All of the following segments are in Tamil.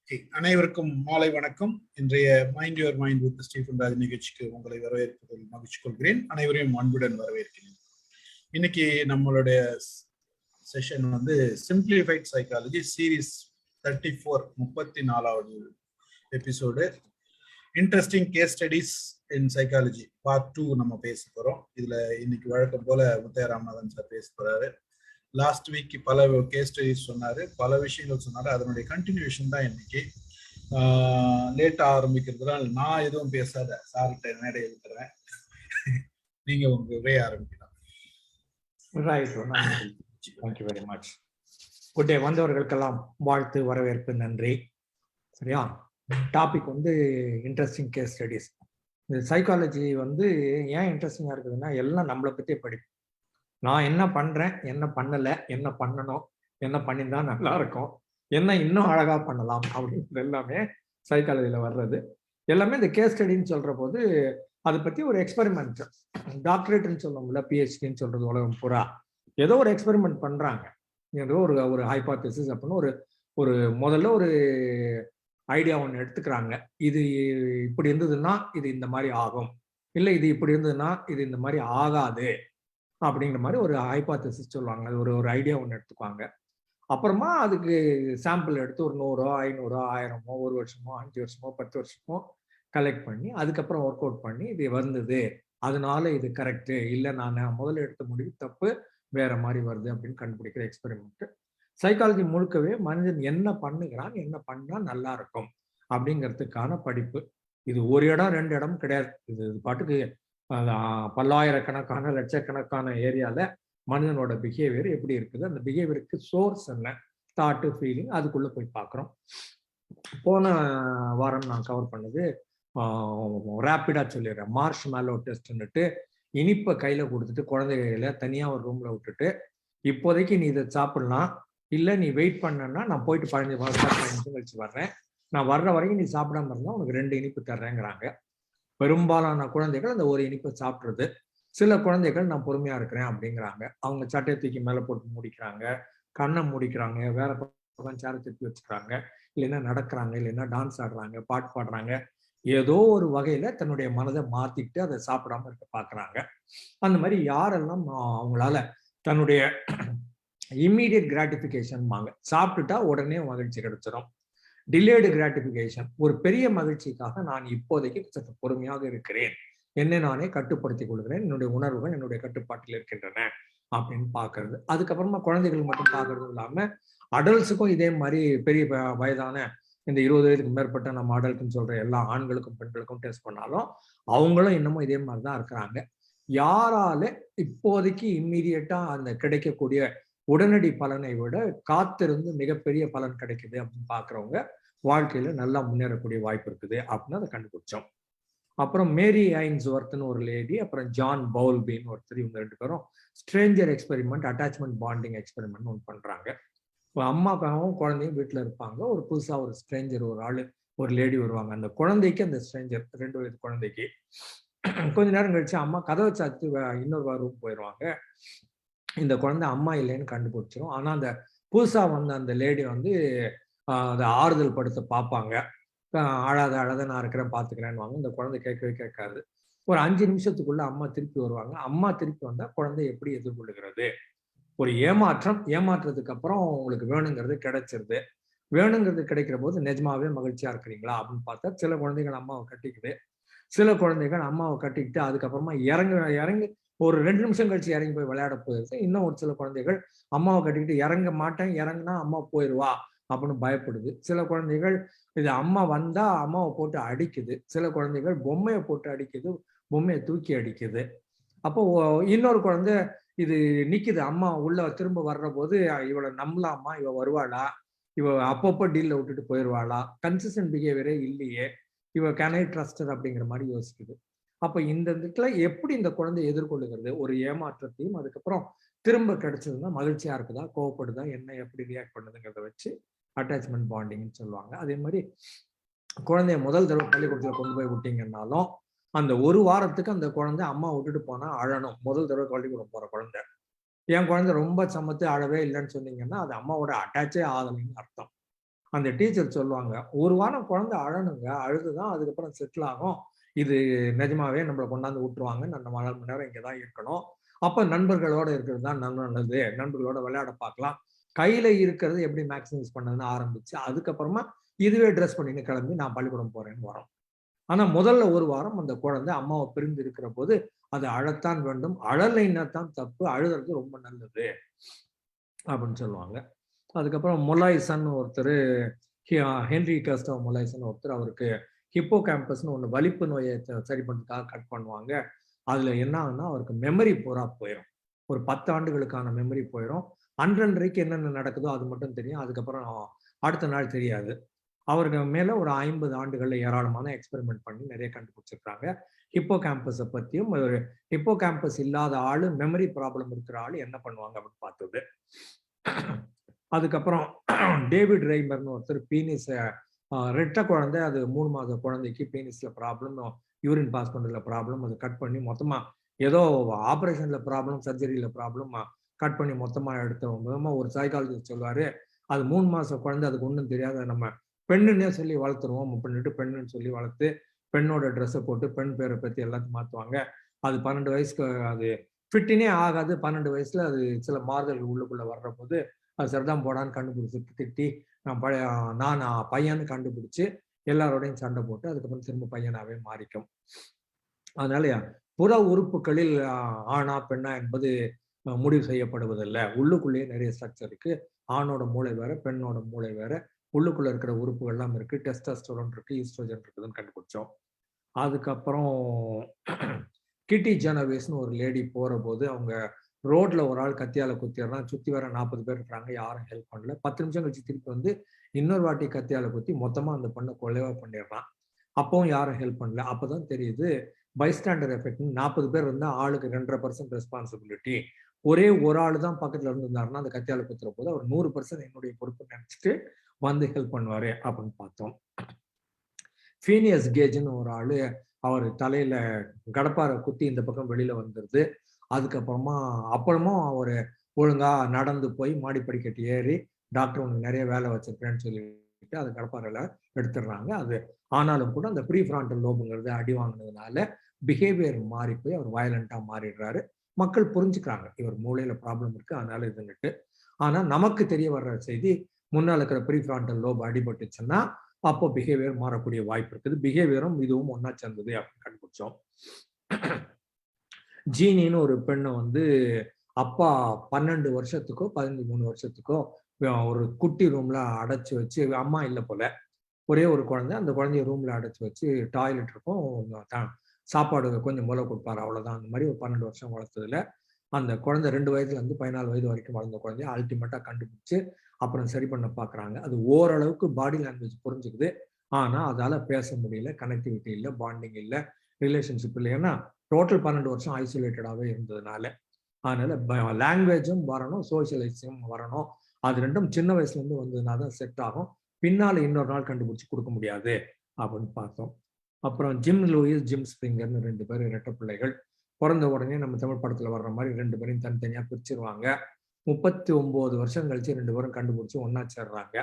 அனைவருக்கும் மாலை வணக்கம். இன்றைய mind your mind with Stephen Raj நிகழ்ச்சிக்கு உங்களை வரவேற்பதில் மகிழ்ச்சி கொள்கிறேன். அனைவரையும் அன்புடன் வரவேற்கிறேன். இன்னைக்கு நம்மளுடைய செஷன் சிம்பிளிஃபைட் சைக்காலஜி சீரீஸ் 34 34வது episode. Interesting case studies in psychology part 2 நம்ம பேச போறோம். இதுல இன்னைக்கு வழக்கம் போல முத்தையா ராமநாதன் சார் பேச போறாரு. லாஸ்ட் வீக் பல கேஸ் ஸ்டடிஸ் சொன்னாரு, பல விஷயங்கள் சொன்னாரு. அதனுடைய கண்டினியூஷன் தான் இன்னைக்கு. லேட்டா ஆரம்பிக்கிறதுனால நான் எதுவும் பேசாத சார்கிட்ட மேடையை விட்டுறேன். நீங்க உங்க உரையை ஆரம்பிக்கலாம். Thank you very much. Good day. வந்தவர்களுக்கெல்லாம் வாழ்த்து, வரவேற்பு, நன்றி. சரியா? Topic interesting case studies. இந்த சைக்காலஜி ஏன் இன்ட்ரெஸ்டிங்கா இருக்குதுன்னா, எல்லாம் நம்மளை பற்றி படிப்பு. நான் என்ன பண்றேன், என்ன பண்ணல, என்ன பண்ணணும், என்ன பண்ணியிருந்தா நல்லா இருக்கும், என்ன இன்னும் அழகா பண்ணலாம் அப்படின்றது எல்லாமே சைக்காலஜியில வர்றது. எல்லாமே இந்த கேஸ் ஸ்டடின்னு சொல்ற போது அதை பத்தி ஒரு எக்ஸ்பெரிமெண்ட், டாக்டரேட்னு சொல்லுவோம்ல, பிஹெச்டின்னு சொல்றது உலகம் பூரா ஏதோ ஒரு எக்ஸ்பெரிமெண்ட் பண்றாங்க. ஏதோ ஒரு ஒரு ஹைபாத்தசிஸ் அப்படின்னு ஒரு முதல்ல ஒரு ஐடியா ஒன்று எடுத்துக்கிறாங்க. இது இப்படி இருந்ததுன்னா இது இந்த மாதிரி ஆகும், இல்லை இது இப்படி இருந்ததுன்னா இது இந்த மாதிரி ஆகாது அப்படிங்கிற மாதிரி ஒரு ஹைபாத்தசிஸ் சொல்லுவாங்க. அது ஒரு ஐடியா ஒன்று எடுத்துக்குவாங்க. அப்புறமா அதுக்கு சாம்பிள் எடுத்து ஒரு 100, 500, 1000, ஒரு வருஷமோ 5 வருஷமோ 10 வருஷமோ கலெக்ட் பண்ணி அதுக்கப்புறம் ஒர்க் அவுட் பண்ணி இது வந்தது, அதனால இது கரெக்டு, இல்லை நான் முதல்ல எடுத்த முடிவு தப்பு, வேற மாதிரி வருது அப்படின்னு கண்டுபிடிக்கிற எக்ஸ்பெரிமெண்ட். சைக்காலஜி முழுக்கவே மனிதன் என்ன பண்ணுகிறான், என்ன பண்ணா நல்லா இருக்கும் அப்படிங்கிறதுக்கான படிப்பு. இது ஒரு இடம் 2 இடம் கிடையாது. இது பாட்டுக்கு பல்லாயிரக்கணக்கான லட்சக்கணக்கான ஏரியால மனிதனோட பிஹேவியர் எப்படி இருக்குது, அந்த பிஹேவியருக்கு சோர்ஸ் என்ன, தாட்டு, ஃபீலிங், அதுக்குள்ள போய் பார்க்குறோம். போன வாரம் நான் கவர் பண்ணது ரேப்பிடா சொல்லிடுறேன். மார்ஷ் மேலோ டெஸ்ட்னுட்டு இனிப்பை கையில கொடுத்துட்டு குழந்தைகளை தனியா ஒரு ரூம்ல விட்டுட்டு, இப்போதைக்கு நீ இதை சாப்பிடலாம், இல்லை நீ வெயிட் பண்ணனா நான் போயிட்டு 15 நிமிஷம் கழிச்சு வர்றேன், நான் வர்ற வரைக்கும் நீ சாப்பிடாம இருந்தா உனக்கு 2 இனிப்பு தர்றேங்கிறாங்க. பெரும்பாலான குழந்தைகள் அந்த ஒரு இனிப்பை சாப்பிட்றது. சில குழந்தைகள் நான் பொறுமையா இருக்கிறேன் அப்படிங்கிறாங்க. அவங்க சட்டையை தூக்கி மேலே போட்டு முடிக்கிறாங்க, கண்ணை முடிக்கிறாங்க, வேற பக்கம் சேரை திருப்பி வச்சுக்கிறாங்க, இல்லைன்னா நடக்கிறாங்க, இல்லைன்னா டான்ஸ் ஆடுறாங்க, பாட்டு பாடுறாங்க. ஏதோ ஒரு வகையில தன்னுடைய மனதை மாத்திக்கிட்டு அதை சாப்பிடாம இருக்க பாக்குறாங்க. அந்த மாதிரி யாரெல்லாம் அவங்களால தன்னுடைய இம்மீடியட் கிராட்டிபிகேஷன் வாங்க, சாப்பிட்டுட்டா உடனே மகிழ்ச்சி கிடைச்சிடும், டிலேடு கிராட்டிபிகேஷன், ஒரு பெரிய மகிழ்ச்சிக்காக நான் இப்போதைக்கு சற்று பொறுமையாக இருக்கிறேன், என்னை நானே கட்டுப்படுத்திக் கொள்கிறேன், என்னுடைய உணர்வுகள் என்னுடைய கட்டுப்பாட்டில் இருக்கின்றன அப்படின்னு பாக்குறது. அதுக்கப்புறமா குழந்தைகள் மட்டும் பாக்குறது இல்லாம அடல்ட்ஸுக்கும் இதே மாதிரி பெரிய வயதான இந்த 20 வயதுக்கு மேற்பட்ட நம்ம அடல்ட்னு சொல்ற எல்லா ஆண்களுக்கும் பெண்களுக்கும் டெஸ்ட் பண்ணாலும் அவங்களும் இன்னமும் இதே மாதிரிதான் இருக்கிறாங்க. யாரால இப்போதைக்கு இம்மீடியட்டா அந்த கிடைக்கக்கூடிய உடனடி பலனை விட காத்திருந்து மிகப்பெரிய பலன் கிடைக்குது அப்படின்னு பாக்குறவங்க வாழ்க்கையில நல்லா முன்னேறக்கூடிய வாய்ப்பு இருக்குது அப்படின்னு அதை கண்டுபிடிச்சோம். அப்புறம் மேரி ஐன்ஸ்வர்த்னு ஒரு லேடி, அப்புறம் ஜான் பவுல்பின்னு ஒருத்தர், இவங்க 2 பேரும் Stranger experiment, attachment bonding experiment ஒன்று பண்றாங்க. அம்மாக்காகவும் குழந்தையும் வீட்டுல இருப்பாங்க. ஒரு புதுசா ஒரு ஸ்ட்ரேஞ்சர், ஒரு ஆளு, ஒரு லேடி வருவாங்க. அந்த குழந்தைக்கு, அந்த ஸ்ட்ரேஞ்சர் 2 வயது குழந்தைக்கு கொஞ்ச நேரம் கழிச்சு அம்மா கதவை சாத்து இன்னொரு ரூம் போயிடுவாங்க. இந்த குழந்தை அம்மா இல்லைன்னு கண்டுபிடிச்சிரும். ஆனா அந்த புதுசா வந்த அந்த லேடி அதை ஆறுதல் படுத்த பார்ப்பாங்க. அழாத அழாத நான் இருக்கிறேன் பார்த்துக்கிறேன்னு வாங்க. இந்த குழந்தை கேட்கவே கேட்காது. ஒரு 5 நிமிஷத்துக்குள்ள அம்மா திருப்பி வருவாங்க. அம்மா திருப்பி வந்தா குழந்தை எப்படி எதிர்கொள்ளுகிறது? ஒரு ஏமாற்றத்துக்கு அப்புறம் உங்களுக்கு வேணுங்கிறது கிடைச்சிருது. வேணுங்கிறது கிடைக்கிற போது நிஜமாவே மகிழ்ச்சியா இருக்கிறீங்களா அப்படின்னு பார்த்தா சில குழந்தைகள் அம்மாவை கட்டிக்குது, சில குழந்தைகள் அம்மாவை கட்டிக்கிட்டு அதுக்கப்புறமா இறங்கி ஒரு 2 நிமிஷம் கழிச்சு இறங்கி போய் விளையாட போயிடுது. இன்னும் ஒரு சில குழந்தைகள் அம்மாவை கட்டிக்கிட்டு இறங்க மாட்டேன், இறங்குனா அம்மா போயிடுவா அப்படின்னு பயப்படுது. சில குழந்தைகள் இது அம்மா வந்தா அம்மாவை போட்டு அடிக்குது. சில குழந்தைகள் பொம்மையை போட்டு அடிக்குது, பொம்மையை தூக்கி அடிக்குது. அப்போ இன்னொரு குழந்தை இது நிக்குது, அம்மா உள்ள திரும்ப வர்ற போது இவளை நம்பலாமா, இவ வருவாளா, இவ அப்பப்போ டீல்ல விட்டுட்டு போயிடுவாளா, கன்சிஸ்டன்ட் பிஹேவியரே இல்லையே, இவ கேன் ஐ ட்ரஸ்ட் அப்படிங்கிற மாதிரி யோசிக்குது. அப்ப இந்த இடத்துல எப்படி இந்த குழந்தை எதிர்கொள்ளுகிறது? ஒரு ஏமாற்றத்தையும் அதுக்கப்புறம் திரும்ப கிடைச்சதுன்னா மகிழ்ச்சியா இருக்குதா, கோவப்படுதா, என்ன எப்படி ரியாக்ட் பண்ணுதுங்கிறத வச்சு அட்டாச்மெண்ட் பாண்டிங்னு சொல்லுவாங்க. அதே மாதிரி குழந்தைய முதல் தடவை பள்ளிக்கூடத்துல கொண்டு போய் விட்டீங்கன்னாலும் அந்த ஒரு வாரத்துக்கு அந்த குழந்தை அம்மா விட்டுட்டு போனா அழணும். முதல் தடவை பள்ளிக்கூடம் போற குழந்தை. என் குழந்தை ரொம்ப சமத்து அழவே இல்லைன்னு சொன்னீங்கன்னா அது அம்மாவோட அட்டாச்சே ஆகலைன்னு அர்த்தம். அந்த டீச்சர் சொல்லுவாங்க, ஒரு வாரம் குழந்தை அழணுங்க, அழுதுதான் அதுக்கப்புறம் செட்டில் ஆகும். இது நிஜமாவே நம்மளை கொண்டாந்து விட்டுருவாங்க, நம்ம 4 மணி நேரம் இங்கதான் இருக்கணும். அப்ப நண்பர்களோட இருக்கிறது தான் நல்லது, நண்பர்களோட விளையாட பார்க்கலாம், கையில இருக்கிறது எப்படி மேக்ஸிமைஸ் பண்ணதுன்னு ஆரம்பிச்சு அதுக்கப்புறமா இதுவே ட்ரெஸ் பண்ணின்னு கிளம்பி நான் பள்ளிக்கூடம் போறேன்னு வரோம். ஆனா முதல்ல ஒரு வாரம் அந்த குழந்தை அம்மாவை பிரிந்து இருக்கிற போது அது அழத்தான் வேண்டும், அழலைன்னா தான் தப்பு, அழுகிறது ரொம்ப நல்லது அப்படின்னு சொல்லுவாங்க. அதுக்கப்புறம் மொலாய்சன் ஒருத்தர், ஹென்ரி கஸ்டவ் மொலாய்சன் ஒருத்தர், அவருக்கு ஹிப்போ கேம்பஸ்னு ஒன்று வலிப்பு நோயை சரி பண்ணுறதுக்காக கட் பண்ணுவாங்க. அதுல என்ன ஆகுனா அவருக்கு மெமரி பூரா போயிடும், ஒரு 10 ஆண்டுகளுக்கான மெமரி போயிடும். அன்றன்றைக்கு என்னென்ன நடக்குதோ அது மட்டும் தெரியும், அதுக்கப்புறம் அடுத்த நாள் தெரியாது. அவருக்கு மேல ஒரு 50 ஆண்டுகள்ல ஏராளமான எக்ஸ்பெரிமெண்ட் பண்ணி நிறைய கண்டுபிடிச்சிருக்காங்க. ஹிப்போ கேம்பஸை பத்தியும், ஒரு ஹிப்போ கேம்பஸ் இல்லாத ஆளு, மெமரி ப்ராப்ளம் இருக்கிற ஆளு என்ன பண்ணுவாங்க அப்படின்னு பார்த்தது. அதுக்கப்புறம் டேவிட் ரெய்மர்னு ஒருத்தர் பீனிஸ், ரெட்ட குழந்தை, அது 3 மாத குழந்தைக்கு பீனிஸ்ல ப்ராப்ளம், யூரின் பாஸ் பண்றதுல ப்ராப்ளம், அதை கட் பண்ணி மொத்தமா ஏதோ ஆபரேஷன்ல ப்ராப்ளம், சர்ஜரியில ப்ராப்ளம், கட் பண்ணி மொத்தமா எடுத்தவங்க ஒரு சைக்காலஜிஸ்ட் சொல்லுவாரு, அது 3 மாச குழந்தை, அதுக்கு ஒன்றும் தெரியாத நம்ம பெண்ணுன்னே சொல்லி வளர்த்துருவோம், பெண்ணுன்னு சொல்லி வளர்த்து பெண்ணோட ட்ரெஸ்ஸை போட்டு பெண் பேரை பத்தி எல்லாத்தையும் மாத்துவாங்க. அது 12 வயசுக்கு அது ஃபிட்டினே ஆகாது. 12 வயசுல அது சில மாறுதல்கள் உள்ளுக்குள்ள வர்ற போது அது சரிதான் போடான்னு கண்டுபிடிச்சி திட்டி நான் பையன்னு கண்டுபிடிச்சு எல்லாரோடையும் சண்டை போட்டு அதுக்கப்புறம் திரும்ப பையனாவே மாறிக்கும். அதனால புற உறுப்புகளில் ஆணா பெண்ணா என்பது முடிவு செய்யப்படுவதில்லை. உள்ளுக்குள்ளேயே நிறைய ஸ்ட்ரக்சர் இருக்கு. ஆணோட மூளை வேற, பெண்ணோட மூளை வேற, உள்ளுக்குள்ள இருக்கிற உறுப்புகள் எல்லாம் இருக்கு, டெஸ்டோஸ்டெரோன் இருக்கு, ஈஸ்ட்ரோஜன் இருக்குதுன்னு கண்டுபிடிச்சோம். அதுக்கப்புறம் கிட்டி ஜெனோவேஸ்னு ஒரு லேடி போற போது அவங்க ரோட்ல ஒரு ஆள் கத்தியால குத்திடுறான், சுத்தி வர 40 பேர் இருக்கிறாங்க, யாரும் ஹெல்ப் பண்ணல. 10 நிமிஷம் கழிச்சு திருப்பி வந்து இன்னொரு வாட்டி கத்தியால குத்தி மொத்தமா அந்த பொண்ணை கொலைவா பண்ணிடுறான். அப்பவும் யாரும் ஹெல்ப் பண்ணல. அப்பதான் தெரியுது பைஸ்டாண்டர் எஃபெக்ட். 40 பேர் இருந்தா ஆளுக்கு 2.5% ரெஸ்பான்சிபிலிட்டி. ஒரே ஒரு ஆளு தான் பக்கத்துல இருந்திருந்தாருன்னா அந்த கத்தியால குத்துற போது அவர் 100% என்னுடைய பொறுப்பு நினைச்சிட்டு வந்து ஹெல்ப் பண்ணுவாரு அப்படின்னு பார்த்தோம். ஃபீனியஸ் கேஜ்னு ஒரு ஆளு, அவர் தலையில கடப்பாரை குத்தி இந்த பக்கம் வெளியில வந்துருது. அதுக்கப்புறமா அப்புறமும் அவர் ஒழுங்கா நடந்து போய் மாடி படிக்கட்டு ஏறி டாக்டர் உனக்கு நிறைய வேலை வச்சிருக்கேன்னு சொல்லிட்டு அது கடப்பாறையில எடுத்துடுறாங்க. அது ஆனாலும் கூட அந்த ப்ரீ ஃப்ரான்டல் லோபுங்கிறது அடி வாங்கினதுனால பிஹேவியர் மாறி போய் அவர் வயலண்டா மாறிடுறாரு. மக்கள் புரிஞ்சுக்கிறாங்க இவர் மூளையில ப்ராப்ளம் இருக்கு அதனால இதுன்னுட்டு. ஆனா நமக்கு தெரிய வர்ற செய்தி, முன்னால இருக்கிற ப்ரீ ஃப்ரான்டல் லோப் அடிபட்டுச்சுன்னா அப்போ பிஹேவியர் மாறக்கூடிய வாய்ப்பு இருக்குது. பிஹேவியரும் இதுவும் ஒன்னா சேர்ந்தது அப்படின்னு கண்டுபிடிச்சோம். ஜீனின்னு ஒரு பெண்ணை வந்து அப்பா 12 வருஷத்துக்கோ 13 வருஷத்துக்கோ ஒரு குட்டி ரூம்ல அடைச்சு வச்சு, அம்மா இல்லை போல, ஒரே ஒரு குழந்தை, அந்த குழந்தைய ரூம்ல அடைச்சு வச்சு டாய்லெட் இருக்கும், சாப்பாடு கொஞ்சம் மூளை கொடுப்பாரு, அவ்வளவுதான். அந்த மாதிரி ஒரு 12 வருஷம் வளர்த்ததுல அந்த குழந்தை 2 வயதுல இருந்து 14 வயது வரைக்கும் வளர்ந்த குழந்தைய அல்டிமேட்டா கண்டுபிடிச்சு அப்புறம் சரி பண்ண பாக்குறாங்க. அது ஓரளவுக்கு பாடி லாங்குவேஜ் புரிஞ்சுக்குது, ஆனா அதால பேச முடியல, கனெக்டிவிட்டி இல்லை, பாண்டிங் இல்லை, ரிலேஷன்ஷிப் இல்லை. ஏன்னா டோட்டல் 12 வருஷம் ஐசோலேட்டடாவே இருந்ததுனால. அதனால லாங்குவேஜும் வரணும், சோசியலைஸும் வரணும். அது ரெண்டும் சின்ன வயசுல இருந்து வந்ததுனால தான் செட் ஆகும். பின்னால இன்னொரு நாள் கண்டுபிடிச்சு கொடுக்க முடியாது அப்படின்னு பார்த்தோம். அப்புறம் ஜிம் லூயிஸ், ஜிம் ஸ்பிரிங்கர்னு 2 பேர் இரட்டை பிள்ளைகள். பிறந்த உடனே நம்ம தமிழ் படத்துல வர்ற மாதிரி 2 பேரையும் தனித்தனியா பிரிச்சிருவாங்க. 39 வருஷம் கழிச்சு 2 பேரும் கண்டுபிடிச்சு ஒன்னா சேர்றாங்க.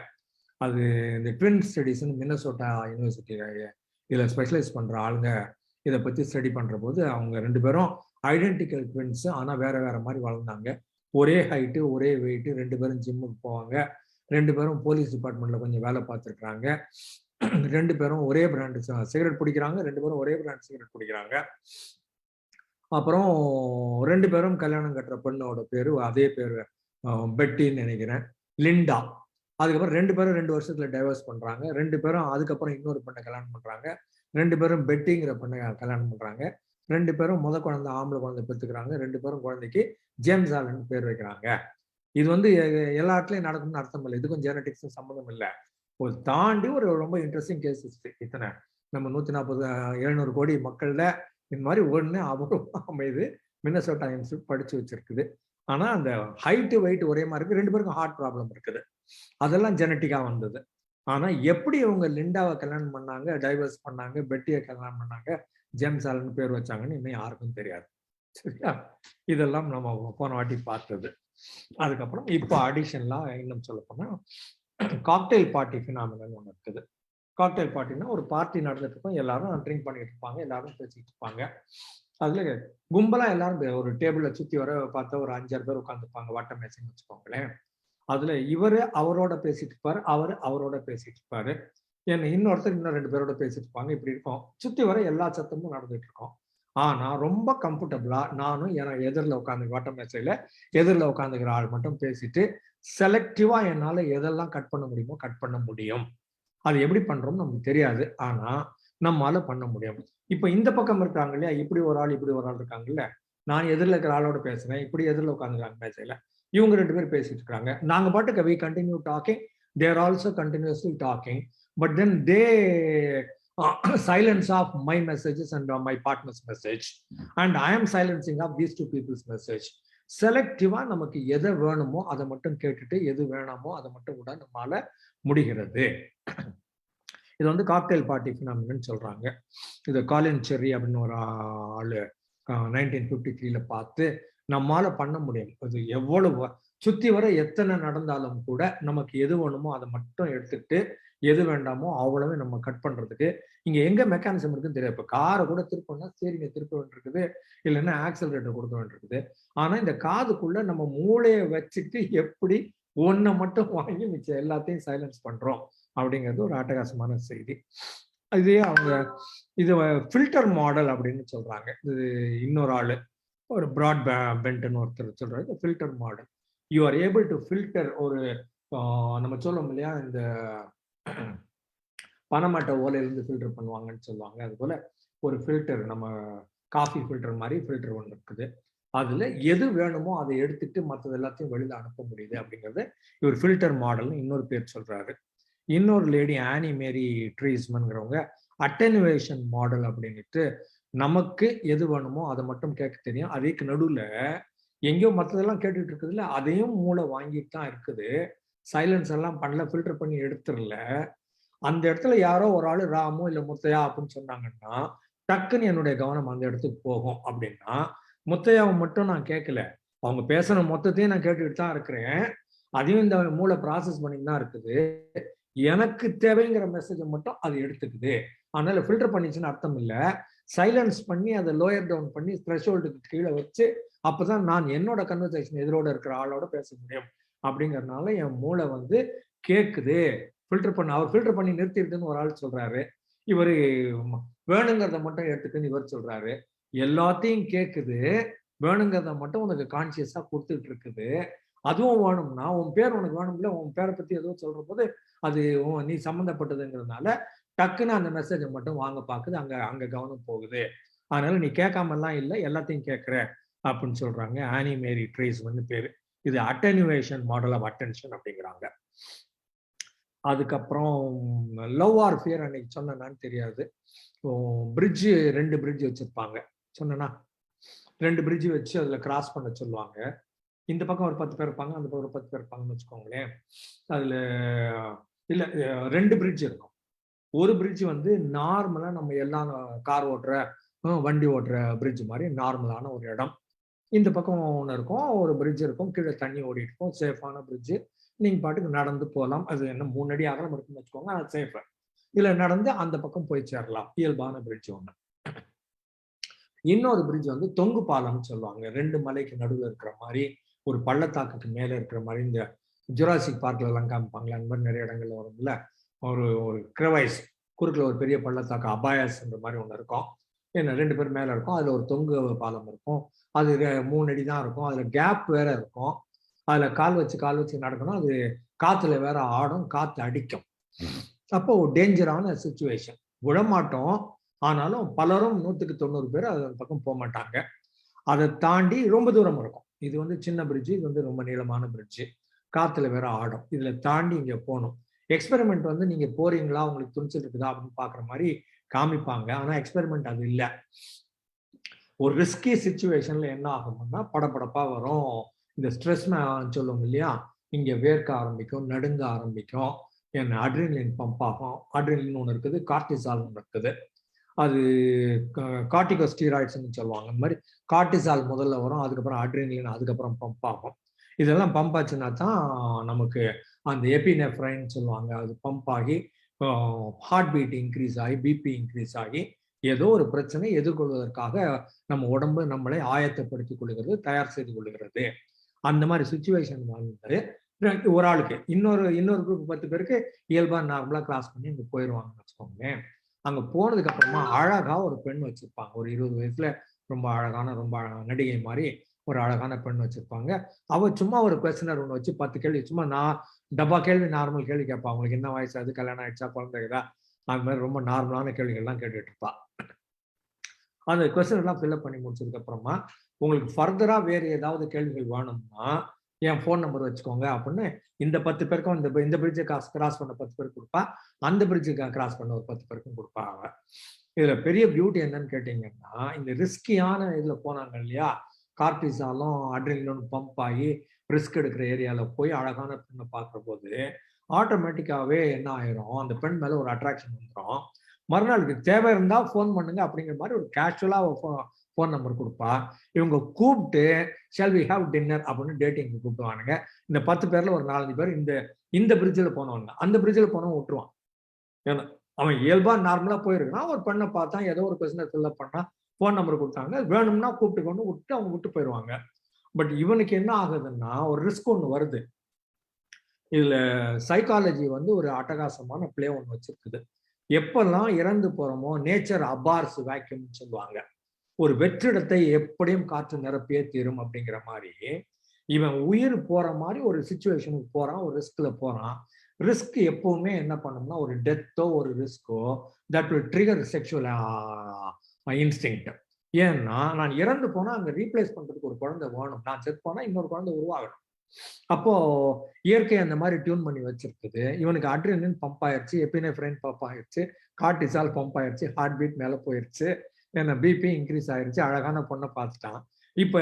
அது இந்த ட்வின் ஸ்டடிஸ்ன்னு மின்னசோட்டா யூனிவர்சிட்டி இதுல ஸ்பெஷலைஸ் பண்ற ஆளுங்க இதை பத்தி ஸ்டடி பண்ற போது அவங்க 2 பேரும் ஐடென்டிக்கல் ட்வின்ஸ், ஆனா வேற வேற மாதிரி வளர்ந்தாங்க. ஒரே ஹைட்டு, ஒரே வெயிட்டு, 2 பேரும் ஜிம்முக்கு போவாங்க, 2 பேரும் போலீஸ் டிபார்ட்மெண்ட்ல கொஞ்சம் வேலை பார்த்துருக்காங்க, 2 பேரும் ஒரே பிராண்ட் சிகரெட் பிடிக்கிறாங்க, 2 பேரும் ஒரே பிராண்ட் சிகரெட் பிடிக்கிறாங்க. அப்புறம் 2 பேரும் கல்யாணம் கட்டுற பெண்ணோட பேரு அதே பேரு பெட்டின்னு நினைக்கிறேன், லிண்டா. அதுக்கப்புறம் 2 பேரும் 2 வருஷத்துல டைவர்ஸ் பண்றாங்க. 2 பேரும் அதுக்கப்புறம் இன்னொரு பெண்ணை கல்யாணம் பண்றாங்க. 2 பேரும் பெட்டிங்கிற பெண்ணை கல்யாணம் பண்றாங்க. 2 பேரும் முத குழந்தை ஆம்பளை குழந்தை பெற்றுக்கிறாங்க. 2 பேரும் குழந்தைக்கு ஜேம்ஸ் ஆலன் பேர் வைக்கிறாங்க. இது வந்து எல்லா இடத்துலயும் நடக்கும்னு அர்த்தம் இல்லை, இதுக்கும் ஜெனடிக்ஸும் சம்மந்தம் இல்லை. ஒரு தாண்டி ஒரு ரொம்ப இன்ட்ரெஸ்டிங் கேசஸ் இத்தனை நம்ம 140 700 கோடி மக்கள்ல இந்த மாதிரி ஒண்ணு அபூர்வமா அமைது மின்னசோட்டா இன்ஸ்டியூட் படிச்சு வச்சிருக்குது. ஆனா அந்த ஹைட்டு வெயிட் ஒரே மாதிரி இருக்கு. 2 பேருக்கும் ஹார்ட் ப்ராப்ளம் இருக்குது, அதெல்லாம் ஜெனட்டிக்கா வந்தது. ஆனா எப்படி அவங்க லிண்டாவை கல்யாணம் பண்ணாங்க, டைவர்ஸ் பண்ணாங்க, பெட்டியை கல்யாணம் பண்ணாங்க, ஜேம்ஸ் ஆலன் பேர் வச்சாங்கன்னு இன்னும் யாருக்கும் தெரியாது. சரியா? இதெல்லாம் நம்ம போன வாட்டி பார்த்தது. அதுக்கப்புறம் இப்போ அடிஷன்லாம் இன்னும் சொல்ல போனா காக்டெயில் பார்ட்டி ஃபினாமினன் ஒன்று இருக்குது. காக்டெயில் பார்ட்டினா ஒரு பார்ட்டி நடந்துட்டு இருக்கும், எல்லாரும் ட்ரிங்க் பண்ணிட்டு இருப்பாங்க, எல்லாரும் பேசிட்டு இருப்பாங்க. அதுல கும்பலா எல்லாரும் ஒரு டேபிள சுத்தி வர பார்த்தா ஒரு 5-6 பேர் உட்காந்துருப்பாங்க, வட்ட மேசைன்னு வச்சுக்கோங்களேன். அதுல இவரு அவரோட பேசிட்டு இருப்பாரு, அவரு அவரோட பேசிட்டு இருப்பாரு, இன்னொருத்தர் இன்னும் 2 பேரோட பேசிட்டு இருப்பாங்க. இப்படி இருக்கும், சுத்தி வர எல்லா சத்தமும் நடந்துட்டு இருக்கும். ஆனா ரொம்ப கம்ஃபர்டபுளா நானும் எதிரில் உட்காந்து வட்ட மேசையில எதிரில் உட்காந்துக்கிற ஆள் மட்டும் பேசிட்டு செலக்டிவா என்னால எதெல்லாம் கட் பண்ண முடியுமோ கட் பண்ண முடியும். அது எப்படி பண்றோம்னு நமக்கு தெரியாது, ஆனா நம்மளால பண்ண முடியும். இப்ப இந்த பக்கம் இருக்காங்க இல்லையா, இப்படி ஒரு ஆள் இப்படி ஒரு ஆள் இருக்காங்கல்ல, நான் எதிரில் இருக்கிற ஆளோட பேசுறேன், இப்படி எதிரில் உட்காந்துருக்காங்க மேசையில, இவங்க 2 பேர் பேசிட்டு இருக்காங்க. நாங்க பாட்டுக்கு we continue talking, they are also continuously talking, but then they silence off my messages and my partner's message, and I am silencing off these 2 people's message. செலக்டிவா நமக்கு எதை வேணுமோ அதை மட்டும் கேட்டுட்டு எது வேணாமோ அதை மட்டும் கூட நம்மளால முடிகிறது. இது வந்து காக்டெயில் பார்ட்டி ஃபினாமினன் சொல்றாங்க. இது காலின் செர்ரி அப்படின்னு ஒரு ஆளு 1953 பார்த்து நம்மால பண்ண முடியும். அது எவ்வளவு சுத்தி வர எத்தனை நடந்தாலும் கூட நமக்கு எது வேணுமோ அதை மட்டும் எடுத்துட்டு எது வேண்டாமோ அவ்வளவு நம்ம கட் பண்றதுக்கு இங்க எங்க மெக்கானிசம் இருக்குன்னு தெரியாது. இப்ப காரை கூட திருப்பணும்னா சரிங்க திருப்ப வேண்டியிருக்குது, இல்லைன்னா ஆக்சலரேட்டர் கொடுக்க வேண்டியிருக்குது. ஆனா இந்த காதுக்குள்ள நம்ம மூளையை வச்சுட்டு எப்படி ஒன்றை மட்டும் வாங்கி மிச்சம் எல்லாத்தையும் சைலன்ஸ் பண்றோம் அப்படிங்கிறது ஒரு அட்டகாசமான செய்தி. இதே அவங்க இது ஃபில்டர் மாடல் அப்படின்னு சொல்றாங்க. இது இன்னொரு ஆளு ஒரு பிராட் பென்ட்னு ஒருத்தர் சொல்றாரு, filter model. You are able to filter. ஒரு நம்ம சொல்லுவோம் இல்லையா, இந்த பனமட்டை ஓலையிலிருந்து ஃபில்டர் பண்ணுவாங்கன்னு சொல்லுவாங்க, அது போல ஒரு ஃபில்டர், நம்ம காஃபி ஃபில்டர் மாதிரி ஃபில்டர் ஒன்று இருக்குது. அதுல எது வேணுமோ அதை எடுத்துட்டு மற்றது எல்லாத்தையும் வெளியில அனுப்ப முடியுது அப்படிங்கிறது இவர் ஃபில்டர் மாடல்னு இன்னொரு பேர் சொல்றாரு. இன்னொரு லேடி ஆனி மேரி ட்ரீஸ்மன்ங்கிறவங்க அட்டெனுவேஷன் மாடல் அப்படின்ட்டு நமக்கு எது வேணுமோ அதை மட்டும் கேட்க தெரியும், அதுக்கு நடுவுல எங்கேயோ மற்றதெல்லாம் கேட்டுட்டு இருக்குதுல்ல அதையும் மூளை வாங்கிட்டு தான் இருக்குது, சைலன்ஸ் எல்லாம் பண்ணல, ஃபில்டர் பண்ணி எடுத்துடல. அந்த இடத்துல யாரோ ஒரு ஆளு ராமோ இல்ல முத்தையா அப்படின்னு சொன்னாங்கன்னா டக்குன்னு என்னுடைய கவனம் அந்த இடத்துக்கு போகும். அப்படின்னா முத்தையாவை மட்டும் நான் கேட்கல, அவங்க பேசுன மொத்தத்தையும் நான் கேட்டுக்கிட்டு தான் இருக்கிறேன், அதையும் இந்த மூளை ப்ராசஸ் பண்ணிட்டு தான் இருக்குது, எனக்கு தேவைங்கிற மெசேஜை மட்டும் அது எடுத்துக்குது. அதனால ஃபில்டர் பண்ணிச்சுன்னு அர்த்தம் இல்லை, சைலன்ஸ் பண்ணி அதை லோயர் டவுன் பண்ணி த்ரெஷ்ஹோல்டுக்கு கீழே வச்சு அப்பதான் நான் என்னோட கன்வர்சேஷன் எதிரோட இருக்கிற ஆளோட பேச முடியும். அப்படிங்கறதுனால என் மூளை வந்து கேட்குது, ஃபில்டர் பண்ண. அவர் ஃபில்டர் பண்ணி நிறுத்திருக்குன்னு ஒரு ஆள் சொல்றாரு, இவரு வேணுங்கிறத மட்டும் எடுத்துக்குன்னு இவர் சொல்றாரு. எல்லாத்தையும் கேட்குது, வேணுங்கிறத மட்டும் உனக்கு கான்சியஸா கொடுத்துட்டு இருக்குது. அதுவும் வேணும்னா உன் பேர் உனக்கு வேணும்ல, உன் பேரை பத்தி ஏதோ சொல்ற போது அது நீ சம்மந்தப்பட்டதுங்கிறதுனால டக்குன்னு அந்த மெசேஜை மட்டும் வாங்க பாக்குது, அங்க கவனம் போகுது. அதனால நீ கேட்காம எல்லாம் இல்லை, எல்லாத்தையும் கேட்கிற அப்படின்னு சொல்றாங்க. ஆனி மேரி ட்ரீஸ்மன் பேரு. இது அட்டெனுவேஷன் மாடல் ஆஃப் அட்டென்ஷன் அப்படிங்கிறாங்க. அதுக்கப்புறம் லவ் ஆர் ஃபியர் அன்னைக்கு சொன்னான்னு தெரியாது, பிரிட்ஜ் 2 பிரிட்ஜ் வச்சிருப்பாங்க சொன்னா, 2 பிரிட்ஜ் வச்சு அதுல கிராஸ் பண்ண சொல்லுவாங்க. இந்த பக்கம் ஒரு 10 பேர் இருப்பாங்க, அந்த பக்கம் ஒரு 10 பேர் இருப்பாங்கன்னு வச்சுக்கோங்களேன். அதுல இல்ல 2 பிரிட்ஜ் இருக்கும். ஒரு பிரிட்ஜ் வந்து நார்மலா நம்ம எல்லாம் கார் ஓட்டுற வண்டி ஓட்டுற பிரிட்ஜ் மாதிரி நார்மலான ஒரு இடம். இந்த பக்கம் ஒன்று இருக்கும், ஒரு பிரிட்ஜ் இருக்கும், கீழே தண்ணி ஓடிட்டு இருக்கும், சேஃபான பிரிட்ஜ், நீங்க பாட்டுக்கு நடந்து போகலாம். அது என்ன 3 அடி அகலம் இருக்குன்னு வச்சுக்கோங்க, அது சேஃபு. இதுல நடந்து அந்த பக்கம் போய் சேரலாம், இயல்பான பிரிட்ஜ் ஒண்ணு. இன்னொரு பிரிட்ஜ் வந்து தொங்கு பாலம்னு சொல்லுவாங்க. 2 மலைக்கு நடுவில் இருக்கிற மாதிரி, ஒரு பள்ளத்தாக்குக்கு மேல இருக்கிற மாதிரி. இந்த ஜுராசிக் பார்க்ல எல்லாம் காமிப்பாங்களா, அந்த மாதிரி நிறைய இடங்கள்ல வரும்ல, ஒரு கிரவைஸ் குறுக்கில் ஒரு பெரிய பள்ளத்தாக்கு அபாயாஸ்ன்ற மாதிரி ஒன்று இருக்கும், என்ன 2 பேர் மேல இருக்கும், அதுல ஒரு தொங்கு பாலம் இருக்கும், அது 3 அடி தான் இருக்கும், அதுல கேப் வேற இருக்கும், அதுல கால் வச்சு நடக்கணும், அது காத்துல வேற ஆடும், காத்து அடிக்கும். அப்போ ஒரு டேஞ்சரான சிச்சுவேஷன், விழமாட்டோம், ஆனாலும் பலரும் 100க்கு 90 பேர் அது பக்கம் போக மாட்டாங்க. அதை தாண்டி ரொம்ப தூரம் இருக்கும். இது வந்து சின்ன பிரிட்ஜ், இது வந்து ரொம்ப நீளமான பிரிட்ஜ், காத்துல வேற ஆடும், இதுல தாண்டி இங்க போகணும். எக்ஸ்பெரிமெண்ட் வந்து நீங்க போறீங்களா, உங்களுக்கு துணிச்சல் இருக்குதா அப்படின்னு பாக்குற மாதிரி காமிப்பாங்க, ஆனா எக்ஸ்பெரிமெண்ட் அது இல்லை. ஒரு ரிஸ்கி சிச்சுவேஷன்ல என்ன ஆகும்னா படப்படப்பா வரும், இந்த ஸ்ட்ரெஸ் சொல்லுவோம் இல்லையா, இங்க வேர்க்க ஆரம்பிக்கும், நடுங்க ஆரம்பிக்கும், என்ன அட்ரினலின் பம்ப் ஆகும். அட்ரினலின் ஒன்று இருக்குது, கார்டிசால் ஒன்று இருக்குது, அது கார்டிகோஸ்டீராய்ட்ஸ்ன்னு சொல்லுவாங்க. இந்த மாதிரி கார்டிசால் முதல்ல வரும், அதுக்கப்புறம் அட்ரினலின், அதுக்கப்புறம் பம்ப் ஆகும். இதெல்லாம் பம்ப் ஆச்சுன்னா தான் நமக்கு அந்த எபினெஃப்ரைன் சொல்லுவாங்க, அது பம்ப் ஆகி ஹார்ட் பீட் இன்க்ரீஸ் ஆகி பிபி இன்க்ரீஸ் ஆகி ஏதோ ஒரு பிரச்சனை எதிர்கொள்வதற்காக நம்ம உடம்பு நம்மளை ஆயத்தப்படுத்திக் கொள்கிறது, தயார் செய்து கொள்கிறது. அந்த மாதிரி சுச்சுவேஷன் வந்து ஒரு ஆளுக்கு இன்னொரு குரூப் 10 பேருக்கு இயல்பா நார்மலா கிராஸ் பண்ணி இங்க போயிடுவாங்கன்னு வச்சுக்கோங்களேன். அங்க போனதுக்கு அப்புறமா அழகா ஒரு பெண் வச்சிருப்பாங்க, ஒரு 20 வயசுல ரொம்ப அழகான நடிகை மாதிரி ஒரு அழகான பெண் வச்சிருப்பாங்க. அவ சும்மா ஒரு கொஸ்டினர் ஒன்று வச்சு 10 கேள்வி சும்மா டப்பா கேள்வி, நார்மல் கேள்வி கேட்பா. அவங்களுக்கு என்ன வயசு, அது கல்யாணம் ஆயிடுச்சா, குழந்தைகளா, அது மாதிரி ரொம்ப நார்மலான கேள்விகள்லாம் கேட்டுட்டு இருப்பா. அந்த கொஸ்டின் எல்லாம் ஃபில்அப் பண்ணி முடிச்சதுக்கு அப்புறமா உங்களுக்கு ஃபர்தரா வேறு ஏதாவது கேள்விகள் வேணும்னா என் ஃபோன் நம்பர் வச்சுக்கோங்க அப்படின்னு இந்த 10 பேருக்கும் இந்த பிரிட்ஜை கிராஸ் பண்ண 10 பேருக்கு கொடுப்பா, அந்த பிரிட்ஜுக்கு கிராஸ் பண்ண ஒரு 10 பேருக்கும் கொடுப்பா. அவ இதுல பெரிய பியூட்டி என்னன்னு கேட்டீங்கன்னா, இந்த ரிஸ்கியான இதுல போனாங்க இல்லையா, கார்டிசாலும் அட்ரினலும் பம்ப் ஆகி ரிஸ்க் எடுக்கிற ஏரியால போய் அழகான பெண்ணை பார்க்குற போது ஆட்டோமேட்டிக்காவே என்ன ஆயிரும், அந்த பெண் மேல ஒரு அட்ராக்ஷன் வந்துடும். மறுநாளுக்கு தேவை இருந்தா ஃபோன் பண்ணுங்க அப்படிங்கிற மாதிரி ஒரு கேஷுவலா ஃபோன் நம்பர் கொடுப்பா. இவங்க கூப்பிட்டு ஷால் வி ஹாவ் டின்னர் அப்படின்னு டேட்டிங் கூப்பிடுவானுங்க. இந்த 10 பேர்ல ஒரு 4-5 பேர் இந்த பிரிட்ஜில் போனவங்க, அந்த பிரிட்ஜில் போனவன் விட்டுருவான். ஏன்னா அவன் இயல்பா நார்மலா போயிருக்கான், ஒரு பெண்ணை பார்த்தா ஏதோ ஒரு கொஸ்டினை ஃபில்அப் பண்ணா ஃபோன் நம்பர் கொடுத்தாங்க, வேணும்னா கூப்பிட்டு கொண்டு விட்டு அவங்க விட்டு போயிடுவாங்க. பட் இவனுக்கு என்ன ஆகுதுன்னா ஒரு ரிஸ்க் ஒன்று வருது. இதுல சைக்காலஜி வந்து ஒரு அட்டகாசமான பிளே ஒன்று வச்சிருக்குது. எப்பெல்லாம் இறந்து போறோமோ நேச்சர் அபார்ஸ் வேக்யூம்னு சொல்லுவாங்க. ஒரு வெற்றிடத்தை எப்படியும் காற்று நிரப்பியே தீரும் அப்படிங்கிற மாதிரி இவன் உயிர் போற மாதிரி ஒரு சுச்சுவேஷனுக்கு போறான், ஒரு ரிஸ்க்ல போறான். ரிஸ்க் எப்பவுமே என்ன பண்ணோம்னா ஒரு டெத்தோ ஒரு ரிஸ்கோ that will trigger sexual instinct. ஏன்னா நான் இறந்து போனா அங்க ரீப்ளேஸ் பண்றதுக்கு ஒரு குழந்தை வேணும், நான் செத்து போனா இன்னொரு குழந்தை உருவாகணும். அப்போ இயற்கை அந்த மாதிரி டியூன் பண்ணி வச்சிருக்குது. இவனுக்கு அட்ரினலின் பம்ப் ஆயிடுச்சு, எபினெஃப்ரைன் பம்ப் ஆயிடுச்சு, கார்டிசால் பம்ப் ஆயிடுச்சு, ஹார்ட் பீட் மேல போயிடுச்சு, என்ன பிபி இன்க்ரீஸ் ஆயிடுச்சு, அழகான பொண்ணை பார்த்துட்டான். இப்போ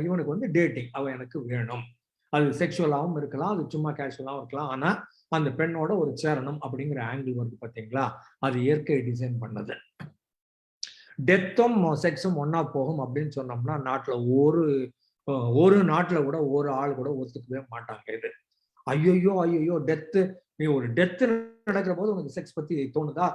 இவனுக்கு வந்து டேட்டிங், அவன் எனக்கு வேணும். அது செக்ஷுவலாகவும் இருக்கலாம், அது சும்மா கேஷுவலாகவும் இருக்கலாம். ஆனா அந்த பெண்ணோட ஒரு சேரணும் அப்படிங்கிற ஆங்கிள் வருது பார்த்தீங்களா, அது இயற்கை டிசைன் பண்ணது. டெத்தும் செக்ஸும் ஒன்னா போகும் அப்படின்னு சொன்னோம்னா நாட்டுல ஒரு நாட்டுல கூட ஒரு ஆள் கூட ஒத்துக்கவே மாட்டாங்க. இது ஐயோ டெத்து, நீ ஒரு டெத்து நடக்கிற போது உனக்கு செக்ஸ் பத்தி தோணுதா,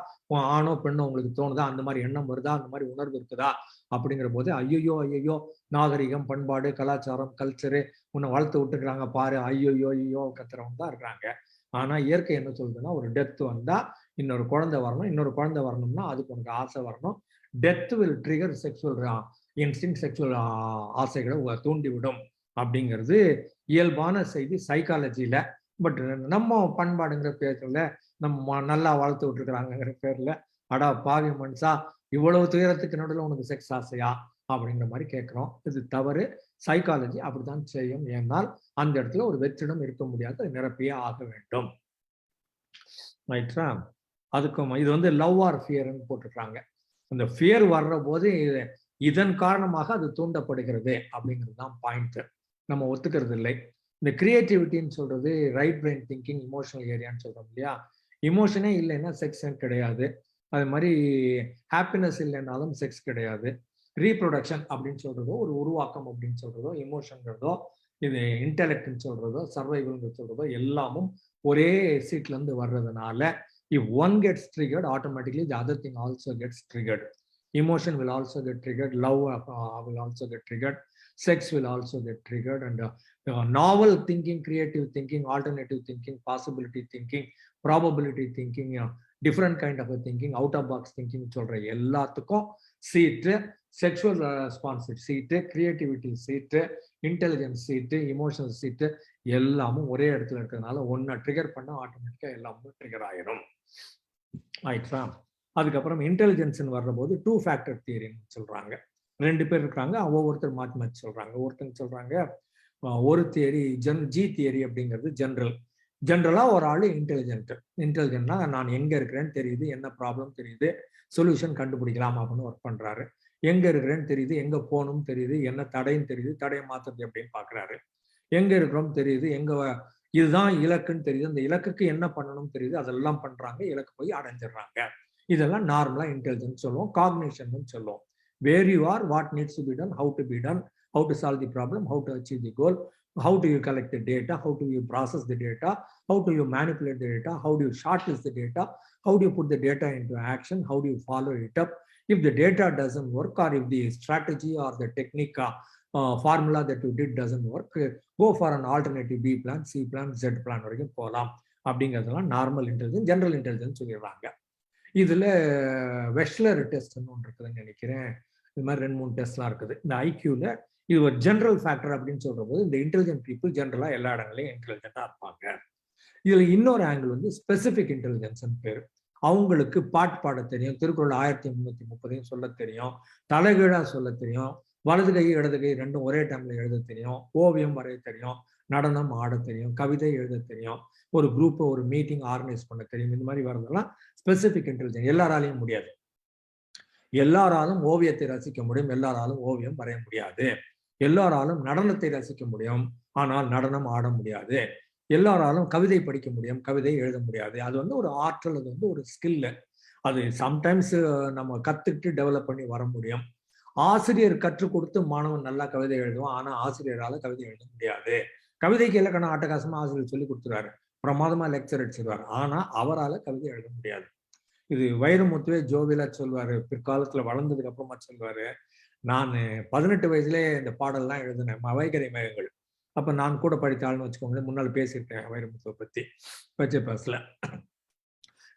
ஆணோ பெண்ணோ உங்களுக்கு தோணுதா, அந்த மாதிரி எண்ணம் வருதா, அந்த மாதிரி உணர்வு இருக்குதா அப்படிங்கிற போது ஐயோ நாகரிகம், பண்பாடு, கலாச்சாரம், கல்ச்சரு உன்னை வளர்த்து விட்டுக்கிறாங்க பாரு, ஐயோ கத்துறவங்க தான் இருக்கிறாங்க. ஆனா இயற்கை என்ன சொல்றதுன்னா ஒரு டெத் வந்தா இன்னொரு குழந்தை வரணும்னா அதுக்கு உனக்கு ஆசை வரணும். Death will trigger sexual instinct, sexual ஆசைகளை தூண்டிவிடும் அப்படிங்கிறது இயல்பான செய்தி சைக்காலஜியில. பட் நம்ம பண்பாடுங்கிற பேர்ல நம்ம நல்லா வளர்த்து விட்டுருக்குறாங்கிற பேர்ல அடா பாவி மனுஷா இவ்வளவு துயரத்துக்கு நடுவில் உனக்கு செக்ஸ் ஆசையா அப்படிங்கிற மாதிரி கேட்கிறோம். இது தவறு. சைக்காலஜி அப்படித்தான் செய்யும். ஏன்னால் அந்த இடத்துல ஒரு வெற்றிடம் இருக்க முடியாது, அது நிரப்பியே ஆக வேண்டும். ரைட்டா? அதுக்கும் இது வந்து லவ் ஆர் ஃபியர்னு போட்டுருக்காங்க. அந்த ஃபியர் வர்ற போது இதன் காரணமாக அது தூண்டப்படுகிறது அப்படிங்கிறது தான் பாயிண்ட். நம்ம ஒத்துக்கிறது இல்லை. இந்த கிரியேட்டிவிட்டின்னு சொல்றது ரைட் பிரெயின் திங்கிங், இமோஷனல் ஏரியான்னு சொல்றோம் இல்லையா. இமோஷனே இல்லைன்னா செக்ஸ் கிடையாது. அது மாதிரி ஹாப்பினஸ் இல்லைன்னாலும் செக்ஸ் கிடையாது. ரீப்ரொடக்ஷன் அப்படின்னு சொல்றதோ, ஒரு உருவாக்கம் அப்படின்னு சொல்றதோ, இமோஷன்கிறதோ, இது இன்டெலெக்ட்னு சொல்றதோ, சர்வைவல்னு சொல்றதோ எல்லாமும் ஒரே சீட்ல இருந்து வர்றதுனால if one gets triggered, automatically the other thing also gets triggered. Emotion will also get triggered, love will also get triggered, sex will also get triggered, and novel thinking, creative thinking, alternative thinking, possibility thinking, probability thinking, different kind of a thinking, out of box thinking சொல்ற எல்லாத்துக்கும் சீட்டு, செக்ஷுவல் ரெஸ்பான்ஸ் சீட்டு, கிரியேட்டிவிட்டி சீட்டு, இன்டெலிஜென்ஸ் சீட்டு, இமோஷனல் சீட்டு எல்லாமும் ஒரே இடத்துல இருக்கிறதுனால ஒன்றை ட்ரிகர் பண்ண ஆட்டோமேட்டிக்கா எல்லாமே ட்ரிகர் ஆயிரும். ஆயிடுச்சா? அதுக்கப்புறம் இன்டெலிஜென்ஸ் வர்ற போது 2 ஃபேக்டர் தியரின்னு சொல்றாங்க. 2 பேர் இருக்காங்க, ஒவ்வொருத்தர் மாற்றி மாற்றி சொல்றாங்க. ஒருத்தர் சொல்றாங்க ஒரு தியரி ஜி தியரி அப்படிங்கிறது ஜென்ரலா ஒரு ஆளு இன்டெலிஜென்ட்னா நான் எங்க இருக்கிறேன்னு தெரியுது, என்ன ப்ராப்ளம் தெரியுது, சொல்யூஷன் கண்டுபிடிக்கலாம் அப்படின்னு ஒர்க் பண்றாரு. எங்க இருக்கிறேன்னு தெரியுது, எங்க போகணும்னு தெரியுது, என்ன தடைன்னு தெரியுது, தடையை மாத்துறது எப்படின்னு பாக்குறாரு. எங்க இருக்கிறோம் தெரியுது, எங்க இதுதான் இலக்குன்னு தெரியுது, அந்த இலக்குக்கு என்ன பண்ணணும் தெரியுது, அதெல்லாம் பண்றாங்க, இலக்கு போய் அடைஞ்சிடுறாங்க. இதெல்லாம் நார்மலா இன்டெலிஜென்ஸ் சொல்லுவோம், காக்னிஷன் சொல்லுவோம். Where you are, what needs to be done, how to be done, how to solve the problem, how to achieve the goal, how do you collect the data, how do you process the data, how do you manipulate the data, how do you shortlist the data, how do you put the data into action, how do you follow it up. If the data doesn't work, or if the strategy or the technique formula that you did doesn't work, go for an alternative B plan, C plan, Z plan வரைக்கும் போகலாம். அப்படிங்கிறதுலாம் நார்மல் இன்டெலிஜென்ஸ், ஜென்ரல் இன்டெலிஜென்ஸ் சொல்லிடுறாங்க. இதுல வெஷ்லர் டெஸ்ட்னு ஒன்று இருக்குதுன்னு நினைக்கிறேன். இது மாதிரி 2-3 டெஸ்ட்லாம் இருக்குது. இந்த ஐக்யூல இது ஒரு ஜென்ரல் ஃபேக்டர் அப்படின்னு சொல்ற போது இந்த இன்டெலிஜென்ட் பீப்புள் ஜென்ரலா எல்லா இடங்களையும் இன்டெலிஜென்ட்டா இருப்பாங்க. இதுல இன்னொரு ஆங்கிள் வந்து ஸ்பெசிபிக் இன்டெலிஜென்ஸ் பேரு. அவங்களுக்கு பாட்டு பாட தெரியும், திருக்குறள் 1330 சொல்ல தெரியும், தலைகீழா சொல்ல தெரியும், வலது கை இடது கை ரெண்டும் ஒரே டைம்ல எழுத தெரியும், ஓவியம் வரைய தெரியும், நடனம் ஆட தெரியும், கவிதை எழுத தெரியும், ஒரு குரூப் ஒரு மீட்டிங் ஆர்கனைஸ் பண்ண தெரியும். இந்த மாதிரி வரதெல்லாம் ஸ்பெசிபிக் இன்டெலிஜென்ஸ். எல்லாராலையும் முடியாது. எல்லாராலும் ஓவியத்தை ரசிக்க முடியும், எல்லாராலும் ஓவியம் வரைய முடியாது. எல்லாராலும் நடனத்தை ரசிக்க முடியும், ஆனால் நடனம் ஆட முடியாது. எல்லாராலும் கவிதை படிக்க முடியும், கவிதை எழுத முடியாது. அது வந்து ஒரு ஆற்றல், அது வந்து ஒரு ஸ்கில். அது சம்டைம்ஸ் நம்ம கத்துக்கிட்டு டெவலப் பண்ணி வர முடியும். ஆசிரியர் கற்றுக் கொடுத்து மாணவன் நல்லா கவிதை எழுதுவான், ஆனா ஆசிரியரால கவிதை எழுத முடியாது. கவிதைக்கு இலக்கணம் அட்டகாசமா ஆசிரியர் சொல்லி கொடுத்துருவாரு, பிரமாதமா லெக்சர் அடிச்சிருவாரு, ஆனா அவரால் கவிதை எழுத முடியாது. இது வைரமுத்துவே ஜோவிலா சொல்வாரு, பிற்காலத்துல வளர்ந்ததுக்கு அப்புறமா சொல்வாரு, நான் 18 வயசுலேயே இந்த பாடல்லாம் எழுதினேன், வைகரை மேகங்கள். அப்ப நான் கூட படித்தாள்னு வச்சுக்கோங்களேன், முன்னால் பேசியிருக்கேன் வைரமுத்துவை பத்தி வச்ச பஸ்ல.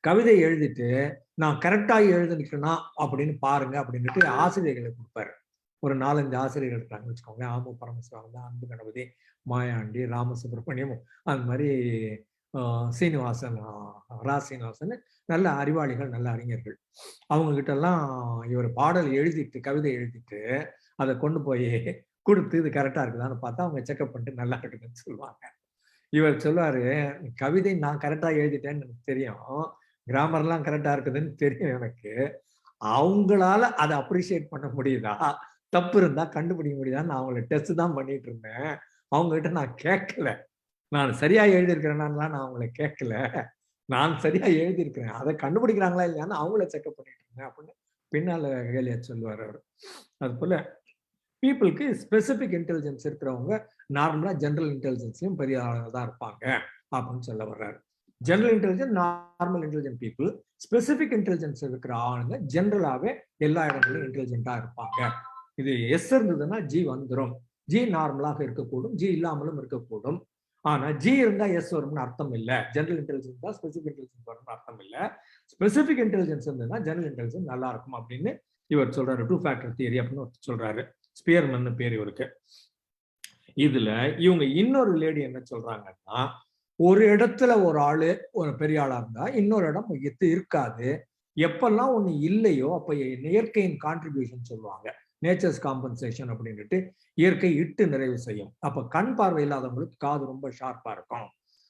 கவிதை எழுதிட்டு நான் கரெக்டா எழுதிருக்கேனா அப்படின்னு பாருங்க அப்படின்ட்டு ஆசிரியர்களை கொடுப்பாரு. ஒரு 4-5 ஆசிரியர்கள் இருக்காங்க வச்சுக்கோங்க. ஆமு பரமசிவானந்தா, அன்பு கணபதி, மாயாண்டி, ராமசுப்ரமணியம், அந்த மாதிரி சீனிவாசன், சீனிவாசன், நல்ல அறிவாளிகள், நல்ல அறிஞர்கள். அவங்க கிட்ட எல்லாம் இவர் பாடல் எழுதிட்டு, கவிதை எழுதிட்டு அதை கொண்டு போய் கொடுத்து இது கரெக்டா இருக்குதான்னு பார்த்தா அவங்க செக்அப் பண்ணிட்டு நல்லா இருக்குதுன்னு சொல்லுவாங்க. இவர் சொல்லுவாரு, கவிதை நான் கரெக்டா எழுதிட்டேன்னு எனக்கு தெரியும், கிராமர்லாம் கரெக்டா இருக்குதுன்னு தெரியும் எனக்கு, அவங்களால அதை அப்ரிஷியேட் பண்ண முடியுதா, தப்பு இருந்தா கண்டுபிடிக்க முடியுதான்னு நான் அவங்கள டெஸ்ட் தான் பண்ணிட்டு இருந்தேன். அவங்க கிட்ட நான் கேட்கல, நான் சரியா எழுதியிருக்கிறேன்னா நான் அவங்கள கேட்கல, நான் சரியா எழுதியிருக்கிறேன், அதை கண்டுபிடிக்கிறாங்களா இல்லையான்னு அவங்கள செக்அப் பண்ணிட்டு இருந்தேன் அப்படின்னு பின்னால கேலியா சொல்லுவார் அவர். அது போல பீப்புளுக்கு ஸ்பெசிபிக் இன்டெலிஜென்ஸ் இருக்கிறவங்க நார்மலா ஜென்ரல் இன்டெலிஜென்ஸ்லயும் பெரிய ஆளுங்க தான் இருப்பாங்க அப்படின்னு சொல்ல வர்றாரு. General intelligence normal intelligent people, specific intelligence இருக்கிற ஆளுங்க ஜென்ரலாவே எல்லா இடங்களிலும் இன்டெலிஜென்ட்டா இருப்பாங்க. இது எஸ் இருந்ததுன்னா ஜி வந்துடும். ஜி நார்மலாக இருக்கக்கூடும், ஜி இல்லாமலும் இருக்கக்கூடும். ஆனா ஜி இருந்தா எஸ் வரும்னு அர்த்தம் இல்லை. ஜெனரல் இன்டெலிஜென்ஸ் தான் ஸ்பெசிபிக் இன்டெலிஜென்ஸ் வரும்னு அர்த்தம் இல்லை. ஸ்பெசிபிக் இன்டெலிஜென்ஸ் இருந்ததுன்னா ஜெனரல் இன்டெலிஜென்ஸ் நல்லா இருக்கும் அப்படின்னு இவர் சொல்றாரு. 2 ஃபேக்டர் தியரி அப்படின்னு சொல்றாரு. ஸ்பியர்மன் பேர் இவருக்கு. இதுல இவங்க இன்னொரு லேடி என்ன சொல்றாங்கன்னா, ஒரு இடத்துல ஒரு ஆளு ஒரு பெரிய ஆளா இருந்தா இன்னொரு இடம் இருக்காது. எப்பெல்லாம் ஒண்ணு இல்லையோ அப்ப இயற்கையின் கான்ட்ரிபியூஷன் சொல்லுவாங்க, நேச்சர்ஸ் காம்பன்சேஷன் அப்படின்ட்டு. இயற்கை இட்டு நிறைவு செய்யும். அப்ப கண் பார்வை இல்லாதவங்களுக்கு காது ரொம்ப ஷார்ப்பா இருக்கும்.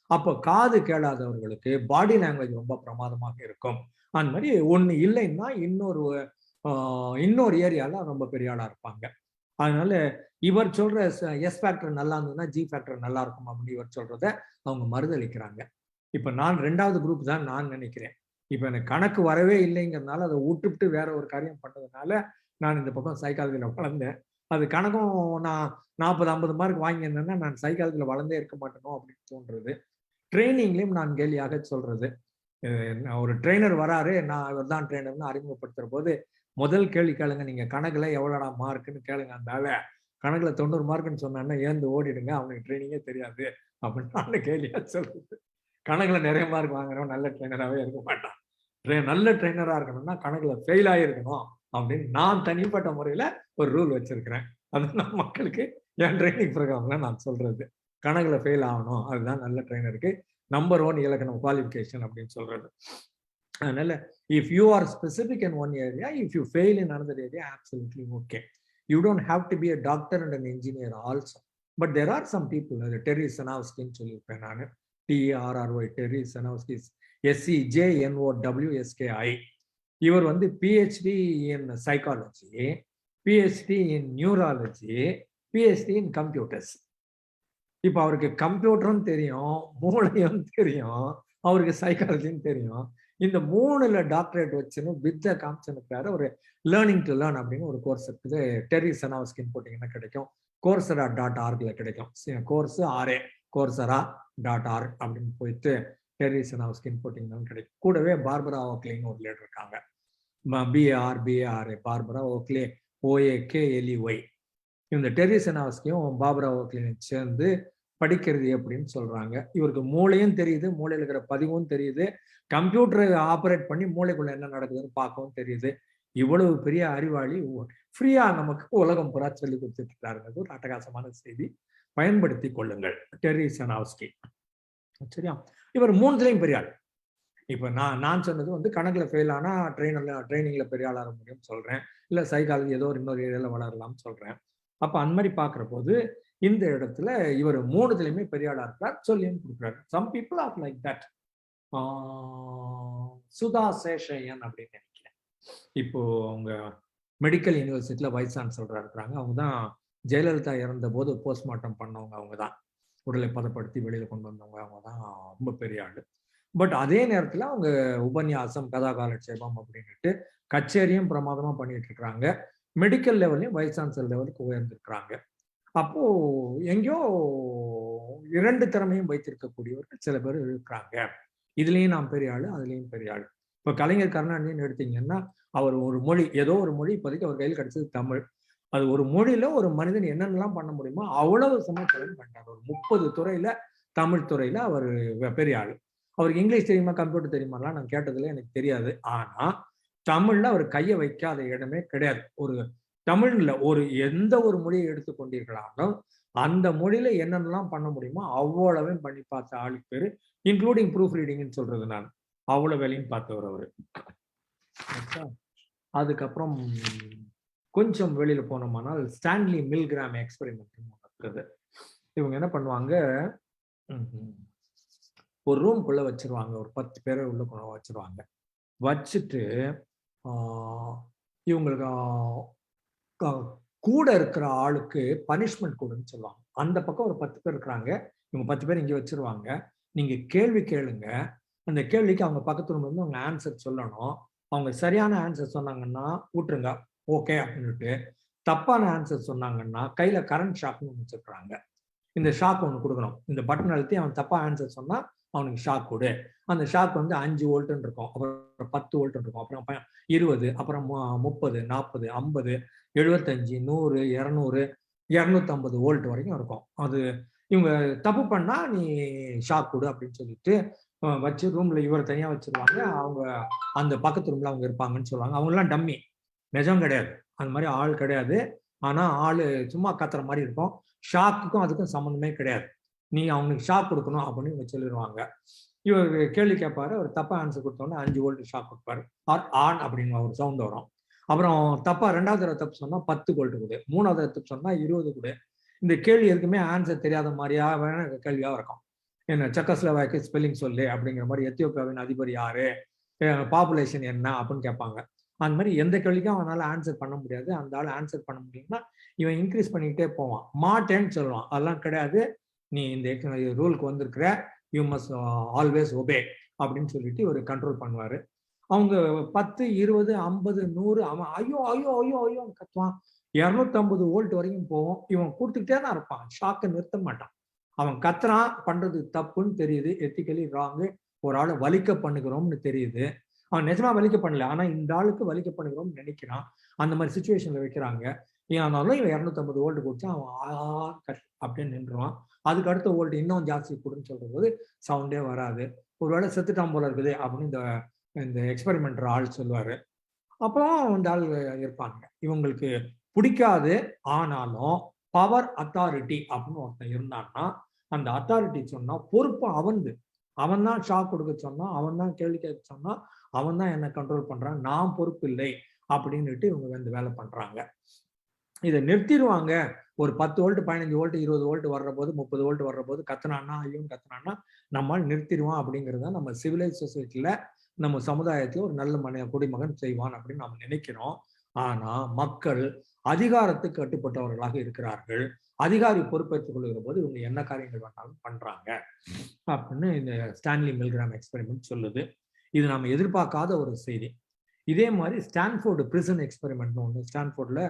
அப்ப காது கேளாதவர்களுக்கு பாடி லாங்குவேஜ் ரொம்ப பிரமாதமாக இருக்கும். அந்த மாதிரி ஒண்ணு இல்லைன்னா இன்னொரு ஏரியால ரொம்ப பெரிய ஆளா இருப்பாங்க. அதனால இவர் சொல்ற எஸ் ஃபேக்டர் நல்லா இருந்ததுன்னா ஜி ஃபேக்டர் நல்லா இருக்கும் அப்படின்னு இவர் சொல்றத அவங்க மறுதளிக்கிறாங்க. இப்ப நான் 2வது குரூப் தான் நான் நினைக்கிறேன். இப்ப எனக்கு கணக்கு வரவே இல்லைங்கிறதுனால அதை விட்டுவிட்டு வேற ஒரு காரியம் பண்ணதுனால நான் இந்த பக்கம் சைக்காலஜில வளர்ந்தேன். அது கணக்கும் நான் 40-50 மார்க் வாங்கியிருந்தேன்னா நான் சைக்காலஜில வளர்ந்தே இருக்க மாட்டேனோ அப்படின்னு தோன்றது. ட்ரைனிங்லயும் நான் கேலியாக சொல்றது, ஒரு ட்ரெயினர் வராரு, நான் இவர் தான் ட்ரெயினர்னு அறிமுகப்படுத்துற போது முதல் கேள்வி கேளுங்க, நீங்க கணக்குல எவ்வளோடா மார்க்குன்னு கேளுங்க. அதனால கணக்குல 90 மார்க்குன்னு சொன்னா ஏந்து ஓடிடுங்க, அவனுக்கு ட்ரைனிங்கே தெரியாது அப்படின்னு நான் கேள்வியா சொல்றது. கணக்குல நிறைய மார்க் வாங்குறவன் நல்ல ட்ரெயினராகவே இருக்க மாட்டான். நல்ல ட்ரெயினரா இருக்கணும்னா கணக்குல ஃபெயில் ஆகிருக்கணும் அப்படின்னு நான் தனிப்பட்ட முறையில ஒரு ரூல் வச்சிருக்கிறேன். அது நான் மக்களுக்கு என் ட்ரைனிங் ப்ரோக்ராம்ல நான் சொல்றது. கணக்குல ஃபெயில் ஆகணும், அதுதான் நல்ல ட்ரெயினருக்கு நம்பர் 1 இலக்கணம் குவாலிஃபிகேஷன் அப்படின்னு சொல்றது. அதனால if you are specific in one area, if you fail in another area, absolutely okay. You don't have to be a doctor and an engineer also. But there are some people, Terry Sanowski சொல்லியிருப்பேன் நான், TERRY, Terry Sanowski, SEJNOWSKI. இவர் வந்து PhD in psychology, PhD in neurology, PhD in computers. இப்ப அவருக்கு கம்ப்யூட்டரும் தெரியும், மூளையும் தெரியும், அவருக்கு சைக்காலஜின்னு தெரியும். இந்த 3ல டாக்டரேட் வச்சுன்னு வித்த காமிச்சுன்னு ஒரு லேர்னிங் டு லேர்ன் அப்படின்னு ஒரு கோர்ஸ் இருக்குது. டெரி சனாவ்ஸ்கின்னு போட்டீங்கன்னா கிடைக்கும். coursera.org கிடைக்கும். கோர்ஸ் coursera.org அப்படின்னு போயிட்டு டெர்ரி சனாவ்ஸ்கின்னு போட்டிங்கனாலும் கிடைக்கும். கூடவே பார்பரா ஓக்லேன்னு ஒரு லேட் இருக்காங்க. BARA Barbara ஓக்லே OAKLEY. இந்த டெர்ரி சனாவ்ஸ்கியும் பார்பரா ஓக்லேயும் சேர்ந்து படிக்கிறது எப்படின்னு சொல்றாங்க. இவருக்கு மூளையும் தெரியுது, மூளையில் இருக்கிற பதிவும் தெரியுது, கம்ப்யூட்டரை ஆப்ரேட் பண்ணி மூளைக்குள்ள என்ன நடக்குதுன்னு பார்க்கவும் தெரியுது. இவ்வளவு பெரிய அறிவாளி ஃப்ரீயா நமக்கு உலகம் புறா சொல்லி கொடுத்துட்டு இருக்காருங்கிறது ஒரு அட்டகாசமான செய்தி. பயன்படுத்தி கொள்ளுங்கள். டெர்ரி சனாவ்ஸ்கி. சரியா? இவர் 3லையும் பெரிய ஆள். இப்ப நான் சொன்னது வந்து கணக்குல ஃபெயில் ஆனா ட்ரைனிங்ல பெரிய ஆளாக முடியும்னு சொல்றேன், இல்ல சைக்காலஜி ஏதோ ஒரு இன்னொரு ஏரியால வளரலாம்னு சொல்றேன். அப்ப அந்த மாதிரி பாக்குற போது இந்த இடத்துல இவர் 3லையுமே பெரிய ஆளா இருக்கிறார், சொல்லியும் கொடுக்குறாரு. Some people are like that. Sudha Seshaiyan அப்படின்னு நினைக்கிறேன். இப்போ அவங்க மெடிக்கல் யூனிவர்சிட்டியில வைஸ் சான்சலரா இருக்கிறாங்க. அவங்க தான் ஜெயலலிதா இறந்த போது போஸ்ட்மார்ட்டம் பண்ணவங்க. அவங்க தான் உடலை பதப்படுத்தி வெளியில கொண்டு வந்தவங்க. அவங்க தான் ரொம்ப பெரிய ஆளு. பட் அதே நேரத்துல அவங்க உபன்யாசம், கதா காலட்சேபம் அப்படின்ட்டு கச்சேரியும் பிரமாதமா பண்ணிட்டு இருக்கிறாங்க. மெடிக்கல் லெவல்லையும் வைஸ் சான்சலர் லெவலுக்கு உயர்ந்திருக்கிறாங்க. அப்போ எங்கேயோ 2 திறமையும் வைத்திருக்கக்கூடியவர்கள் சில பேர் இருக்கிறாங்க. இதுலயும் நான் பெரிய ஆளு, அதுலயும் பெரிய ஆளு. இப்ப கலைஞர் கருணாநிதினு எடுத்தீங்கன்னா அவர் ஒரு மொழி, ஏதோ ஒரு மொழி இப்போதைக்கு அவர் கையில் கிடைச்சது தமிழ். அது ஒரு மொழியில ஒரு மனிதன் என்னென்னலாம் பண்ண முடியுமோ அவ்வளவு சமாச்சாரம் பண்ணிட்டார். ஒரு 30 துறையில, தமிழ் துறையில அவர் பெரிய ஆளு. அவருக்கு இங்கிலீஷ் தெரியுமா, கம்ப்யூட்டர் தெரியுமாலாம் நான் கேட்டதுல எனக்கு தெரியாது. ஆனா தமிழ்ல அவர் கையை வைக்காத இடமே கிடையாது. ஒரு தமிழ்ல ஒரு எந்த ஒரு மொழியை எடுத்துக்கொண்டீர்களாலும் அந்த மொழியில என்னென்னலாம் பண்ண முடியுமோ அவ்வளவையும் பண்ணி பார்த்த ஆளுக்கு பேரு, இன்க்ளூடிங் ப்ரூஃப் ரீடிங்னு சொல்றது நான். அவ்வளவு வேலையும் பார்த்தவர் அவரு. அதுக்கப்புறம் கொஞ்சம் வெளியில போனோம்னால் ஸ்டான்லி மில்கிராம் எக்ஸ்பெரிமெண்ட் இருக்குது. இவங்க என்ன பண்ணுவாங்க, ஒரு ரூம்குள்ள வச்சிருவாங்க, ஒரு 10 பேரை உள்ள வச்சிருவாங்க. வச்சுட்டு இவங்களுக்கு கூட இருக்கிற ஆளுக்கு பனிஷ்மெண்ட் கொடுன்னு சொல்லுவாங்க. அந்த பக்கம் ஒரு 10 பேர் இருக்கிறாங்க, இவங்க 10 பேர் இங்க வச்சிருவாங்க. நீங்க கேள்வி கேளுங்க, அந்த கேள்விக்கு அவங்க பக்கத்து ரூம்ல இருந்து அவங்க ஆன்சர் சொல்லணும். அவங்க சரியான ஆன்சர் சொன்னாங்கன்னா விட்டுருங்க, ஓகே அப்படின்ட்டு. தப்பான ஆன்சர் சொன்னாங்கன்னா கையில கரண்ட் ஷாக்னு ஒன்று வச்சுக்கிறாங்க. இந்த ஷாக் ஒன்று கொடுக்கணும். இந்த பட்டன் அழுத்தி அவன் தப்பா ஆன்சர் சொன்னா அவனுக்கு ஷாக் கொடு. அந்த ஷாக் வந்து 5 வோல்ட்னு இருக்கும், அப்புறம் 10 வோல்ட்னு இருக்கும், அப்புறம் 20, அப்புறம் 30, 40, 50, 75, 100, 200, 250 வோல்ட் வரைக்கும் இருக்கும். அது இவங்க தப்பு பண்ணா நீ ஷாக் கொடு அப்படின்னு சொல்லிட்டு வச்சு ரூம்ல இவரை தனியா வச்சிருவாங்க. அவங்க அந்த பக்கத்து ரூம்ல அவங்க இருப்பாங்கன்னு சொல்லுவாங்க. அவங்க எல்லாம் டம்மி, நிஜம் கிடையாது, அந்த மாதிரி ஆள் கிடையாது. ஆனா ஆளு சும்மா கத்துற மாதிரி இருக்கும். ஷாக்குக்கும் அதுக்கும் சம்மந்தமே கிடையாது. நீ அவனுக்கு ஷாக் கொடுக்கணும் அப்படின்னு இவங்க சொல்லிடுவாங்க. இவர் கேள்வி கேட்பாரு, அவர் தப்பா ஆன்சர் கொடுத்தோன்னே 5 வோல்ட் ஷாக் கொடுப்பாரு. ஆன் அப்படின்னு ஒரு சவுண்ட் வரும். அப்புறம் தப்பா 2வது தடவை தப்பு சொன்னா 10 வோல்ட் கொடு, 3வது தப்பு சொன்னா 20 கொடு. இந்த கேள்வி எதுக்குமே ஆன்சர் தெரியாத மாதிரியா கேள்வியா இருக்கும். என்ன செக்கோஸ்லோவாக்கியா ஸ்பெல்லிங் சொல்லு அப்படிங்கிற மாதிரி, எத்தியோப்பியாவின் அதிபர் யாரு, பாப்புலேஷன் என்ன அப்படின்னு கேட்பாங்க. அந்த மாதிரி எந்த கேள்விக்கும் அவனால ஆன்சர் பண்ண முடியாது. அந்த ஆள் ஆன்சர் பண்ண முடியும்னா இவன் இன்க்ரீஸ் பண்ணிக்கிட்டே போவான். மாட்டேன்னு சொல்லுவான். அதெல்லாம் கிடையாது, நீ இந்த ரூலுக்கு வந்திருக்கிற, யூ மஸ்ட் ஆல்வேஸ் ஒபே அப்படின்னு சொல்லிட்டு இவர் கண்ட்ரோல் பண்ணுவாரு. அவங்க 10, 20, 50, 100 அவன் ஐயோ ஐயோ ஐயோ ஐயோ கத்துவான். 250 வோல்ட் வரைக்கும் போவோம். இவன் கொடுத்துக்கிட்டே தான் இருப்பான், ஷாக்கை நிறுத்த மாட்டான். அவன் கத்துறான், பண்றது தப்புன்னு தெரியுது, எத்திக்கலி ராங்கு, ஒரு ஆளை வலிக்க பண்ணுகிறோம்னு தெரியுது. அவன் நிஜமா வலிக்க பண்ணல, ஆனா இந்த ஆளுக்கு வலிக்க பண்ணுகிறோம்னு நினைக்கிறான். அந்த மாதிரி சுச்சுவேஷன்ல வைக்கிறாங்க. ஆனாலும் இவன் 250 வோல்ட் கொடுத்தா அவன் அப்படின்னு நின்றுவான். அதுக்கு அடுத்த வோல்ட் இன்னும் ஜாஸ்தி கொடுன்னு சொல்ற போது சவுண்டே வராது. ஒருவேளை செத்துட்டான் போல இருக்குது அப்படின்னு இந்த எக்ஸ்பெரிமெண்டர் ஆள் சொல்லுவாரு. அப்புறம் இந்த ஆள் இருப்பாங்க, இவங்களுக்கு பிடிக்காது, ஆனாலும் பவர் அத்தாரிட்டி அப்படின்னு ஒருத்தன் இருந்தான்னா அந்த அத்தாரிட்டி சொன்னா பொறுப்பு அவன் தான் ஷாக் கொடுக்க சொன்னா, அவன் தான் கேள்வி கேட்க சொன்னா, அவன் தான் என்ன கண்ட்ரோல் பண்றான், நான் பொறுப்பு இல்லை அப்படின்னுட்டு இவங்க வந்து வேலை பண்றாங்க. இதை நிறுத்திடுவாங்க. ஒரு 10 வோல்ட், 15 வோல்ட், 20 வோல்ட் வர்ற போது, 30 வோல்ட் வர்ற போது கத்துனான்னா ஐயோன்னு கத்துனான்னா நம்மால் நிறுத்திடுவான். அப்படிங்கிறத நம்ம சிவிலைஸ் சொசைட்டில, நம்ம சமுதாயத்துல ஒரு நல்ல குடிமகன் செய்வான் அப்படின்னு நம்ம நினைக்கிறோம். ஆனா மக்கள் அதிகாரத்துக்கு கட்டுப்பட்டவர்களாக இருக்கிறார்கள். அதிகாரி பொறுப்பேற்றுக் கொள்கிற போது இவங்க என்ன காரியங்கள் வேணாலும் பண்றாங்க அப்படின்னு இந்த ஸ்டான்லி மில்கிராம் எக்ஸ்பெரிமெண்ட் சொல்லுது. இது நம்ம எதிர்பார்க்காத ஒரு செய்தி. இதே மாதிரி ஸ்டான்ஃபோர்டு பிரிசன் எக்ஸ்பெரிமெண்ட் ஒன்று, ஸ்டான்ஃபோர்ட்ல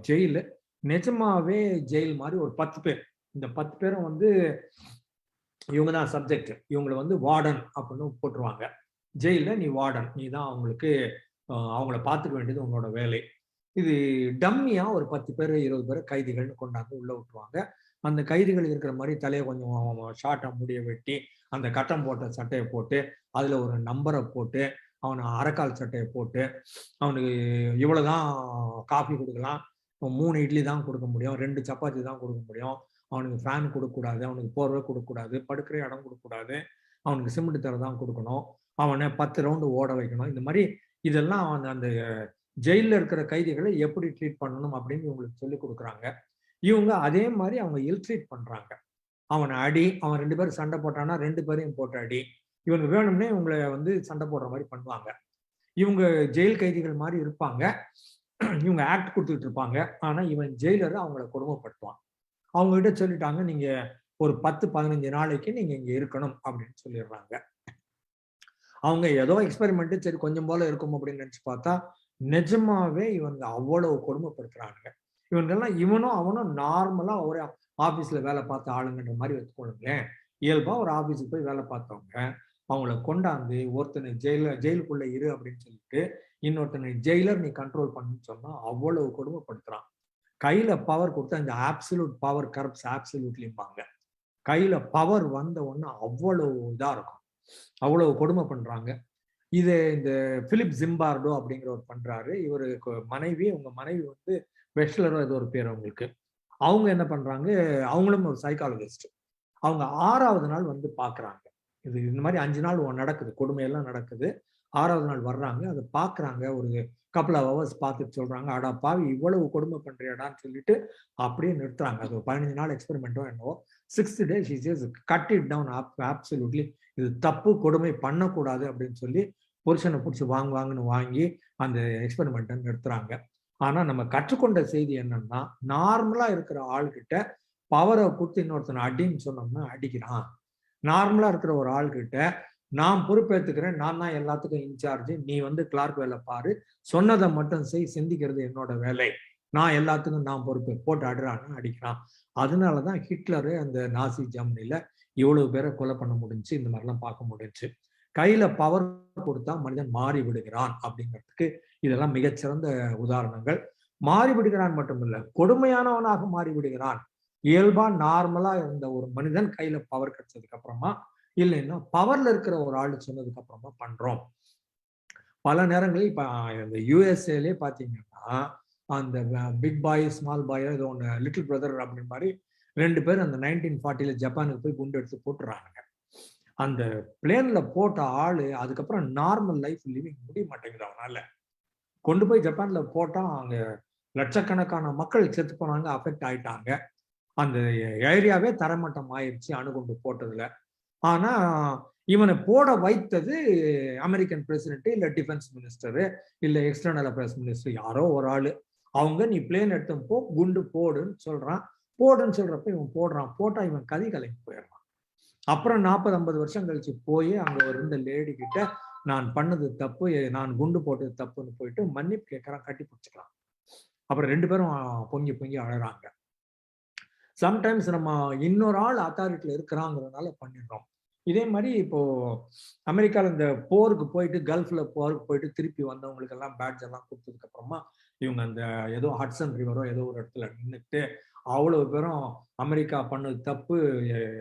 ஜெயிலு நிஜமாவே ஜெயில் மாதிரி ஒரு 10 பேர், இந்த 10 பேரும் வந்து இவங்க தான் சப்ஜெக்ட், இவங்களை வந்து வார்டன் அப்படின்னு போட்டுருவாங்க. ஜெயில நீ வார்டன், நீ தான் அவங்களுக்கு அவங்கள பார்த்துக்க வேண்டியது உங்களோட வேலை. இது டம்மியா ஒரு 10 பேர் 20 பேர் கைதிகள்னு கொண்டாந்து உள்ள விட்டுருவாங்க. அந்த கைதிகள் இருக்கிற மாதிரி தலையை கொஞ்சம் ஷார்ட்டா முடிய வெட்டி, அந்த கட்டம் போட்ட சட்டையை போட்டு, அதுல ஒரு நம்பரை போட்டு, அவனை அரைக்கால் சட்டையை போட்டு, அவனுக்கு இவ்வளவுதான் காஃபி கொடுக்கலாம், 3 இட்லி தான் கொடுக்க முடியும், 2 சப்பாத்தி தான் கொடுக்க முடியும், அவனுக்கு ஃபேன் கொடுக்கக்கூடாது, அவனுக்கு போர்வை கொடுக்கக்கூடாது, படுக்கிற இடம் கொடுக்கக்கூடாது, அவனுக்கு சிமெண்ட் தர தான் கொடுக்கணும், அவனை 10 ரவுண்டு ஓட வைக்கணும். இந்த மாதிரி இதெல்லாம் அவன் அந்த ஜெயிலில் இருக்கிற கைதிகளை எப்படி ட்ரீட் பண்ணணும் அப்படின்னு இவங்களுக்கு சொல்லி கொடுக்குறாங்க. இவங்க அதே மாதிரி அவங்க இல்ட்ரீட் பண்றாங்க. அவனை அடி, அவன் 2 பேரும் சண்டை போட்டானா 2 பேரையும் போட்டு அடி, இவங்க வேணும்னே இவங்களை வந்து சண்டை போடுற மாதிரி பண்ணுவாங்க. இவங்க ஜெயில் கைதிகள் மாதிரி இருப்பாங்க, இவங்க ஆக்ட் கொடுத்துட்டு இருப்பாங்க. ஆனா இவன் ஜெயிலர் அவங்கள கொடுமைப்படுத்துவான். அவங்க கிட்ட சொல்லிட்டாங்க, நீங்க ஒரு 10-15 நாளைக்கு நீங்க இங்க இருக்கணும் அப்படின்னு சொல்லிடுறாங்க. அவங்க ஏதோ எக்ஸ்பெரிமெண்ட், சரி கொஞ்சம் போல இருக்கும் அப்படின்னு நினைச்சு பார்த்தா நிஜமாவே இவங்க அவ்வளவு கொடுமைப்படுத்துறாங்க. இவங்கெல்லாம் இவனும் அவனும் நார்மலா ஒரே ஆபீஸ்ல வேலை பார்த்த ஆளுங்கன்ற மாதிரி வச்சுக்கொள்ளுங்களேன். இயல்பா ஒரு ஆபீஸுக்கு போய் வேலை பார்த்தவங்க அவங்கள கொண்டாந்து ஒருத்தனை ஜெயிலுக்குள்ள இரு அப்படின்னு சொல்லிட்டு இன்னொருத்தனை ஜெயிலர் நீ கண்ட்ரோல் பண்ணுன்னு சொன்னா அவ்வளவு கொடுமைப்படுத்துறான். கையில பவர் கொடுத்தா, இந்த ஆப்சல்யூட் பவர் கரப்ட்ஸ் ஆப்சல்யூட்லிம்பாங்க. கையில பவர் வந்த உடனே அவ்வளவு இதா இருக்கும், அவ்வளவு கொடுமை பண்றாங்க. இது இந்த பிலிப் ஜிம்பார்டோ அப்படிங்கிறவர் பண்றாரு. இவருக்கு மனைவி, உங்க மனைவி வந்து வெஸ்லரோ ஏதோ ஒரு பேர் அவங்களுக்கு. அவங்க என்ன பண்றாங்க, அவங்களும் ஒரு சைக்காலஜிஸ்ட். அவங்க 6வது நாள் வந்து பாக்குறாங்க. இது இந்த மாதிரி 5 நாள் நடக்குது, கொடுமையெல்லாம் நடக்குது. 6வது நாள் வர்றாங்க, அதை பாக்குறாங்க. ஒரு கப்பல் ஆஃப் ஹவர்ஸ் பார்த்துட்டு சொல்றாங்க, அடா பாவி இவ்வளவு கொடுமை பண்றியாடான்னு சொல்லிட்டு அப்படியே நிறுத்துறாங்க. அது ஒரு 15 நாள் எக்ஸ்பெரிமெண்ட்டோ என்னவோ. 6th day she says cut it down absolutely, இது தப்பு, கொடுமை பண்ணக்கூடாது அப்படின்னு சொல்லி புருஷனை பிடிச்சி வாங்குன்னு வாங்கி அந்த எக்ஸ்பெரிமெண்ட்டை நிறுத்துறாங்க. ஆனா நம்ம கற்றுக்கொண்ட செய்தி என்னன்னா, நார்மலா இருக்கிற ஆள்கிட்ட பவரை கொடுத்து இன்னொருத்தனை அடின்னு சொன்னோம்னா அடிக்கிறான். நார்மலா இருக்கிற ஒரு ஆள்கிட்ட நான் பொறுப்பேற்றுக்கிறேன், நான் தான் எல்லாத்துக்கும் இன்சார்ஜ், நீ வந்து கிளார்க் வேலை பாரு, சொன்னதை மட்டும் செய், சிந்திக்கிறது என்னோட வேலை, நான் எல்லாத்துக்கும் நான் பொறுப்பு, போட்டு அடுறான்னு அடிக்கிறான். அதனாலதான் ஹிட்லரு அந்த நாசி ஜெர்மனில இவ்வளவு பேரை கொலை பண்ண முடிஞ்சு, இந்த மாதிரிலாம் பார்க்க முடிஞ்சு. கையில பவர் கொடுத்தா மனிதன் மாறி விடுகிறான் அப்படிங்கிறதுக்கு இதெல்லாம் மிகச்சிறந்த உதாரணங்கள். மாறி விடுகிறான் மட்டுமில்ல, கொடுமையானவனாக மாறி விடுகிறான். இயல்பா நார்மலா இருந்த ஒரு மனிதன் கையில பவர் கிடைச்சதுக்கு அப்புறமா, இல்லைன்னா பவர்ல இருக்கிற ஒரு ஆளு சொன்னதுக்கு அப்புறமா பண்றோம். பல நேரங்களில் இப்ப இந்த யூஎஸ்ஏலே பாத்தீங்கன்னா, அந்த பிக் பாய் ஸ்மால் பாய் ஏதோ ஒன்று லிட்டில் பிரதர் அப்படின்னு மாதிரி 2 பேர் அந்த 1940 ஜப்பானுக்கு போய் குண்டு எடுத்து போட்டுறாங்க. அந்த பிளேன்ல போட்ட ஆளு அதுக்கப்புறம் நார்மல் லைஃப் லிவிங் முடிய மாட்டேங்குது அவனால. கொண்டு போய் ஜப்பான்ல போட்டா அங்க லட்சக்கணக்கான மக்கள் செத்து போனாங்க, அஃபெக்ட் ஆயிட்டாங்க. அந்த ஏரியாவே தரமட்டம் ஆயிடுச்சு அணுகுண்டு போட்டதுல. ஆனா இவனை போட வைத்தது அமெரிக்கன் பிரசிடென்ட், இல்ல டிஃபென்ஸ் மினிஸ்டரு, இல்ல எக்ஸ்டர்னல் அஃபேர்ஸ் மினிஸ்டர், யாரோ ஒரு ஆளு. அவங்க நீ பிளேன் எடுத்து போ, குண்டு போடுன்னு சொல்றான். போடுன்னு சொல்றப்ப இவன் போடுறான். போட்டா இவன் கதி கலங்கி போயிடுறான். அப்புறம் 40-50 வருஷம் கழிச்சு போய் அங்க இருந்த லேடி கிட்ட நான் பண்ணது தப்பு, நான் குண்டு போட்டது தப்புன்னு போயிட்டு மன்னிப்பு கேட்கறான், கட்டி பிடிச்சிக்கலாம். அப்புறம் 2 பேரும் பொங்கி பொங்கி அழறாங்க. சம்டைம்ஸ் நம்ம இன்னொரு ஆள் அத்தாரிட்டியில இருக்கிறாங்கிறதுனால பண்ணிடுறோம். இதே மாதிரி இப்போ அமெரிக்கால இந்த போருக்கு போயிட்டு, கல்ஃப்ல போருக்கு போயிட்டு திருப்பி வந்தவங்களுக்கு எல்லாம் பேட்ஜ் எல்லாம் கொடுத்ததுக்கு அப்புறமா இவங்க அந்த ஏதோ ஹட்சன் ரிவரோ ஏதோ ஒரு இடத்துல நின்றுட்டு அவ்வளவு பேரும் அமெரிக்கா பண்ணது தப்பு,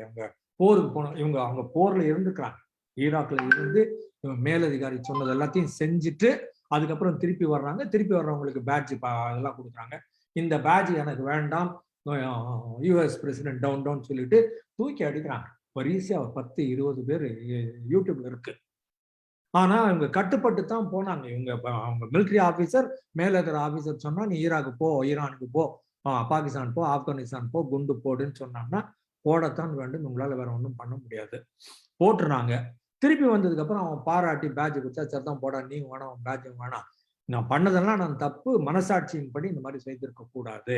அங்க போருக்கு போன இவங்க அவங்க போர்ல இருந்துக்கிறாங்க, ஈராக்ல இருந்து மேலதிகாரி சொன்னது எல்லாத்தையும் செஞ்சுட்டு அதுக்கப்புறம் திருப்பி வர்றாங்க. திருப்பி வர்றவங்களுக்கு பேட்ஜ் அதெல்லாம் கொடுக்குறாங்க. இந்த பேட்ஜ் எனக்கு வேண்டாம், யூஎஸ் பிரசிடென்ட் டவுன் டவுன் சொல்லிட்டு தூக்கி அடிக்கிறாங்க. வரிசையா 10-20 பேர் யூடியூப்ல இருக்கு. ஆனா இவங்க கட்டுப்பட்டு தான் போனாங்க. இவங்க அவங்க மிலிட்டரி ஆபீசர், மேல இருக்கிற ஆபீசர் சொன்னா நீ ஈராக்கு போ, ஈரானுக்கு போ, பாகிஸ்தான் போ, ஆப்கானிஸ்தான் போ, குண்டு போடுன்னு சொன்னாங்கன்னா போடத்தான் வேண்டும், உங்களால வேற ஒன்றும் பண்ண முடியாது. போட்டுறாங்க. திருப்பி வந்ததுக்கு அப்புறம் அவன் பாராட்டி பேட்ஜ் கொடுத்தா, சரிதான் போடா, நீ வேணாம், பேட்ஜ் வேணாம், நான் பண்ணதெல்லாம் நான் தப்பு, மனசாட்சியின் படி இந்த மாதிரி செய்திருக்க கூடாது.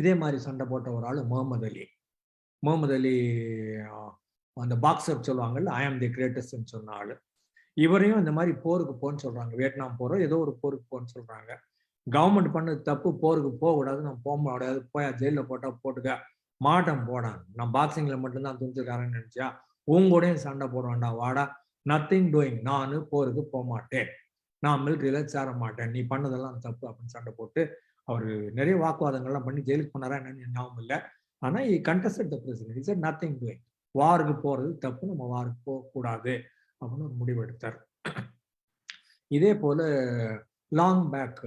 இதே மாதிரி சண்டை போட்ட ஒரு ஆளு முகமது அலி. முகமது அலி அந்த பாக்ஸர் சொல்லுவாங்கல்ல, ஐ ஆம் தி கிரேட்டஸ்ட்னு சொன்ன ஆளு. இவரையும் இந்த மாதிரி போருக்கு போன்னு சொல்றாங்க, வியட்நாம் போறோம் ஏதோ ஒரு போருக்கு போன்னு சொல்றாங்க. கவர்மெண்ட் பண்ணது தப்பு, போருக்கு போகக்கூடாது, நான் போக முடியாது, போய் ஜெயிலில் போட்டா போட்டுக்க மாட்டேன் போடான். நான் பாக்ஸிங்ல மட்டும்தான் துணிச்சிருக்காரன்னு நினைச்சியா? உங்கூடையும் சண்டை போட வேண்டாம் வாடா, நத்திங் டூயிங், நான் போருக்கு போக மாட்டேன், நான் மிலிட்ரியில சேர மாட்டேன், நீ பண்ணதெல்லாம் தப்பு அப்படின்னு சண்டை போட்டு அவரு நிறைய வாக்குவாதங்கள்லாம் பண்ணி ஜெயிலுக்கு போனாரா என்னன்னு ஞாபகம் இல்லை. ஆனா contested the president, is nothing doing, வாருக்கு போறது தப்பு, நம்ம வாருக்கு போகக்கூடாது அப்படின்னு ஒரு முடிவு எடுத்தார். இதே போல லாங் பேக்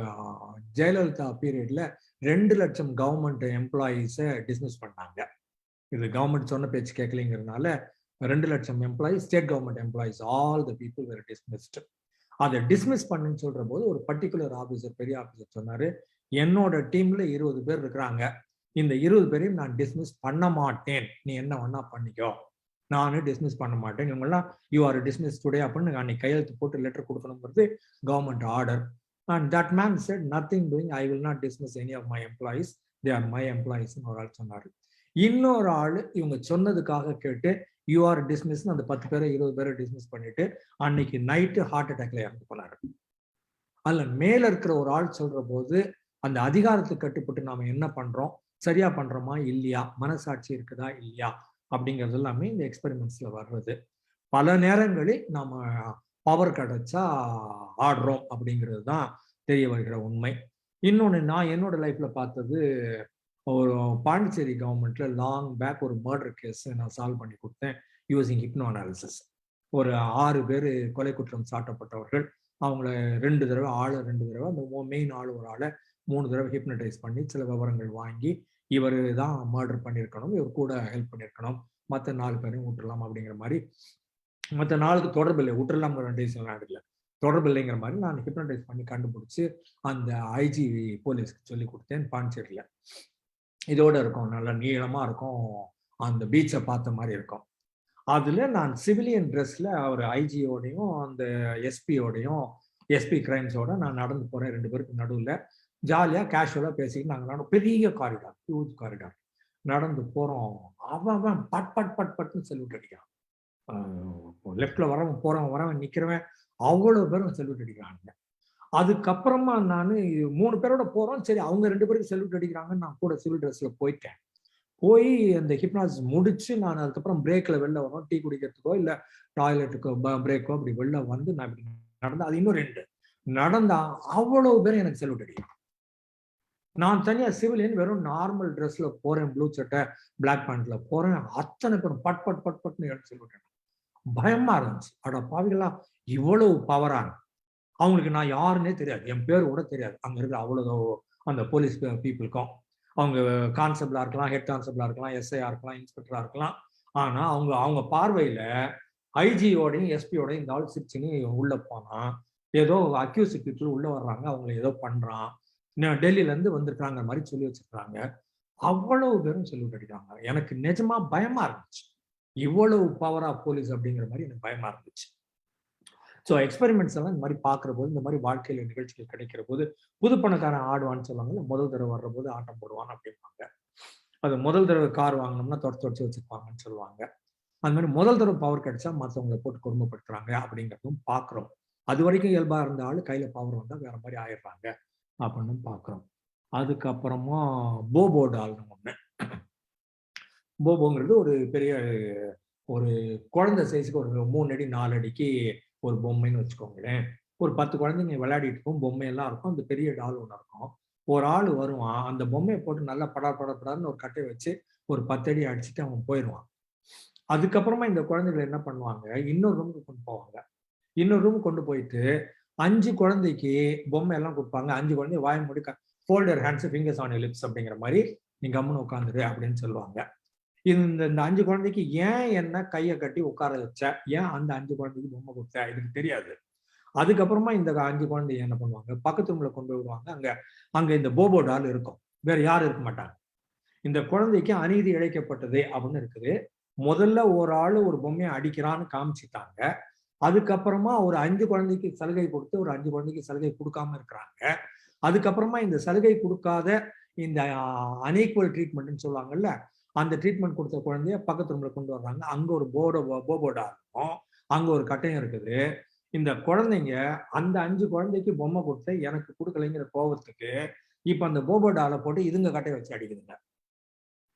ஜெயலலிதா பீரியட்ல 2 லட்சம் கவர்மெண்ட் எம்ப்ளாயீஸை டிஸ்மிஸ் பண்ணாங்க. இது கவர்மெண்ட் சொன்ன பேச்சு கேட்கலைங்கிறதுனால 2 லட்சம் employees, state government employees, all the people were dismissed. அதை டிஸ்மிஸ் பண்ணுன்னு சொல்ற போது ஒரு பர்டிகுலர் ஆபீசர், பெரிய ஆபீசர் சொன்னாரு, என்னோட டீம்ல 20 பேர் இருக்கிறாங்க, இந்த 20 பேரையும் நான் டிஸ்மிஸ் பண்ண மாட்டேன், நீ என்ன வேணா பண்ணிக்கோ, நானும் டிஸ்மிஸ் பண்ண மாட்டேன், இவங்கெல்லாம் யூ ஆர் டிஸ்மிஸ் டுடே அப்படின்னு அன்னைக்கு கையெழுத்து போட்டு லெட்டர் கொடுக்கணுங்கிறது government order. And that man said nothing doing, I will not dismiss any of my employees, they are my employees ஒரு ஆள் சொன்னாரு. இன்னொரு ஆள் இவங்க சொன்னதுக்காக கேட்டு யூ ஆர் டிஸ்மிஸ், அந்த 10 பேரை 20 பேரை டிஸ்மிஸ் பண்ணிட்டு அன்னைக்கு நைட்டு ஹார்ட் அட்டாக்ல இறந்து போனாரு. அதுல மேல இருக்கிற ஒரு ஆள் சொல்ற போது அந்த அதிகாரத்துக்கு கட்டுப்பட்டு நாம என்ன பண்றோம், சரியா பண்றோமா இல்லையா, மனசாட்சி இருக்குதா இல்லையா அப்படிங்கிறது எல்லாமே இந்த எக்ஸ்பெரிமெண்ட்ஸ்ல வர்றது. பல நேரங்களில் நாம பவர் கிடைச்சா ஆடுறோம் அப்படிங்கிறது தான் தெரிய வருகிற உண்மை. இன்னொன்னு, நான் என்னோட லைஃப்ல பார்த்தது, ஒரு பாண்டிச்சேரி கவர்மெண்ட்ல லாங் பேக் ஒரு மர்டர் கேஸ் நான் சால்வ் பண்ணி கொடுத்தேன் யூசிங் ஹிப்னோ அனாலிசிஸ். ஒரு 6 பேர் கொலை குற்றம் சாட்டப்பட்டவர்கள், அவங்கள 2 தடவை அந்த மெயின் ஆள் ஒரு ஆளை 3 தடவை ஹிப்னடைஸ் பண்ணி சில விவரங்கள் வாங்கி, இவர் தான் மர்டர் பண்ணியிருக்கணும், இவர் கூட ஹெல்ப் பண்ணியிருக்கணும், மற்ற 4 பேரையும் விட்டுடலாம் அப்படிங்கிற மாதிரி, மற்ற 4க்கு தொடர்பு இல்லை, விட்டுடலாம் இல்லை, தொடர்பு இல்லைங்கிற மாதிரி நான் ஹிப்னடைஸ் பண்ணி கண்டுபிடிச்சு அந்த ஐஜி போலீஸ்க்கு சொல்லி கொடுத்தேன் பாண்டிச்சேரியில. இதோட இருக்கும், நல்லா நீளமா இருக்கும், அந்த பீச்சை பார்த்த மாதிரி இருக்கும். அதுல நான் சிவிலியன் ட்ரெஸ்ல அவர் ஐஜியோடையும் அந்த எஸ்பியோடையும், எஸ்பி கிரைம்ஸோட நான் நடந்து போறேன், 2 பேருக்கு நடுவில் ஜாலியா கேஷுவலா பேசிக்கிட்டு நாங்கள் பெரிய காரிடார், ஹியூஜ் காரிடார் நடந்து போறோம். அவன் பட் பட் பட் பட்னு செல்யூட் அடிக்கிறான். லெப்ட்ல வரவன் போறவன் நிக்கிறவன் அவ்வளவு பேரும் செல்யூட் அடிக்கிறாங்க. அதுக்கப்புறமா நான் 3 பேரோட போறோம், சரி அவங்க 2 பேருக்கு செல்யூட் அடிக்கிறாங்கன்னு நான் கூட சிவில் ட்ரெஸ்ல போயிட்டேன். போய் அந்த ஹிப்னாசிஸ் முடிச்சு நான் அதுக்கப்புறம் பிரேக்ல வெளில வரோம், டீ குடிக்கிறதுக்கோ இல்ல டாய்லெட்டுக்கோ பிரேக்கோ அப்படி வெளில வந்து நான் இப்படி நடந்தா, அது இன்னும் 2 நடந்தா அவ்வளவு பேரும் எனக்கு செல்யூட் அடிக்கிறாங்க. நான் தனியா சிவிலியன் வெறும் நார்மல் ட்ரெஸ்ல போறேன், ப்ளூ சட்டை பிளாக் பேண்ட்ல போறேன், அத்தனை பேரும் பட் பட் பட் பட்னு எனக்கு செல்யூட். பயமா இருந்துச்சு, அட பாவிகளா இவ்வளவு பவரான, அவங்களுக்கு நான் யாருன்னே தெரியாது, என் பேர் கூட தெரியாது அங்க இருக்கிற அவ்வளவு அந்த போலீஸ் பீப்புளுக்கும். அவங்க கான்ஸ்டபிளா இருக்கலாம், ஹெட் கான்ஸ்டபிளா இருக்கலாம், எஸ்ஐயா இருக்கலாம், இன்ஸ்பெக்டரா இருக்கலாம். ஆனா அவங்க பார்வையில ஐஜியோடையும் எஸ்பியோடையும் இந்த ஆள் சிரிச்சுன்னு உள்ள போனா, ஏதோ அக்யூஸ் பீப்புள் உள்ள வர்றாங்க, அவங்களை ஏதோ பண்றான், டெல்லியில இருந்து வந்திருக்காங்க மாதிரி சொல்லி வச்சிருக்காங்க. அவ்வளவு பேரும் சொல்லி அடிக்கிறாங்க. எனக்கு நிஜமா பயமா இருந்துச்சு, இவ்வளவு பவரா போலீஸ் அப்படிங்கிற மாதிரி எனக்கு பயமா இருந்துச்சு. ஸோ எக்ஸ்பெரிமெண்ட்ஸ் எல்லாம் இந்த மாதிரி பார்க்குற போது, இந்த மாதிரி வாழ்க்கையில நிகழ்ச்சிகள் கிடைக்கிற போது, புது பணக்காரன் ஆடுவான்னு சொல்லுவாங்கல்ல, முதல் தடவை வர்ற போது ஆட்டம் போடுவான் அப்படிம்பாங்க. அது முதல் தடவை கார் வாங்கினோம்னா தொடச்சு வச்சுருப்பாங்கன்னு சொல்லுவாங்க. அது மாதிரி முதல் தடவை பவர் கிடைச்சா மற்றவங்களை போட்டு கொடுமைப்படுத்துறாங்க அப்படிங்கிறதும் பார்க்குறோம். அது வரைக்கும் இயல்பா இருந்த ஆளு கையில பவர் வந்தா வேற மாதிரி ஆயிடுறாங்க அப்படின்னு பார்க்குறோம். அதுக்கப்புறமா போபோ டால்னு ஒண்ணு. போபோங்கிறது ஒரு பெரிய ஒரு குழந்தை சைஸுக்கு ஒரு 3 அடி 4 அடிக்கு ஒரு பொம்மைன்னு வச்சுக்கோங்களேன். ஒரு 10 குழந்தைங்க விளையாடிட்டு இருக்கும், பொம்மையெல்லாம் இருக்கும், அந்த பெரிய டால் ஒன்று இருக்கும். ஒரு ஆள் வருவான், அந்த பொம்மையை போட்டு நல்லா படான்னு ஒரு கட்டையை வச்சு ஒரு 10 அடி அடிச்சுட்டு அவன் போயிடுவான். அதுக்கப்புறமா இந்த குழந்தைகள் என்ன பண்ணுவாங்க, இன்னொரு ரூமுக்கு கொண்டு போவாங்க. இன்னொரு ரூமுக்கு கொண்டு போயிட்டு 5 குழந்தைக்கு பொம்மை எல்லாம் கொடுப்பாங்க. 5 குழந்தை வாய் மூடி folder hands fingers on lips அப்படிங்கிற மாதிரி நீ கம்முன்னு உட்காந்துரு அப்படின்னு சொல்லுவாங்க. இந்த 5 குழந்தைக்கு ஏன் என்ன கையை கட்டி உட்கார வச்ச, ஏன் அந்த 5 குழந்தைக்கு பொம்மை கொடுத்த, இதுக்கு தெரியாது. அதுக்கப்புறமா இந்த 5 குழந்தைய என்ன பண்ணுவாங்க, பக்கத்து ரூம்ல கொண்டு போய் விடுவாங்க. அங்க இந்த போபோ டால் இருக்கும், வேற யாரும் இருக்க மாட்டாங்க. இந்த குழந்தைக்கு அநீதி இழைக்கப்பட்டது அப்படின்னு இருக்குது. முதல்ல ஒரு ஆளு ஒரு பொம்மையை அடிக்கிறான்னு காமிச்சிட்டாங்க. அதுக்கப்புறமா ஒரு 5 குழந்தைக்கு சலுகை கொடுத்து ஒரு 5 குழந்தைக்கு சலுகை கொடுக்காம இருக்கிறாங்க. அதுக்கப்புறமா இந்த சலுகை கொடுக்காத இந்த அன்ஈக்குவல் ட்ரீட்மெண்ட்னு சொல்லுவாங்கல்ல, அந்த ட்ரீட்மெண்ட் கொடுத்த குழந்தைய பக்கத்து ரூம்ல கொண்டு வர்றாங்க. அங்க ஒரு போபோ டால் இருக்கும், அங்க ஒரு கட்டையும் இருக்குது. இந்த குழந்தைங்க அந்த 5 குழந்தைக்கு பொம்மை கொடுத்து எனக்கு கொடுக்கலைங்கிற கோபத்துக்கு இப்ப அந்த போபோ டாலை போட்டு இதுங்க கட்டையை வச்சு அடிக்குதுங்க.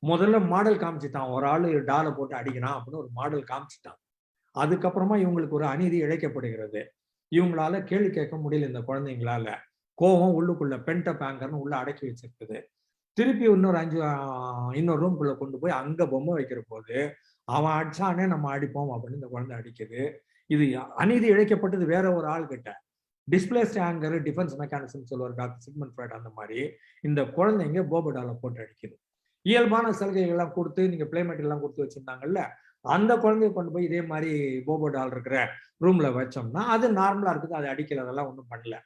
முதல்ல மாடல் காமிச்சிட்டான், ஒரு ஆளு டாலை போட்டு அடிக்கிறான் அப்படின்னு ஒரு மாடல் காமிச்சிட்டான். அதுக்கப்புறமா இவங்களுக்கு ஒரு அநீதி இழைக்கப்படுகிறது. இவங்களால கேள்வி கேட்க முடியல இந்த குழந்தைங்களால. கோபம் உள்ளுக்குள்ள பென்டப் ஆங்கர்னு உள்ள அடக்கி வச்சிருக்குது. திருப்பி இன்னொரு ரூம்குள்ள கொண்டு போய் அங்க பொம்மை வைக்கிற போது அவன் அடிச்சானே நம்ம அடிப்போம் அப்படின்னு இந்த குழந்தை அடிக்குது. இது அநீதி இழைக்கப்பட்டது வேற ஒரு ஆள் கிட்ட. டிஸ்பிளேஸ்ட் ஆங்கர் டிஃபென்ஸ் மெக்கானிசம் சொல்லுவார் டாக்டர் சிக்மண்ட் ஃப்ராய்ட். அந்த மாதிரி இந்த குழந்தைங்க போபோடால போட்டு அடிக்குது. இயல்பான சலுகைகள் எல்லாம் கொடுத்து நீங்க பிளேமேட் எல்லாம் கொடுத்து வச்சிருந்தாங்கல்ல, அந்த குழந்தைய கொண்டு போய் இதே மாதிரி போபோ டால் இருக்கிற ரூம்ல வச்சோம்னா அது நார்மலா இருக்குது, அது அடிக்கல, அதெல்லாம் ஒன்றும் பண்ணல.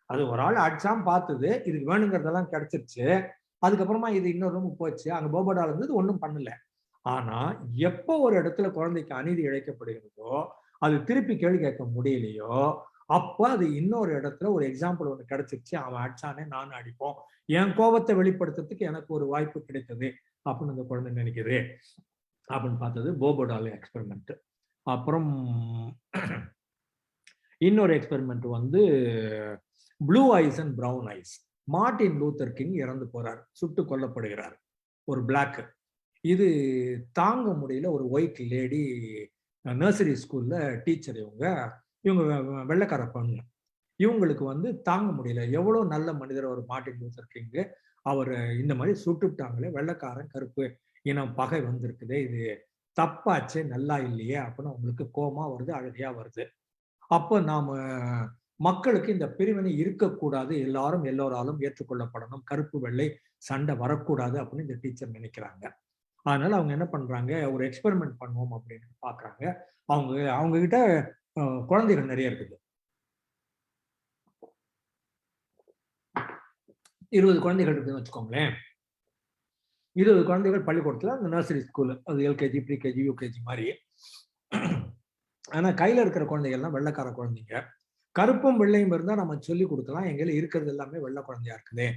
அது ஒரு ஆள் அடிச்சாம பார்த்தது, இதுக்கு வேணுங்கிறதெல்லாம் கிடைச்சிருச்சு. அதுக்கப்புறமா இது இன்னொரு ரூமுக்கு போச்சு, அங்க போபோ டால் இருந்தது, ஒன்றும் பண்ணல. ஆனா எப்போ ஒரு இடத்துல குழந்தைக்கு அநீதி இழைக்கப்படுகிறதோ, அது திருப்பி கேள்வி கேட்க முடியலையோ, அப்ப அது இன்னொரு இடத்துல ஒரு எக்ஸாம்பிள் ஒண்ணு கிடைச்சிருச்சு, அவன் அடிச்சானே நானும் அடிப்போம், என் கோபத்தை வெளிப்படுத்துறதுக்கு எனக்கு ஒரு வாய்ப்பு கிடைத்தது அப்படின்னு அந்த குழந்தை நினைக்குது அப்படின்னு பார்த்தது போபோ டால் எக்ஸ்பெரிமெண்ட். அப்புறம் இன்னொரு எக்ஸ்பெரிமெண்ட் வந்து blue eyes and brown eyes. Martin Luther King இறந்து போறார், சுட்டு கொல்லப்படுகிறார், ஒரு பிளாக். இது தாங்க முடியல. ஒரு ஒயிட் லேடி நர்சரி ஸ்கூல்ல டீச்சர், இவங்க வெள்ளைக்கார பொண்ணு. இவங்களுக்கு வந்து தாங்க முடியல, எவ்வளவு நல்ல மனிதர் ஒரு மார்ட்டின் லூத்தர் கிங், அவர் இந்த மாதிரி சுட்டுட்டாங்களே, வெள்ளைக்காரன் கருப்பு இனம் பகை வந்திருக்குது, இது தப்பாச்சே, நல்லா இல்லையே அப்படின்னு அவங்களுக்கு கோபமா வருது, அழகையா வருது. அப்போ நாம மக்களுக்கு இந்த பிரிவினை இருக்கக்கூடாது, எல்லாரும் எல்லோராலும் ஏற்றுக்கொள்ளப்படணும், கருப்பு வெள்ளை சண்டை வரக்கூடாது அப்படின்னு இந்த டீச்சர் நினைக்கிறாங்க. அதனால அவங்க என்ன பண்றாங்க, ஒரு எக்ஸ்பெரிமெண்ட் பண்ணுவோம் அப்படின்னு பாக்குறாங்க. அவங்க கிட்ட குழந்தைகள் நிறைய இருக்குது. 20 குழந்தைகள் இருக்குன்னு வச்சுக்கோங்களேன். 20 குழந்தைகள் பள்ளிக்கூடத்துல, அந்த நர்சரி ஸ்கூல், அது எல்கேஜி, ப்ரீகேஜி, யூகேஜி மாதிரி. ஆனா கையில இருக்கிற குழந்தைகள்லாம் வெள்ளைக்கார குழந்தைங்க. கருப்பும் வெள்ளையும் இருந்தா நம்ம சொல்லி கொடுக்கலாம், எங்களை இருக்கிறது எல்லாமே வெள்ளை குழந்தையா இருக்குது.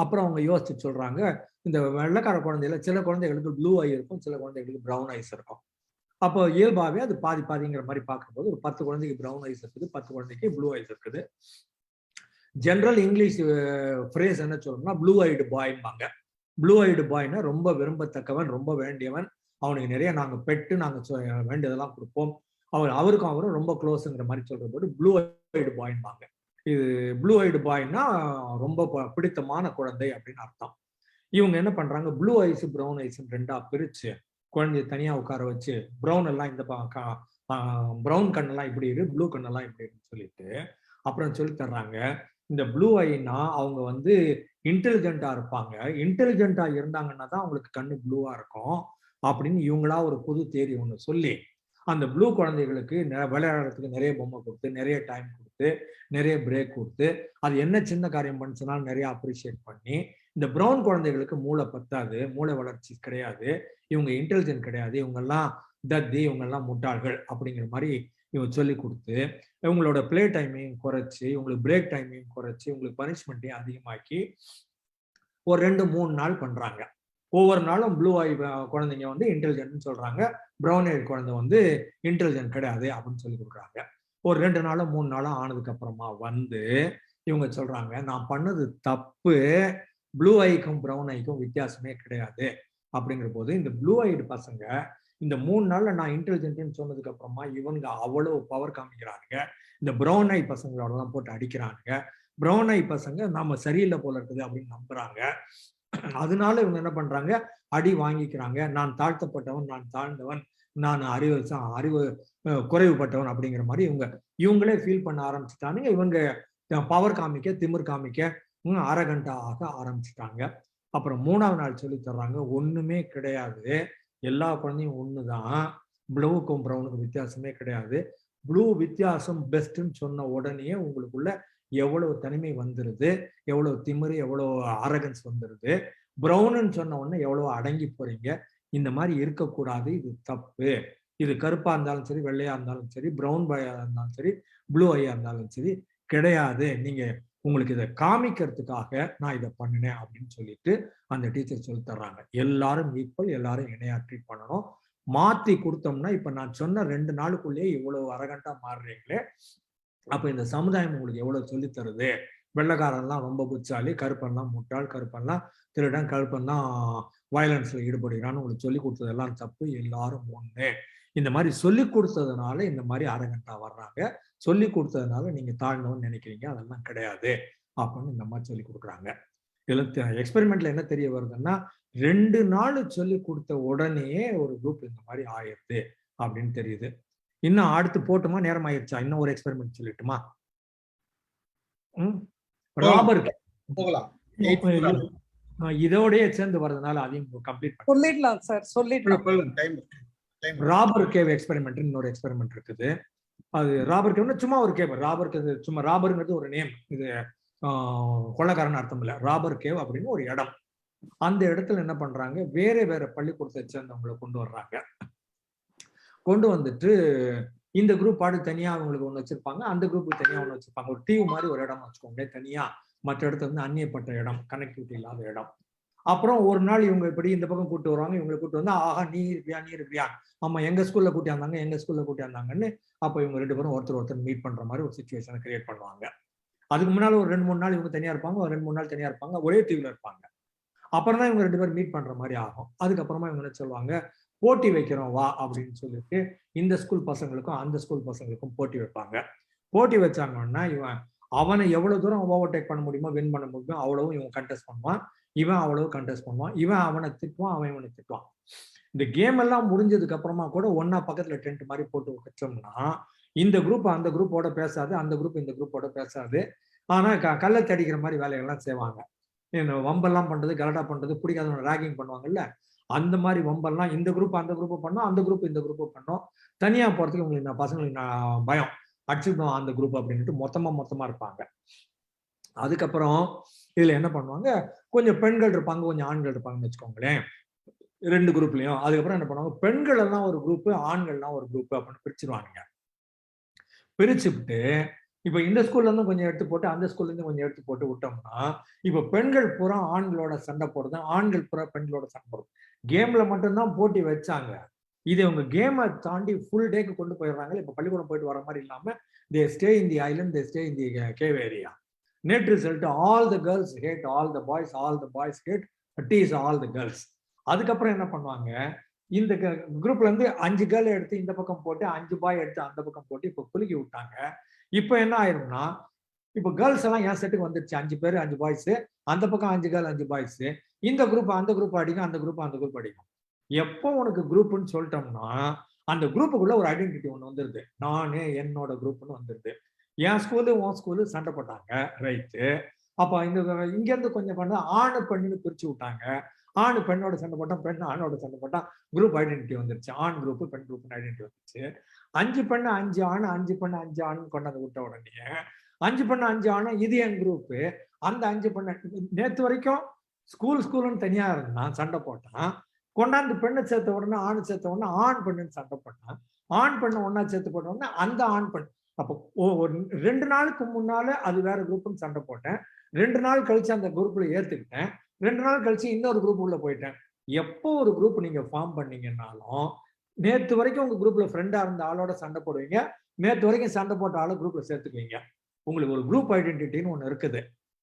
அப்புறம் அவங்க யோசிச்சு சொல்றாங்க, இந்த வெள்ளைக்கார குழந்தையில சில குழந்தைகளுக்கு ப்ளூ ஐ இருக்கும், சில குழந்தைகளுக்கு பிரவுன் ஐஸ் இருக்கும். அப்போ இயல்பாவே அது பாதி பாதிங்கிற மாதிரி பார்க்கும்போது ஒரு 10 குழந்தைக்கு பிரவுன் ஐஸ் இருக்குது, 10 குழந்தைக்கு ப்ளூ ஐஸ் இருக்குது. ஜென்ரல் இங்கிலீஷ் ஃப்ரேஸ் என்ன சொல்லணும்னா ப்ளூ ஐடு பாய்பாங்க. ப்ளூ ஐடு பாய்னா ரொம்ப விரும்பத்தக்கவன், ரொம்ப வேண்டியவன், அவனுக்கு நிறைய நாங்க பெட்டு, நாங்க வேண்டியதெல்லாம் கொடுப்போம், அவருக்கும் அவரும் ரொம்ப க்ளோஸுங்கிற மாதிரி சொல்ற போது ப்ளூ ஐடு பாய்பாங்க. இது ப்ளூ ஐடு பாய்னா ரொம்ப பிடித்தமான குழந்தை அப்படின்னு அர்த்தம். இவங்க என்ன பண்றாங்க, ப்ளூ ஐஸ் பிரவுன் ஐஸ் ரெண்டா பிரிச்சு குழந்தைய தனியா உட்கார வச்சு, பிரவுன் எல்லாம் இந்த பிரவுன் கண்ணெல்லாம் இப்படி இரு, ப்ளூ கண்ணெல்லாம் இப்படி இருக்குன்னு சொல்லிட்டு அப்புறம் சொல்லி தர்றாங்க. இந்த ப்ளூ ஐனா அவங்க வந்து இன்டெலிஜென்ட்டா இருப்பாங்க, இன்டெலிஜென்ட்டா இருந்தாங்கன்னா தான் அவங்களுக்கு கண்ணு ப்ளூவா இருக்கும் அப்படின்னு இவங்களா ஒரு புது தேரி ஒண்ணு சொல்லி, அந்த ப்ளூ குழந்தைகளுக்கு விளையாடுறதுக்கு நிறைய பொம்மை கொடுத்து, நிறைய டைம் கொடுத்து, நிறைய பிரேக் கொடுத்து, அது என்ன சின்ன காரியம் பண்ணுச்சுனாலும் நிறைய அப்ரிஷியேட் பண்ணி, இந்த பிரவுன் குழந்தைகளுக்கு மூளை பத்தாது, மூளை வளர்ச்சி கிடையாது, இவங்க இன்டெலிஜென்ட் கிடையாது, இவங்கெல்லாம் தத்தி, இவங்கெல்லாம் முட்டாள்கள் அப்படிங்கிற மாதிரி இவங்க சொல்லி கொடுத்து, இவங்களோட பிளே டைமையும் குறைச்சி, இவங்களுக்கு பிரேக் டைமையும் குறைச்சி, இவங்களுக்கு பனிஷ்மெண்ட்டையும் அதிகமாக்கி ஒரு 2-3 நாள் பண்றாங்க. ஒவ்வொரு நாளும் ப்ளூ ஐ குழந்தைங்க வந்து இன்டெலிஜென்ட்னு சொல்றாங்க, பிரவுன் ஐ குழந்தை வந்து இன்டெலிஜென்ட் கிடையாது அப்படின்னு சொல்லி கொடுக்குறாங்க. ஒரு 2 நாளோ 3 நாளோ ஆனதுக்கு அப்புறமா வந்து இவங்க சொல்றாங்க, நான் பண்ணது தப்பு, ப்ளூ ஐக்கும் பிரவுன் ஐக்கும் வித்தியாசமே கிடையாது அப்படிங்கிற போது, இந்த ப்ளூ ஐடு பசங்க இந்த 3 நாள்ல நான் இன்டெலிஜென்ட்னு சொன்னதுக்கு அப்புறமா இவங்க அவ்வளவு பவர் காமிக்கிறானுங்க, இந்த பிரவுன் ஐ பசங்களோட எல்லாம் போட்டு அடிக்கிறானுங்க, பிரவுன் ஐ பசங்க நாம சரியில்லை போல இருக்குது அப்படின்னு நம்புறாங்க. அதனால இவங்க என்ன பண்றாங்க, அடி வாங்கிக்கிறாங்க, நான் தாழ்த்தப்பட்டவன், நான் தாழ்ந்தவன், நான் அறிவு குறைவுபட்டவன் அப்படிங்கிற மாதிரி இவங்களே ஃபீல் பண்ண ஆரம்பிச்சுட்டானுங்க. இவங்க பவர் காமிக்க, திமிர் காமிக்க அரகண்டா ஆக ஆரம்பிச்சுட்டாங்க. அப்புறம் 3ஆவது நாள் சொல்லி தர்றாங்க, ஒண்ணுமே கிடையாது, எல்லா குழந்தையும் ஒண்ணுதான், ப்ளூவுக்கும் பிரவுனுக்கும் வித்தியாசமே கிடையாது, ப்ளூ வித்தியாசம் பெஸ்ட்ன்னு சொன்ன உடனே உங்களுக்குள்ள எவ்வளவு தனிமை வந்துருது, எவ்வளவு திமிரு, எவ்வளவு அரகன்ஸ் வந்துருது, பிரவுன்னு சொன்ன உடனே எவ்வளவு அடங்கி போறீங்க, இந்த மாதிரி இருக்கக்கூடாது, இது தப்பு, இது கருப்பா இருந்தாலும் சரி, வெள்ளையா இருந்தாலும் சரி, பிரவுன் பாயா இருந்தாலும் சரி, ப்ளூ ஐயா இருந்தாலும் சரி கிடையாது, நீங்க உங்களுக்கு இதை காமிக்கிறதுக்காக நான் இதை பண்ணினேன் அப்படின்னு சொல்லிட்டு அந்த டீச்சர் சொல்லி தர்றாங்க. எல்லாரும் ஈக்குவல், எல்லாரும் இணையா ட்ரீட் பண்ணணும். மாத்தி கொடுத்தோம்னா இப்ப நான் சொன்ன 2 நாளுக்குள்ளேயே இவ்வளவு அரகண்டா மாறுறீங்களே, அப்ப இந்த சமுதாயம் உங்களுக்கு எவ்வளவு சொல்லித் தருது? வெள்ளைக்காரன்லாம் ரொம்ப புத்தாலி, கருப்பன்லாம் முட்டாள், கருப்பன்லாம் திருடன், கருப்பன்லாம் வயலன்ஸ்ல ஈடுபடுகிறான்னு உங்களுக்கு சொல்லி கொடுத்ததெல்லாம் தப்பு, எல்லாரும் ஒண்ணு. இந்த மாதிரி சொல்லி கொடுத்ததுனால இந்த மாதிரி அரகண்டா வர்றாங்க. சொல்லி கொடுத்ததுனால நீங்க தாழ்ந்தவன்னு நினைக்கிறீங்க, அதெல்லாம் கிடையாது அப்படின்னு இந்த மாதிரி சொல்லி கொடுக்குறாங்க. இதுல எக்ஸ்பெரிமெண்ட்ல என்ன தெரிய வருதுன்னா, 2 நாள் சொல்லி கொடுத்த உடனே ஒரு குரூப் இந்த மாதிரி ஆயிடுது அப்படின்னு தெரியுது. இன்னும் அடுத்து போட்டுமா, நேரம் ஆயிடுச்சா? இன்னும் ஒரு எக்ஸ்பெரிமெண்ட் சொல்லட்டுமா? ராபர் போகலாம். இதோடய சேர்ந்து வர்றதுனால அதையும் கம்ப்ளீட் சொல்லிடலாம் சார், சொல்லிடலாம். ராபர் கேவ் எக்ஸ்பெரிமெண்ட் இன்னொரு எக்ஸ்பெரிமெண்ட் இருக்குது. அது ராபர் கேவ்னா சும்மா ஒரு கேவ். ராபர் சும்மா ராபர்ங்கிறது ஒரு நேம், இது கொள்ளக்காரன் அர்த்தம் இல்ல. ராபர் கேவ் அப்படின்னு ஒரு இடம். அந்த இடத்துல என்ன பண்றாங்க, வேற வேற பள்ளிக்கூடத்தை சேர்ந்தவங்களை கொண்டு வர்றாங்க. கொண்டு வந்துட்டு இந்த குரூப் பாடு தனியா அவங்களுக்கு ஒண்ணு வச்சிருப்பாங்க, அந்த குரூப்புக்கு தனியா ஒண்ணு வச்சிருப்பாங்க. ஒரு தீவு மாதிரி ஒரு இடம் வச்சுக்கோங்க தனியா, மற்ற இடத்துல வந்து அந்நியப்பட்ட இடம், கனெக்டிவிட்டி இல்லாத இடம். அப்புறம் ஒரு நாள் இவங்க இப்படி இந்த பக்கம் கூட்டு வருவாங்க, இவங்களை கூட்டு வந்து ஆஹா நீ இருப்பியா நீ இருப்பியா, ஆமா எங்க ஸ்கூல்ல கூட்டியாந்தாங்க எங்க ஸ்கூல்ல கூட்டியாந்தாங்கன்னு. அப்ப இவங்க 2 பேரும் ஒருத்தர் மீட் பண்ற மாதிரி ஒரு சுச்சுவேஷனை கிரியேட் பண்ணுவாங்க. அதுக்கு முன்னால ஒரு 2-3 நாள் இவங்க தனியா இருப்பாங்க, ஒரு 2-3 நாள் தனியா இருப்பாங்க, ஒரே தீவுல இருப்பாங்க. அப்புறம் தான் இவங்க 2 பேரும் மீட் பண்ற மாதிரி ஆகும். அதுக்கப்புறமா இவங்க என்ன சொல்லுவாங்க, போட்டி வைக்கிறோம் வா அப்படின்னு சொல்லிட்டு இந்த ஸ்கூல் பசங்களுக்கும் அந்த ஸ்கூல் பசங்களுக்கும் போட்டி வைப்பாங்க. போட்டி வச்சாங்கன்னா இவன் அவனை எவ்வளவு தூரம் ஓவர்டேக் பண்ண முடியுமோ, வின் பண்ண முடியுமோ அவ்வளவும் இவன் கண்டெஸ்ட் பண்ணுவான், இவன் அவ்வளவு கண்டெஸ்ட் பண்ணுவான், இவன் அவனை திட்டுவான், அவன் இவனை திட்டுவான். இந்த கேம் எல்லாம் முடிஞ்சதுக்கு அப்புறமா கூட ஒன்னா பக்கத்துல டென்ட் மாதிரி போட்டு வச்சோம்னா இந்த குரூப் அந்த குரூப்போட பேசாது, அந்த குரூப் இந்த குரூப்போட பேசாது. ஆனா கள்ள தடிக்கிற மாதிரி வேலைகள்லாம் செய்வாங்க. வம்பெல்லாம் பண்றது, கலடா பண்றது, பிடிக்காதவங்க ராகிங் பண்ணுவாங்கல்ல, அந்த மாதிரி வம்பெல்லாம் இந்த குரூப் அந்த குரூப்பை பண்ணோம், அந்த குரூப் இந்த குரூப்பை பண்ணோம். தனியா போறதுக்கு உங்களுக்கு நான் பசங்களுக்கு நான் பயம், அடிச்சுக்கணும் அந்த குரூப் அப்படின்ட்டு மொத்தமா இருப்பாங்க. அதுக்கப்புறம் இதுல என்ன பண்ணுவாங்க, கொஞ்சம் பெண்கள் இருப்பாங்க, கொஞ்சம் ஆண்கள் இருப்பாங்கன்னு வச்சுக்கோங்களேன் 2 குரூப்லயும். அதுக்கப்புறம் என்ன பண்ணுவாங்க, பெண்கள் எல்லாம் ஒரு குரூப், ஆண்கள்லாம் ஒரு குரூப் அப்படின்னு பிரிச்சிருவாங்க. பிரிச்சுட்டு இப்ப இந்த ஸ்கூல்ல இருந்து கொஞ்சம் எடுத்து போட்டு அந்த ஸ்கூல்ல இருந்து கொஞ்சம் எடுத்து போட்டு விட்டோம்னா, இப்ப பெண்கள் பூரா ஆண்களோட சண்டை போடுறது, ஆண்கள் பூரா பெண்களோட சண்டை போடுறது. கேம்ல மட்டும்தான் போட்டி வச்சாங்க. இதை உங்க கேமை தாண்டி ஃபுல் டேக்கு கொண்டு போயிடுறாங்க. இப்ப பள்ளிக்கூடம் போயிட்டு வர மாதிரி இல்லாம they stay in the island, they stay in the cave area. Net result all the girls hate all the boys, all the boys hate these all the girls. அதுக்கப்புறம் என்ன பண்ணுவாங்க, இந்த குரூப்ல இருந்து 5 கேர்ள் எடுத்து இந்த பக்கம் போட்டு 5 பாய் எடுத்து அந்த பக்கம் போட்டு இப்ப குலுக்கி விட்டாங்க. இப்ப என்ன ஆயிரும்னா, இப்ப கேர்ள்ஸ் எல்லாம் என் செட்டுக்கு வந்துருச்சு, 5 பேர் 5 பாய்ஸ், அந்த பக்கம் 5 கேர்ள் 5 பாய்ஸ், இந்த குரூப் அந்த குரூப் அடிக்கும், அந்த குரூப் அந்த குரூப் அடிக்கும். எப்போ உனக்கு குரூப்னு சொல்லிட்டோம்னா அந்த குரூப்புக்குள்ள ஒரு ஐடென்டிட்டி ஒண்ணு வந்துருது, நானு என்னோட குரூப்னு வந்துருது. என் ஸ்கூலு உன் ஸ்கூலு சண்டை போட்டாங்க, ரைட்டு. அப்ப இங்க இருந்து கொஞ்சம் பண்ண ஆணு பெண்ணுன்னு பிரிச்சு விட்டாங்க. ஆணு பெண்ணோட சண்டை போட்டான், பெண் ஆணோட சண்டை போட்டான், குரூப் ஐடென்டிட்டி வந்துருச்சு, ஆண் குரூப் பெண் குரூப் ஐடென்டிட்டி வந்துருச்சு. 5 பெண்ணு 5 ஆண், 5 பெண்ணு 5 ஆண் கொண்டாந்து விட்ட உடனே 5 பெண்ணு 5 ஆண் இது என் குரூப், அந்த 5 பெண்ணு நேத்து வரைக்கும் ஸ்கூல்னு தனியா இருந்தான், சண்டை போட்டான். கொண்டாந்து பெண்ணை சேர்த்த உடனே ஆண் சேர்த்த உடனே ஆண் பெண்ணுன்னு சண்டை போட்டான். ஆண் பெண்ணை ஒன்னா சேர்த்து போட்ட உடனே அந்த ஆண் பெண். அப்போ ஒரு 2 நாளுக்கு முன்னால அது வேற குரூப்னு சண்டை போட்டேன், 2 நாள் கழிச்சு அந்த குரூப்ல ஏத்துக்கிட்டேன், 2 நாள் கழிச்சு இன்னொரு குரூப் உள்ள போயிட்டேன். எப்போ ஒரு குரூப் நீங்க ஃபார்ம் பண்ணீங்கன்னாலும் நேத்து வரைக்கும் உங்க குரூப்ல ஃப்ரெண்டா இருந்த ஆளோட சண்டை போடுவீங்க, நேத்து வரைக்கும் சண்டை போட்ட ஆளை குரூப்ல சேர்த்துக்குவீங்க. உங்களுக்கு ஒரு குரூப் ஐடென்டிட்டின்னு ஒண்ணு இருக்குது.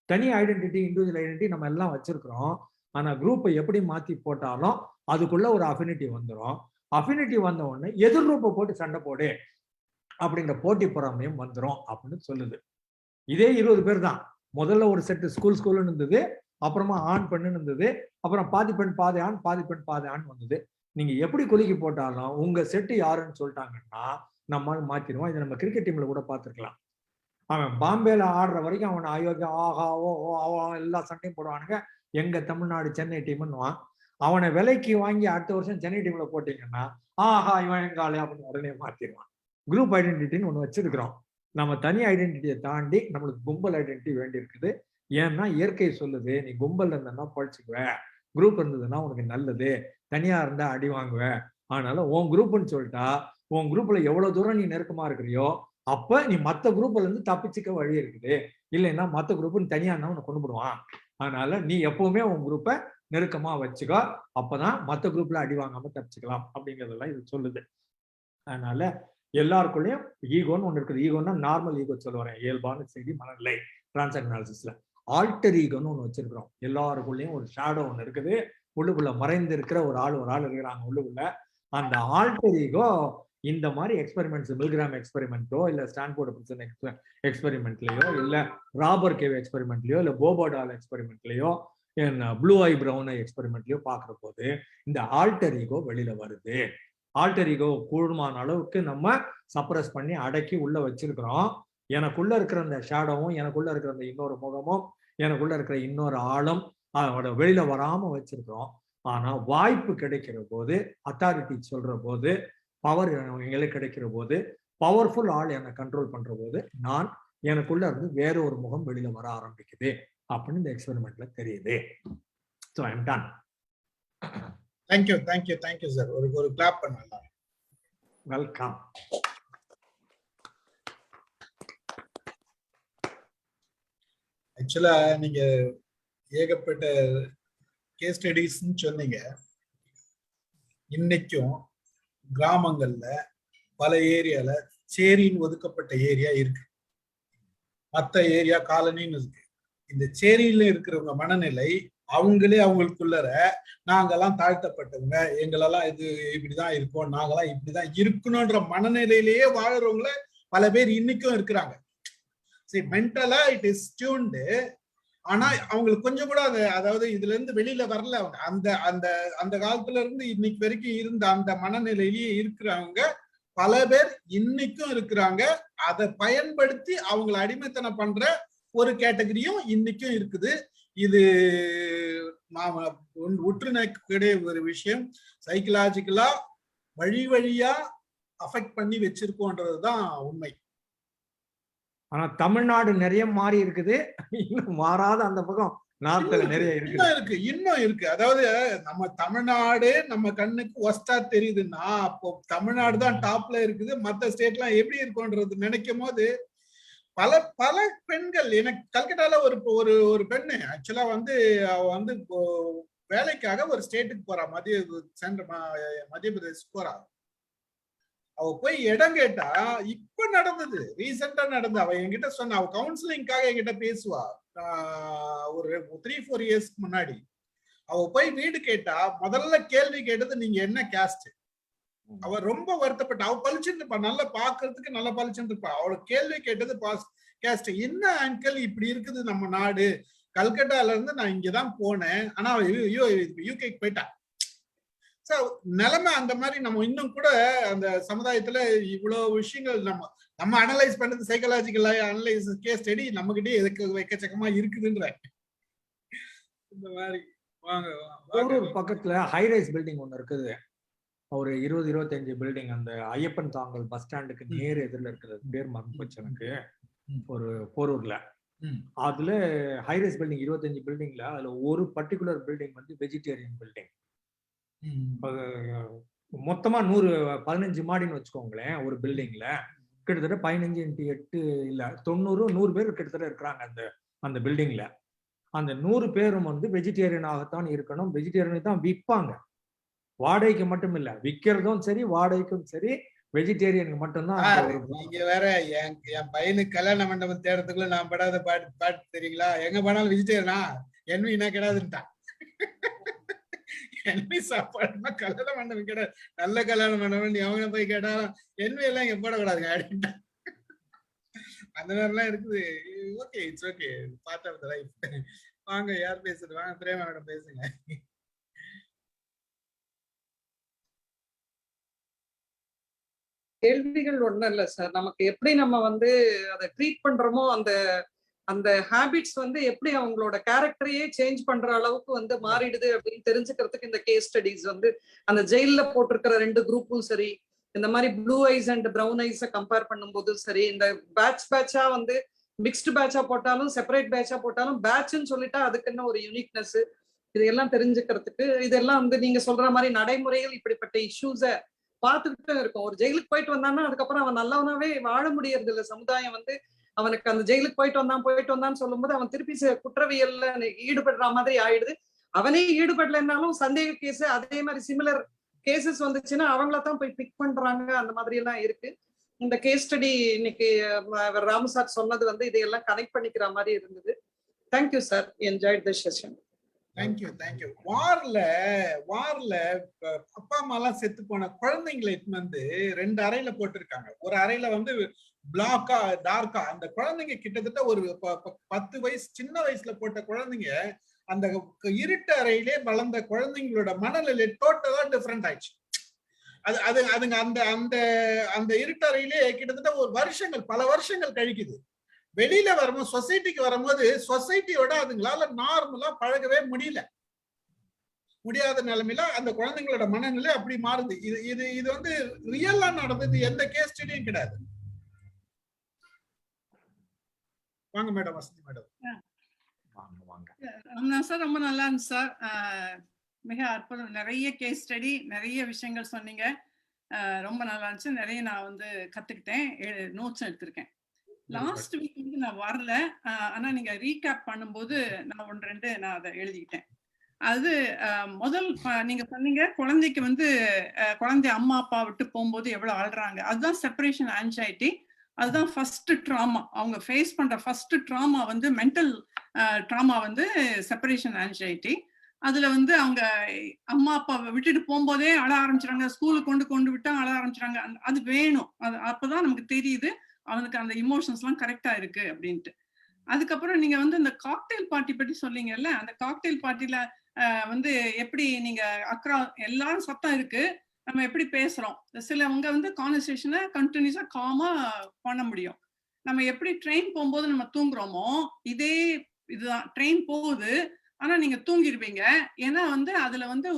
தனி ஐடென்டிட்டி, இண்டிவிஜுவல் ஐடென்டிட்டி நம்ம எல்லாம் வச்சிருக்கிறோம். ஆனா குரூப்பை எப்படி மாத்தி போட்டாலும் அதுக்குள்ள ஒரு அஃபினிட்டி வந்துடும். அஃபினிட்டி வந்த உடனே எதிர் குரூப்பை போட்டு சண்டை போடு அப்படிங்கிற போட்டி பொறாமையும் வந்துடும் அப்படின்னு சொல்லுது. இதே 20 பேர் தான். முதல்ல ஒரு செட்டு ஸ்கூல்னு இருந்தது, அப்புறமா ஆண் பெண்ணுன்னு இருந்தது, அப்புறம் பாதி பெண் பாதி ஆண், பாதி பெண் பாதி ஆண் வந்தது. நீங்க எப்படி குலுக்கி போட்டாலும் உங்க செட்டு யாருன்னு சொல்லிட்டாங்கன்னா நம்ம மாத்திடுவோம். இதை நம்ம கிரிக்கெட் டீம்ல கூட பார்த்துருக்கலாம். அவன் பாம்பேல ஆடுற வரைக்கும் அவன் அயோக்கியா ஆஹா ஓ எல்லா சண்டையும் போடுவானுங்க, எங்க தமிழ்நாடு சென்னை டீம்னுவான். அவனை விலைக்கு வாங்கி அடுத்த வருஷம் சென்னை டீம்ல போட்டீங்கன்னா ஆஹா இவன் எங்காலே அப்படின்னு உடனே மாத்திடுவான். குரூப் ஐடென்டிட்டின்னு ஒண்ணு வச்சிருக்கிறோம். நம்ம தனி ஐடென்டிட்டியை தாண்டி நம்மளுக்கு கும்பல் ஐடென்டிட்டி வேண்டி இருக்குது. ஏன்னா இயற்கை சொல்லுது, நீ கும்பல் இருந்தன்னா பழிச்சுக்குவ, குரூப் இருந்ததுன்னா உனக்கு நல்லது, தனியா இருந்தா அடி வாங்குவ. அதனால உன் குரூப்னு சொல்லிட்டா உன் குரூப்ல எவ்வளவு தூரம் நீ நெருக்கமா இருக்கிறியோ அப்ப நீ மத்த குரூப்ல இருந்து தப்பிச்சுக்க வழி இருக்குது, இல்லைன்னா மத்த குரூப்னு தனியா இருந்தா உன்னை கொண்டு போடுவான். அதனால நீ எப்பவுமே உன் குரூப்பை நெருக்கமா வச்சுக்கோ, அப்பதான் மத்த குரூப்ல அடி வாங்காம தப்பிச்சுக்கலாம் அப்படிங்கறதெல்லாம் இது சொல்லுது. அதனால எல்லாருக்குள்ளயும் ஈகோன்னு ஒண்ணு இருக்குது. ஈகோன்னா நார்மல் ஈகோ சொல்ல வரேன், இயல்பான செய்தி மனநிலை டிரான்சாக்னாலிசிஸ்ல. ஆல்டர் ஈகோன்னு ஒண்ணு வச்சிருக்கிறோம். எல்லாருக்குள்ளயும் ஒரு ஷேடோ ஒண்ணு இருக்குது, உள்ளுக்குள்ள மறைந்து இருக்கிற ஒரு ஆள் இருக்கிறாங்க உள்ளுக்குள்ள. அந்த ஆல்டர் ஈகோ இந்த மாதிரி எக்ஸ்பெரிமெண்ட்ஸ், மில்கிராம் எக்ஸ்பெரிமெண்ட்டோ இல்ல ஸ்டான்போர்ட் பிரிசன் எக்ஸ்பெரிமெண்ட்லயோ இல்ல ராபர் கேவ் எக்ஸ்பெரிமெண்ட்லயோ இல்ல போபோடால் எக்ஸ்பெரிமெண்ட்லயோ ப்ளூ ஐ பிரவுன் ஐ எக்ஸ்பெரிமெண்ட்லயோ பாக்குற போது இந்த ஆல்டர் ஈகோ வெளியில வருது. ஆல்டர் ஈகோ கூடுமான அளவுக்கு நம்ம சப்ரஸ் பண்ணி அடக்கி உள்ள வச்சிருக்கிறோம். எனக்குள்ள இருக்கிற அந்த ஷேடோவும் எனக்குள்ள இருக்கிற அந்த இன்னொரு முகமும் எனக்குள்ள இருக்கிற இன்னொரு ஆளும் அதோட வெளியில வராம வச்சிருக்கிறோம். ஆனா வாய்ப்பு கிடைக்கிற போது, அத்தாரிட்டி சொல்ற போது, பவர் எங்களுக்கு கிடைக்கிற போது, பவர்ஃபுல் ஆள் என்னை கண்ட்ரோல் பண்ற போது நான் எனக்குள்ள இருந்து வேற ஒரு முகம் வெளியில வர ஆரம்பிக்குது அப்படின்னு இந்த எக்ஸ்பெரிமெண்ட்ல தெரியுது. So I am ton. Thank you sir. ஒரு கிளாப் பண்ணலாம். வெல்கம். ஆக்சுவலா நீங்க ஏகப்பட்ட கேஸ் ஸ்டடிஸ்ன்னு சொன்னீங்க. இன்னைக்கும் கிராமங்கள்ல பல ஏரியால சேரின்னு ஒதுக்கப்பட்ட ஏரியா இருக்கு, மற்ற ஏரியா காலனின்னு இருக்கு. இந்த சேரியில இருக்கிறவங்க மனநிலை அவங்களே அவங்களுக்குள்ளற நாங்கெல்லாம் தாழ்த்தப்பட்டவங்க, எங்களெல்லாம் இது இப்படிதான் இருக்கோம், நாங்கெல்லாம் இப்படிதான் இருக்கணும்ன்ற மனநிலையிலேயே வாழறவங்கள பல பேர் இன்னைக்கும் இருக்கிறாங்க. சரி, மென்டலா இட் இஸ் டியூன்டு. ஆனா அவங்களுக்கு கொஞ்சம் கூட அதாவது இதுல இருந்து வெளியில வரல. அவங்க அந்த அந்த அந்த காலத்துல இருந்து இன்னைக்கு வரைக்கும் இருந்த அந்த மனநிலையிலேயே இருக்கிறவங்க பல பேர் இன்னைக்கும் இருக்கிறாங்க. அதை பயன்படுத்தி அவங்களை அடிமைத்தனம் பண்ற ஒரு கேட்டகரியும் இன்னைக்கும் இருக்குது. இது உற்று நோக்கக்கூடிய ஒரு விஷயம். சைக்கலாஜிக்கலா வழியா அஃபெக்ட் பண்ணி வச்சிருக்கோன்றதுதான் உண்மை. ஆனா தமிழ்நாடு நிறைய மாறி இருக்குது, இன்னும் மாறாத அந்த பக்கம் நார்த்ல நிறைய இருக்கு. இன்னும் இருக்கு. அதாவது நம்ம தமிழ்நாடு நம்ம கண்ணுக்கு ஒஸ்டா தெரியுதுன்னா அப்போ தமிழ்நாடு தான் டாப்ல இருக்குது. மத்த ஸ்டேட் எல்லாம் எப்படி இருக்கும்ன்றது நினைக்கும் போது பல பல பெண்கள், எனக்கு கல்கட்டால ஒரு ஒரு பெண்ணு ஆக்சுவலா அவ வேலைக்காக ஒரு ஸ்டேட்டுக்கு போறா, மத்திய பிரதேஷ் போறா. அவ போய் இடம் கேட்டா, இப்ப நடந்தது, ரீசெண்டா நடந்தது. அவ என்கிட்ட சொன்ன, அவ கவுன்சிலிங்காக என்கிட்ட பேசுவா. ஒரு 3-4 இயர்ஸ்க்கு முன்னாடி அவ போய் வீடு கேட்டா முதல்ல கேள்வி கேட்டது நீங்க என்ன காஸ்ட். அவ ரொம்ப வருத்தப்பட்ட. அவ பழிச்சுட்டு இருப்பா, நல்லா பாக்குறதுக்கு நல்லா பழிச்சுட்டு இருப்பா. அவளோட கேள்வி கேட்டது காஸ்ட். என்ன அங்கிள் இப்படி இருக்குது நம்ம நாடு, கல்கட்டால இருந்து நான் இங்கதான் போனேன், ஆனா யூகேக்கு போயிட்டா. நிலைமை அந்த மாதிரி. நம்ம இன்னும் கூட அந்த சமுதாயத்துல இவ்வளவு விஷயங்கள் நம்ம அனலைஸ் பண்ணது, சைக்கலாஜிக்கலா அனலைஸ் கேஸ் ஸ்டடி நம்ம கிட்டே எக்கச்சக்கமா இருக்குதுன்ற இந்த மாதிரி. வாங்க. பக்கத்துல ஹைரைஸ் பில்டிங் ஒண்ணு இருக்குது, ஒரு 20-25 பில்டிங். அந்த ஐயப்பன் தாங்கல் பஸ் ஸ்டாண்டுக்கு நேர் எதிரில் இருக்கிறது, பேர் மறந்து போச்சு எனக்கு, ஒரு போரூர்ல. அதுல ஹைரைஸ் பில்டிங் 25 பில்டிங்ல அதுல ஒரு பர்டிகுலர் பில்டிங் வெஜிடேரியன் பில்டிங். மொத்தமா 15 மாடின்னு வச்சுக்கோங்களேன். ஒரு பில்டிங்ல கிட்டத்தட்ட 15x8 இல்ல 90-100 பேர் கிட்டத்தட்ட இருக்கிறாங்க அந்த பில்டிங்ல. அந்த 100 பேரும் வெஜிடேரியனாகத்தான் இருக்கணும், வெஜிடேரியனை தான் விற்பாங்க. வாடகைக்கு மட்டும் இல்ல, விற்கிறதும் சரி வாடகைக்கும் சரி வெஜிடேரியனுக்கு மட்டும்தான். நீங்க வேற என் பையனுக்கு கல்யாண மண்டபம் தேடுறதுக்குள்ள நான் படாத பாட்டு தெரியுங்களா? எங்க போனாலும் வெஜிடேரியனா என்ன கிடையாதுன்ட்டான். என்வி சாப்பாடுனா கல்யாண மண்டபம் கிடையாது, நல்ல கல்யாண மண்டபம். நீ அவங்க போய் கேட்டா என்வி எல்லாம் இங்க போடக்கூடாதுங்க அப்படின்ட்டா. அந்த மாதிரிலாம் இருக்குது. Okay, it's okay, part of the life. வாங்க, யார் பேசுறது? வாங்க, பிரேமா மேடம் பேசுங்க. கேள்விகள் ஒண்ணும் இல்ல சார். நமக்கு எப்படி நம்ம அதை ட்ரீட் பண்றோமோ, அந்த அந்த ஹேபிட்ஸ் எப்படி அவங்களோட கேரக்டரையே சேஞ்ச் பண்ற அளவுக்கு மாறிடுது அப்படின்னு தெரிஞ்சுக்கிறதுக்கு இந்த கேஸ் ஸ்டடிஸ் அந்த ஜெயில போட்டிருக்கிற 2 குரூப்பும் சரி, இந்த மாதிரி ப்ளூ ஐஸ் அண்ட் பிரவுன் ஐஸை கம்பேர் பண்ணும்போது சரி, இந்த பேட்சா மிக்ஸ்டு பேட்சா போட்டாலும் செப்பரேட் பேட்சா போட்டாலும் பேட்ச்ன்னு சொல்லிட்டா அதுக்குன்னு ஒரு யூனிக்னஸ், இதெல்லாம் தெரிஞ்சுக்கிறதுக்கு இதெல்லாம் நீங்க சொல்ற மாதிரி நடைமுறையில் இப்படிப்பட்ட இஷ்யூஸை பார்த்துக்கிட்டு இருக்கும். ஒரு ஜெயிலுக்கு போயிட்டு வந்தான்னா அதுக்கப்புறம் அவன் நல்லவனாவே வாழ முடியறது இல்லை. சமுதாயம் அவனுக்கு அந்த ஜெயிலுக்கு போயிட்டு வந்தான்னு சொல்லும்போது அவன் திருப்பி குற்றவியல்ல ஈடுபடுற மாதிரி ஆயிடுது. அவனே ஈடுபடலைன்னாலும் சந்தேக கேஸ், அதே மாதிரி சிமிலர் கேசஸ் வந்துச்சுன்னா அவங்கள தான் போய் பிக் பண்றாங்க. அந்த மாதிரி எல்லாம் இருக்கு. இந்த கேஸ் ஸ்டடி இன்னைக்கு ராமு சார் சொன்னது வந்து இதையெல்லாம் கனெக்ட் பண்ணிக்கிற மாதிரி இருந்தது. Thank you sir, enjoyed the session. Thank you. வார்ல அப்பா அம்மா எல்லாம் செத்து போன குழந்தைங்களை வந்து 2 அறையில போட்டிருக்காங்க. ஒரு அறையில வந்து பிளாக்கா டார்க்கா, அந்த குழந்தைங்க கிட்டத்தட்ட ஒரு 10 வயசு, சின்ன வயசுல போட்ட குழந்தைங்க அந்த இருட்டு அறையிலே வளர்ந்த குழந்தைங்களோட மனநிலை டோட்டலா டிஃபரெண்ட் ஆயிடுச்சு. அதுங்க அந்த அந்த அந்த இருட்டறையிலே கிட்டத்தட்ட ஒரு வருஷங்கள், பல வருஷங்கள் கழிக்குது. வெளியில வரும்போது, சொசைட்டிக்கு வரும்போது சொசைட்டியோட அதுங்களால நார்மலா பழகவே முடியாத நிலைமையில அந்த குழந்தைங்களோட மனநிலை அப்படி மாறுது. இது வந்து ரியலா நடந்தது, எந்த கேஸ் ஸ்டடியும் கிடையாது. வாங்க மேடம், வசந்தி மேடம். சார் ரொம்ப நல்லா இருந்துச்சு சார், மிக அற்புதம். நிறைய கேஸ் ஸ்டடி, நிறைய விஷயங்கள் சொன்னீங்க, ரொம்ப நல்லா இருந்துச்சு. நிறைய நான் வந்து கத்துக்கிட்டேன், நோட்ஸ் எடுத்திருக்கேன். லாஸ்ட் வீக் வந்து நான் வரல, ஆனா நீங்க ரீகேப் பண்ணும்போது நான் 1-2 நான் அதை எழுதிக்கிட்டேன். அது முதல் நீங்க சொன்னீங்க குழந்தைக்கு வந்து குழந்தை அம்மா அப்பா விட்டு போகும்போது எவ்வளவு அழுறாங்க, அதுதான் செப்பரேஷன் ஆன்சைட்டி. அதுதான் ஃபர்ஸ்ட் ட்ராமா, அவங்க ஃபேஸ் பண்ற ஃபர்ஸ்ட் ட்ராமா வந்து மென்டல் ட்ராமா வந்து செப்பரேஷன் ஆன்சைட்டி. அதுல வந்து அவங்க அம்மா அப்பா விட்டுட்டு போகும்போதே அழ ஆரம்பிச்சுறாங்க, ஸ்கூலுக்கு கொண்டு விட்டா அழ ஆரம்பிச்சுறாங்க. அது வேணும், அது அப்பதான் நமக்கு தெரியுது அவனுக்கு அந்த இமோஷன்ஸ் எல்லாம் கரெக்டா இருக்கு அப்படின்ட்டு. அதுக்கப்புறம் நீங்க வந்து இந்த காக்டெயில் பார்ட்டி பற்றி சொன்னீங்கல்ல, அந்த காக்டெயில் பார்ட்டில வந்து எப்படி நீங்க எல்லாரும் சத்தம் இருக்கு, நம்ம எப்படி பேசுறோம், சிலவங்க வந்து கான்வர்சேஷனை கண்டினியூஸா காமா பண்ண முடியும். நம்ம எப்படி ட்ரெயின் போகும்போது நம்ம தூங்குறோமோ இதே இதுதான், ட்ரெயின் போகுது ஆனா நீங்க தூங்கிடுவீங்க. ஏன்னா வந்து அதுல வந்து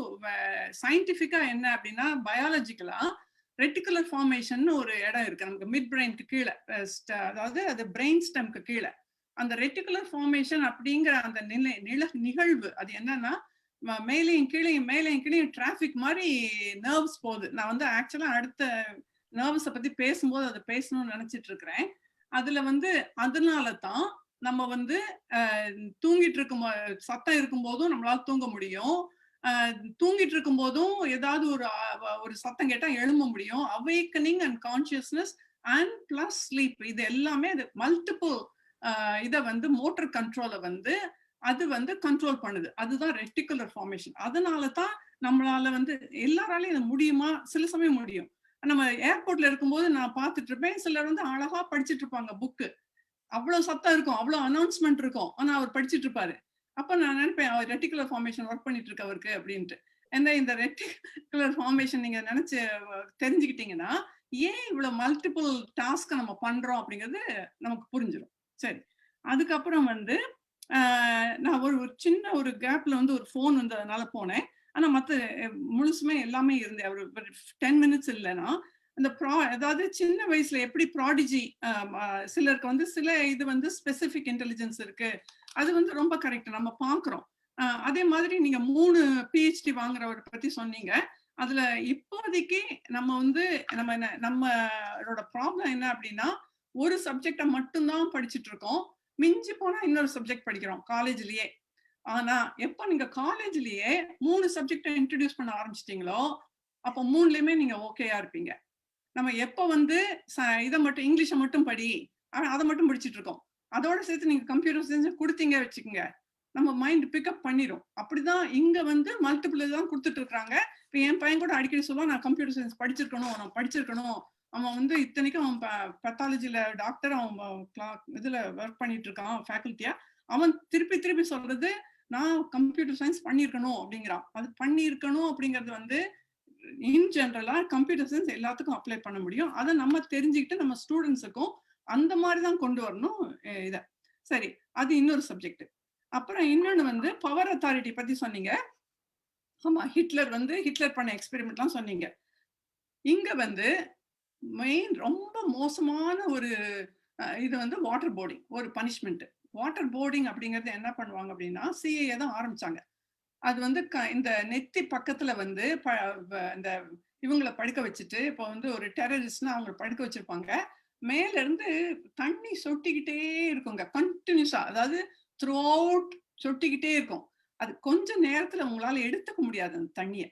சயின்டிபிக்கா என்ன அப்படின்னா, பயாலஜிக்கலா ரெட்டிகுலர் ஃபார்மேஷன் ஒரு இடம் இருக்கு நமக்கு மிட் பிரெயினுக்கு கீழே, அதாவது அது பிரெயின் ஸ்டெம்க்கு கீழே. அந்த ரெட்டிகுலர் ஃபார்மேஷன் அப்படிங்கிற அந்த நிகழ்வு அது என்னன்னா, மேலையும் கீழையும் டிராபிக் மாதிரி நர்வ்ஸ் போகுது. நான் வந்து ஆக்சுவலா அடுத்த நர்வ்ஸை பத்தி பேசும்போது அதை பேசணும்னு நினைச்சிட்டு இருக்கிறேன். அதுல வந்து அதனால தான் நம்ம வந்து தூங்கிட்டு இருக்கும் சத்தம் இருக்கும் போதும் நம்மளால தூங்க முடியும், தூங்கிட்டு இருக்கும் போதும் ஏதாவது ஒரு சத்தம் கேட்டா எழும்ப முடியும். Awakening and consciousness and plus sleep, இது எல்லாமே மல்டிபிள் இதை வந்து மோட்டர் கண்ட்ரோலை வந்து அது வந்து கண்ட்ரோல் பண்ணுது. அதுதான் ரெட்டிகுலர் ஃபார்மேஷன். அதனால தான் நம்மளால வந்து எல்லாராலையும் இது முடியுமா, சில சமயம் முடியும். நம்ம ஏர்போர்ட்ல இருக்கும்போது நான் பார்த்துட்டு இருப்பேன், சிலர் வந்து அழகா படிச்சுட்டு இருப்பாங்க புக்கு, அவ்வளவு சத்தம் இருக்கும், அவ்வளவு அனௌன்ஸ்மெண்ட் இருக்கும், ஆனா அவர் படிச்சுட்டு இருப்பாரு. அப்ப நான் நினைப்பேன் அவர் ரெட்டிகுலர் ஃபார்மேஷன் ஒர்க் பண்ணிட்டு இருக்கு அவருக்கு அப்படின்ட்டு. ஏன்னா இந்த ரெட்டிகுலர் ஃபார்மேஷன் நீங்க நினைச்சு தெரிஞ்சுக்கிட்டீங்கன்னா ஏன் இவ்வளவு மல்டிபிள் டாஸ்க் நம்ம பண்றோம் அப்படிங்கிறது நமக்கு புரிஞ்சிடும். சரி, அதுக்கப்புறம் வந்து நான் ஒரு சின்ன ஒரு கேப்ல வந்து ஒரு போன் வந்து அதனால போனேன். ஆனா மத்த முழுசுமே எல்லாமே இருந்தேன். ஒரு 10 மினிட்ஸ் இல்லைன்னா அந்த அதாவது சின்ன வயசுல எப்படி ப்ராடிஜி, சிலருக்கு வந்து சில இது வந்து ஸ்பெசிபிக் இன்டெலிஜென்ஸ் இருக்கு, அது வந்து ரொம்ப கரெக்ட் நம்ம பாக்குறோம். அதே மாதிரி நீங்க 3 PhD வாங்குறவரை பத்தி சொன்னீங்க. அதுல இப்போதைக்கு நம்ம வந்து நம்மளோட ப்ராப்ளம் என்ன அப்படின்னா, ஒரு சப்ஜெக்ட மட்டும்தான் படிச்சுட்டு இருக்கோம், மிஞ்சி போனா இன்னொரு சப்ஜெக்ட் படிக்கிறோம் காலேஜ்லயே. ஆனா எப்ப நீங்க காலேஜ்லயே 3 சப்ஜெக்ட இன்ட்ரடியூஸ் பண்ண ஆரம்பிச்சிட்டீங்களோ அப்ப 3லயுமே நீங்க ஓகேயா இருப்பீங்க. நம்ம எப்ப வந்து இதை மட்டும் இங்கிலீஷை மட்டும் படி, அதை மட்டும் படிச்சுட்டு இருக்கோம், அதோட சேர்த்து நீங்க கம்ப்யூட்டர் சயின்ஸ் கொடுத்தீங்க வச்சுக்கோங்க, நம்ம மைண்ட் பிக்கப் பண்ணிடும். அப்படிதான் இங்க வந்து மல்டிபிள் தான் கொடுத்துட்டு இருக்காங்க. இப்ப என் பையன் கூட அடிக்கடி சொல்லுவான், நான் கம்ப்யூட்டர் சயின்ஸ் படிச்சிருக்கணும். அவன் வந்து இத்தனைக்கும் அவன் பெத்தாலஜில டாக்டர், அவன் இதுல ஒர்க் பண்ணிட்டு இருக்கான் ஃபேக்கல்ட்டியா. அவன் திருப்பி சொல்றது நான் கம்ப்யூட்டர் சயின்ஸ் பண்ணியிருக்கணும் அப்படிங்கிறான். அது பண்ணியிருக்கணும் அப்படிங்கிறது வந்து இன் ஜெனரலா கம்ப்யூட்டர் சயின்ஸ் எல்லாத்துக்கும் அப்ளை பண்ண முடியும். அதை நம்ம தெரிஞ்சுக்கிட்டு நம்ம ஸ்டூடெண்ட்ஸுக்கும் அந்த மாதிரிதான் கொண்டு வரணும் இத. சரி, அது இன்னொரு சப்ஜெக்ட். அப்புறம் இன்னொன்னு வந்து பவர் அத்தாரிட்டி பத்தி சொன்னீங்க. ஆமா, ஹிட்லர் பண்ண எக்ஸ்பெரிமெண்ட்லாம் சொன்னீங்க. இங்க வந்து மெயின் ரொம்ப மோசமான ஒரு இது வந்து வாட்டர் போர்டிங், ஒரு பனிஷ்மெண்ட். வாட்டர் போர்டிங் அப்படிங்கறது என்ன பண்ணுவாங்க அப்படின்னா, சிஏஏ தான் ஆரம்பிச்சாங்க. அது வந்து இந்த நெத்தி பக்கத்துல வந்து இந்த இவங்களை படுக்க வச்சுட்டு, இப்போ வந்து ஒரு டெரரிஸ்ட்னா அவங்க படுக்க வச்சிருப்பாங்க, மேல இருந்து தண்ணி சொட்டிக்கிட்டே இருக்குங்க கண்டினியூஸா, அதாவது த்ரூ அவுட் சொட்டிக்கிட்டே இருக்கும். அது கொஞ்ச நேரத்துல உங்களால எடுத்துக்க முடியாது அந்த தண்ணிய.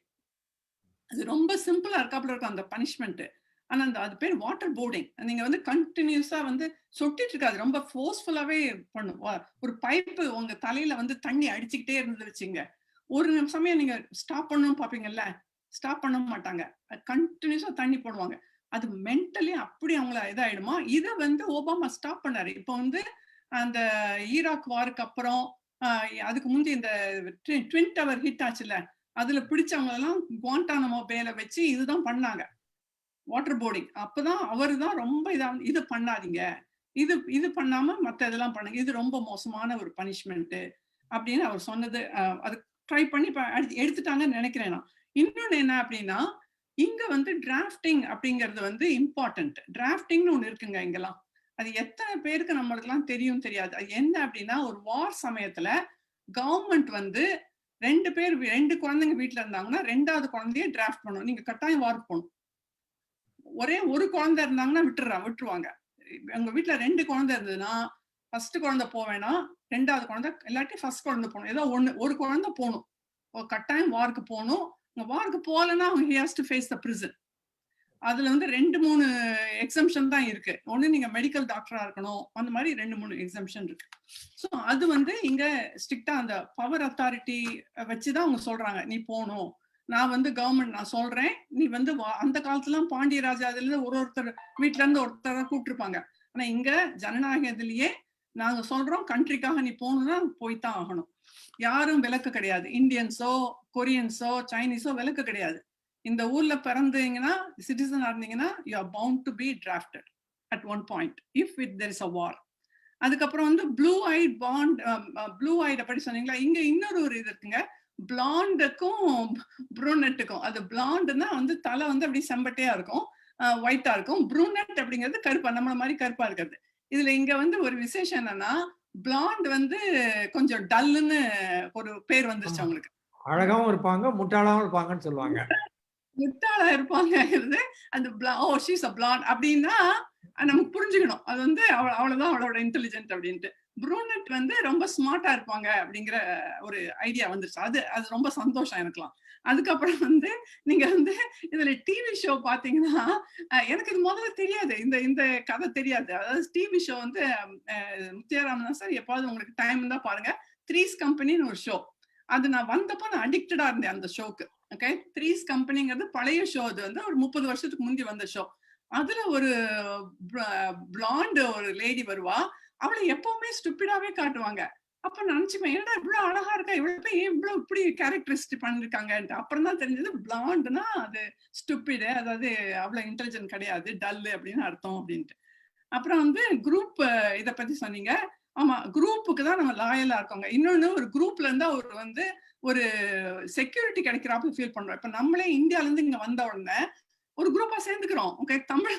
அது ரொம்ப சிம்பிளா இருக்காப்புல இருக்கும் அந்த பனிஷ்மெண்ட். ஆனா அது பேர் வாட்டர் போர்டிங். நீங்க வந்து கண்டினியூஸா வந்து சொட்டிட்டு இருக்காது, ரொம்ப ஃபோர்ஸ்ஃபுல்லாவே பண்ணும். ஒரு பைப்பு உங்க தலையில வந்து தண்ணி அடிச்சுக்கிட்டே இருந்து வச்சுங்க, ஒரு சமயம் நீங்க ஸ்டாப் பண்ணணும்னு பாப்பீங்கல்ல, ஸ்டாப் பண்ண மாட்டாங்க. கண்டினியூஸா தண்ணி போடுவாங்க. அது மென்டலி அப்படி அவங்கள இதாயிடுமா. இத வந்து ஒபாமா ஸ்டாப் பண்ணாரு. இப்போ வந்து அந்த ஈராக் வாருக்கு அப்புறம் அதுக்கு முந்தி இந்த ட்வின் டவர் ஹிட் ஆச்சுல்ல, அதுல பிடிச்சவங்க எல்லாம் குவாண்டானமோ பேல வச்சு இதுதான் பண்ணாங்க, வாட்டர் போர்டிங். அப்பதான் அவரு தான் ரொம்ப இது பண்ணாதீங்க, இது இது பண்ணாம மத்த இதெல்லாம் பண்ணுங்க, இது ரொம்ப மோசமான ஒரு பனிஷ்மெண்ட் அப்படின்னு அவர் சொன்னது. அது ட்ரை பண்ணி எடுத்துட்டாங்கன்னு நினைக்கிறேன் நான். இன்னொன்னு என்ன அப்படின்னா, இங்க வந்து டிராஃப்டிங் அப்படிங்கிறது வந்து இம்பார்ட்டன்ட். டிராஃப்டிங்னு ஒண்ணு இருக்குங்க இங்கெல்லாம். அது எத்தனை பேருக்கு நம்மளுக்கெல்லாம் தெரியும் தெரியாது. அது என்ன அப்படின்னா, ஒரு வார் சமயத்துல கவர்மெண்ட் வந்து 2 குழந்தைங்க வீட்டுல இருந்தாங்கன்னா 2வது குழந்தைய டிராஃப்ட் பண்ணும். நீங்க கட்டாயம் வார்க்கு போகணும். ஒரே ஒரு குழந்தை இருந்தாங்கன்னா விட்டுருவாங்க. உங்க வீட்டுல 2 குழந்தை இருந்ததுன்னா ஃபர்ஸ்ட் குழந்தை போவேணாம், 2வது குழந்தை இல்லாட்டி ஃபர்ஸ்ட் குழந்தை போகணும். ஏதோ ஒரு குழந்தை போகணும். கட்டாயம் வார்க்கு போகணும். வார்க்கு போகலன்னா he has to face the prison. அதுல வந்து 2-3 எக்ஸம்ஷன் தான் இருக்கு. ஒண்ணு நீங்க மெடிக்கல் டாக்டரா இருக்கணும், அந்த மாதிரி 2-3 எக்ஸம்ஷன் இருக்கு. ஸோ அது வந்து இங்க ஸ்ட்ரிக்டா அந்த பவர் அத்தாரிட்டி வச்சுதான் அவங்க சொல்றாங்க, நீ போகணும். நான் வந்து கவர்மெண்ட் நான் சொல்றேன், நீ வந்து அந்த காலத்துல பாண்டியராஜா அதுல இருந்து ஒருத்தர் வீட்டுல இருந்து ஒருத்தர் கூப்பிட்டுருப்பாங்க. ஆனா இங்க ஜனநாயகத்திலேயே நாங்க சொல்றோம், கண்ட்ரிக்காக நீ போகணும்னா போய்தான் ஆகணும். யாரும் விலக்கு கிடையாது. இந்தியன்ஸோ கொரியன்ஸோ சைனீஸோ விலக்கு கிடையாது. இந்த ஊர்ல பிறந்தீங்கன்னா சிட்டிசனா இருந்தீங்கன்னா you are bound to be drafted at one point if there is a war. அதுக்கப்புறம் வந்து blue eyed bond, blue eyed அப்படி சொன்னீங்களா, இங்க இன்னொரு இது இருக்குங்க, பிளாண்டுக்கும் ப்ரூனெட்டுக்கும். அது பிளாண்டுன்னா வந்து தலை வந்து அப்படி செம்பட்டையா இருக்கும், ஒயிட்டா இருக்கும். ப்ரூனெட் அப்படிங்கிறது கருப்பா, நம்மள மாதிரி கருப்பா இருக்கிறது. இதுல இங்க வந்து ஒரு விசேஷம் என்னன்னா, பிளாண்ட் வந்து கொஞ்சம் டல்லுன்னு ஒரு பேர் வந்துருச்சு அவங்களுக்கு. அழகாவும் இருப்பாங்க, முட்டாளாவும் இருப்பாங்கன்னு சொல்லுவாங்க. முட்டாளா இருப்பாங்க. அந்த ஷீஸ் அ பிளாண்ட் அப்படின்னா நமக்கு புரிஞ்சுக்கணும், அது வந்து அவ்வளவுதான் அவளோட இன்டெலிஜென்ட் அப்படின்ட்டு. ப்ரூனெட் வந்து ரொம்ப ஸ்மார்ட்டா இருப்பாங்க அப்படிங்கிற ஒரு ஐடியா வந்துருச்சு. அது ரொம்ப சந்தோஷம் எனக்குலாம். அதுக்கப்புறம் வந்து நீங்க வந்து இதுல டிவி ஷோ பாத்தீங்கன்னா, எனக்கு இது முதல்ல தெரியாது, இந்த கதை தெரியாது. அதாவது டிவி ஷோ வந்து முத்தியாராமன் சார் எப்பாவது உங்களுக்கு டைம் இருந்தா பாருங்க, த்ரீஸ் கம்பெனின்னு ஒரு ஷோ. அது நான் வந்தப்போ நான் அடிக்டடா இருந்தேன் அந்த ஷோக்கு. ஓகே, த்ரீஸ் கம்பெனிங்கிறது பழைய ஷோ. அது வந்து ஒரு 30 வருஷத்துக்கு முந்தி வந்த ஷோ. அதுல ஒரு பிளாண்ட் ஒரு லேடி வருவா, அவளை எப்பவுமே ஸ்டூபிடாவே காட்டுவாங்க. அப்ப நினைச்சுப்பேன், என்னடா இவ்வளவு அழகா இருக்கா, இவ்வளவு பேர் இவ்வளவு இப்படி கேரக்டரிஸ்டிக் பண்ணிருக்காங்கன்ட்டு. அப்புறம் தான் தெரிஞ்சது பிளாண்ட்னா அது ஸ்டூபிடு, அதாவது அவ்வளவு இன்டெலிஜென்ட் கிடையாது, டல்லு அப்படின்னு அர்த்தம் அப்படின்ட்டு. அப்புறம் வந்து குரூப் இத பத்தி சொன்னீங்க. ஆமா, குரூப்புக்கு தான் நம்ம லாயலா இருக்கோங்க. இன்னொன்னு, ஒரு குரூப்ல இருந்தா ஒரு வந்து ஒரு செக்யூரிட்டி கிடைக்கிறாப்புல ஃபீல் பண்றோம். இப்ப நம்மளே இந்தியால இருந்து இங்க வந்த உடனே ஒரு குரூப்பா சேர்ந்துக்கிறோம். ஓகே, தமிழ்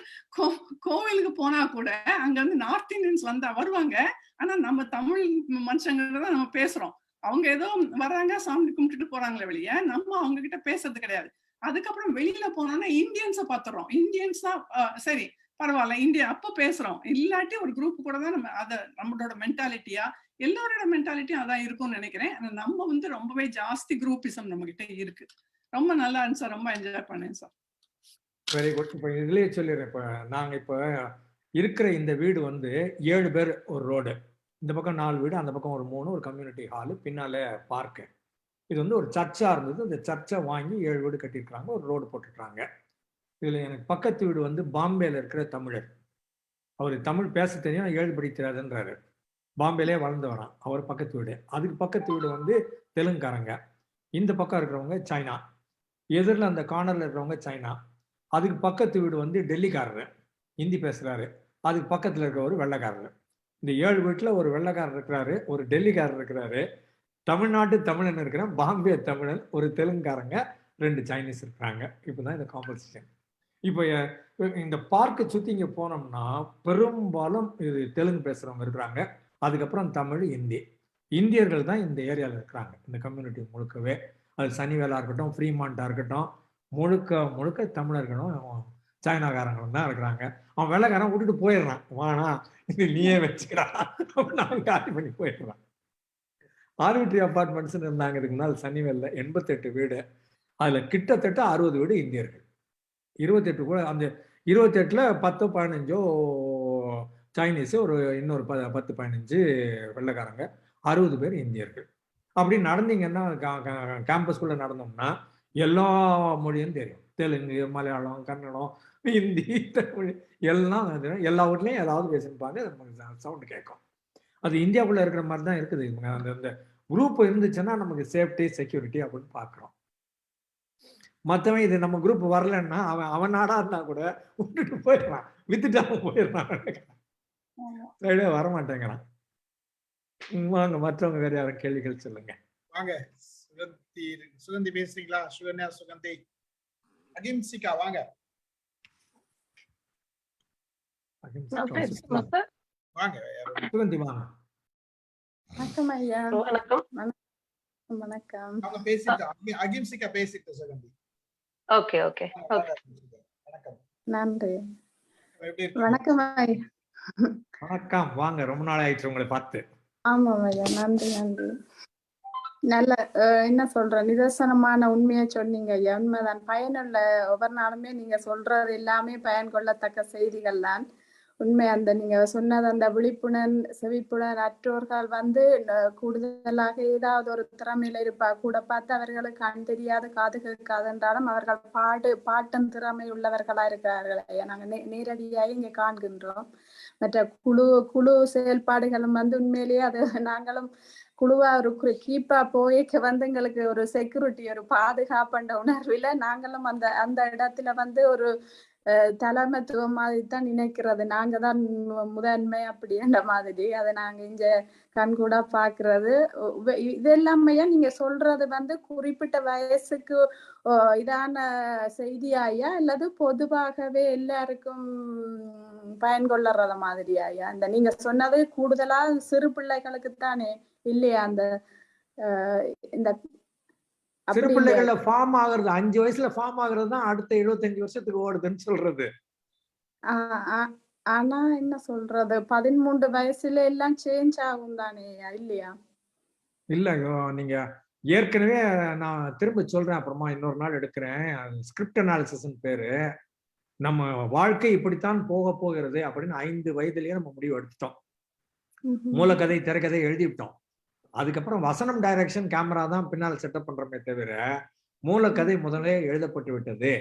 கோவிலுக்கு போனா கூட அங்க வந்து நார்த் இந்தியன்ஸ் வந்தா வருவாங்க. ஆனா நம்ம தமிழ் மனுஷங்க தான் நம்ம பேசுறோம். அவங்க ஏதோ வராங்க, சாமி கும்பிட்டுட்டு போறாங்களே வெளியே, நம்ம அவங்க கிட்ட பேசுறது கிடையாது. அதுக்கப்புறம் வெளியில போனோம்னா இந்தியன்ஸை பாத்துறோம். இந்தியன்ஸ் தான் சரி பரவாயில்ல இந்தியா அப்ப பேசுறோம். இல்லாட்டி ஒரு குரூப் கூட தான் நம்ம அத நம்மளோட மென்டாலிட்டியா, எல்லாரோட மென்டாலிட்டியும் அதான் இருக்கும்னு நினைக்கிறேன். நம்ம வந்து ரொம்பவே ஜாஸ்தி குரூப்பிசம் நம்ம கிட்ட இருக்கு. ரொம்ப நல்லா இருந்துச்சு சார், ரொம்ப என்ஜாய் பண்ணேன் சார். Very good. இப்போ இதுலயே சொல்லிடுறேன். இப்போ நாங்க இப்போ இருக்கிற இந்த வீடு வந்து 7 பேர் ஒரு ரோடு, இந்த பக்கம் 4 வீடு, அந்த பக்கம் ஒரு 3, ஒரு கம்யூனிட்டி ஹாலு, பின்னால பார்க்கு. இது வந்து ஒரு சர்ச்சா இருந்தது. இந்த சர்ச்சை வாங்கி 7 வீடு கட்டிருக்காங்க, ஒரு ரோடு போட்டுருக்காங்க. இதுல எனக்கு பக்கத்து வீடு வந்து பாம்பேல இருக்கிற தமிழர். அவர் தமிழ் பேச தெரியும், 7 படி தெரியாதுன்றாரு. பாம்பேலே வளர்ந்து வரான். அவர் பக்கத்து வீடு. அதுக்கு பக்கத்து வீடு வந்து தெலுங்காரங்க. இந்த பக்கம் இருக்கிறவங்க சைனா. எதிரில் அந்த கார்னர்ல இருக்கிறவங்க சைனா. அதுக்கு பக்கத்து வீடு வந்து டெல்லிக்காரரு, ஹிந்தி பேசுறாரு. அதுக்கு பக்கத்துல இருக்கிறவர் வெள்ளைக்காரரு. இந்த 7 வீட்டுல ஒரு வெள்ளைக்காரர் இருக்கிறாரு, ஒரு டெல்லிக்காரர் இருக்கிறாரு, தமிழ்நாட்டு தமிழன் இருக்கிறான், பாம்பே தமிழன், ஒரு தெலுங்காரங்க, 2 சைனீஸ் இருக்கிறாங்க. இப்பதான் இந்த காம்பசிஷன். இப்போ இந்த பார்க்கை சுத்தி இங்க போனோம்னா பெரும்பாலும் இது தெலுங்கு பேசுறவங்க இருக்கிறாங்க. அதுக்கப்புறம் தமிழ், ஹிந்தி. இந்தியர்கள் தான் இந்த ஏரியாவில் இருக்கிறாங்க, இந்த கம்யூனிட்டி முழுக்கவே. அது சனிவேலா இருக்கட்டும், ஃப்ரீமாண்டா இருக்கட்டும், முழுக்க தமிழர்களும் சைனாக்காரங்களும் தான் இருக்கிறாங்க. அவன் வெள்ளைக்காரன் விட்டுட்டு போயிடுறான், வானா இது நீயே வச்சுக்கிறா நான் காலி பண்ணி போயிடுறான். ஆர்பிட்ரி அபார்ட்மெண்ட்ஸ் இருந்தாங்க இதுக்கு முன்னால் சனிவேல்ல, 88 வீடு. அதுல கிட்டத்தட்ட 60 வீடு இந்தியர்கள், 28 கூட. அந்த 28ல் 10-15 சைனீஸு, ஒரு இன்னொரு 10-15 வெள்ளைக்காரங்க, 60 பேர் இந்தியர்கள். அப்படி நடந்தீங்கன்னா கேம்பஸ்குள்ள நடந்தோம்னா எல்லா மொழியும் தெரியும். தெலுங்கு, மலையாளம், கன்னடம், ஹிந்தி, தமிழ் எல்லாம் எல்லா ஊர்லேயும் ஏதாவது பேசியிருப்பாங்க. சவுண்டு கேட்கும். அது இந்தியாவுக்குள்ள இருக்கிற மாதிரி தான் இருக்குது. அந்த குரூப் இருந்துச்சுன்னா நமக்கு சேஃப்டி, செக்யூரிட்டி அப்படின்னு பார்க்குறோம். மற்றவன் இது நம்ம குரூப் வரலன்னா அவன் நாடா இருந்தா கூட விட்டுட்டு போயிடறான், வித்துட்டு போயிடறான், சைடே வரமாட்டேங்கிறான். வாங்க, மற்றவங்க வேற யாரும் கேள்விகள் சொல்லுங்க. வாங்க, சுகந்தி பேசுறீங்களா? சுகன்யா, சுகந்தி, அகிம்சிகா வாங்க. வாங்க சுகந்தி வாங்க. வணக்கம் ஐயா. வணக்கம். வணக்கம். அவங்க பேசிட்டு அகிம்சிகா பேசிட்டு சுகந்தி. Okay okay okay. வணக்கம். நன்றி. எப்படி இருக்கீங்க? வணக்கம் ஐயா. வணக்கம், வாங்க. ரொம்ப நாள் ஆயிடுச்சு உங்களை பார்த்து. ஆமா ஐயா, நன்றி நன்றி. நல்ல என்ன சொல்ற, நிதர்சனமான உண்மையை சொன்னீங்க ஐயா. உண்மைதான். பயனுள்ள ஒவ்வொரு நாளுமே நீங்க சொல்றது எல்லாமே பயன் கொள்ளத்தக்க செய்திகள் தான். உண்மை. அந்த நீங்க சொன்னது அந்த விழிப்புணர் செவிப்புணர் அற்றோர்கள் வந்து கூடுதலாக ஏதாவது ஒரு திறமையில இருப்பா கூட பார்த்து அவர்களுக்கு கண் தெரியாது, காது கேட்காது என்றாலும் அவர்கள் பாட்டும் திறமை உள்ளவர்களா இருக்கிறார்கள். நாங்க நேரடியாக இங்க காண்கின்றோம். மற்ற குழு செயல்பாடுகளும் வந்து உண்மையிலேயே அது நாங்களும் குழுவா ஒரு கீப்பா போய்க்க வந்து எங்களுக்கு ஒரு செக்யூரிட்டி, ஒரு பாதுகாப்புன்ற உணர்வுல நாங்களும் அந்த இடத்துல வந்து ஒரு தலைமைத்துவம் மாதிரி தான் நினைக்கிறது. நாங்க தான் முதன்மை அப்படின்ற மாதிரி அதை நாங்க இங்க கண்கூடா பாக்குறது. இது எல்லாமே நீங்க சொல்றது வந்து குறிப்பிட்ட வயசுக்கு இதான செய்தியாயா அல்லது பொதுவாகவே எல்லாருக்கும் பயன்கொள்ளறத மாதிரியாயா? அந்த நீங்க சொன்னது கூடுதலா சிறு பிள்ளைகளுக்கு தானே இல்லையா? அந்த இந்த சிறு பிள்ளைகள்ல ஃபார்ம் ஆகுறது 5 வயசுல ஃபார்ம் ஆகுறது தான் அடுத்த 75 வருஷத்துக்கு ஓடுதுன்னு சொல்றது. ஆனா என்ன சொல்றது, 13 வயசுல எல்லாம் சேஞ்ச் ஆகும் தானே இல்லையா? இல்ல, நீங்க ஏற்கனவே நான் திரும்ப சொல்றேன், அப்புறமா இன்னொரு நாள் எடுக்கிறேன். ஸ்கிரிப்ட் அனாலிசிஸ் பேரு. நம்ம வாழ்க்கை இப்படித்தான் போக போகிறது அப்படின்னு 5 வயதுலயே நம்ம முடிவு எடுத்துட்டோம். மூலக்கதை, திரைக்கதை எழுதிவிட்டோம். அதுக்கப்புறம் வசனம், டைரக்ஷன், கேமரா தான் பின்னால் செட்டப் பண்றோமே தவிர மூலக்கதை முதலே எழுதப்பட்டு விட்டது.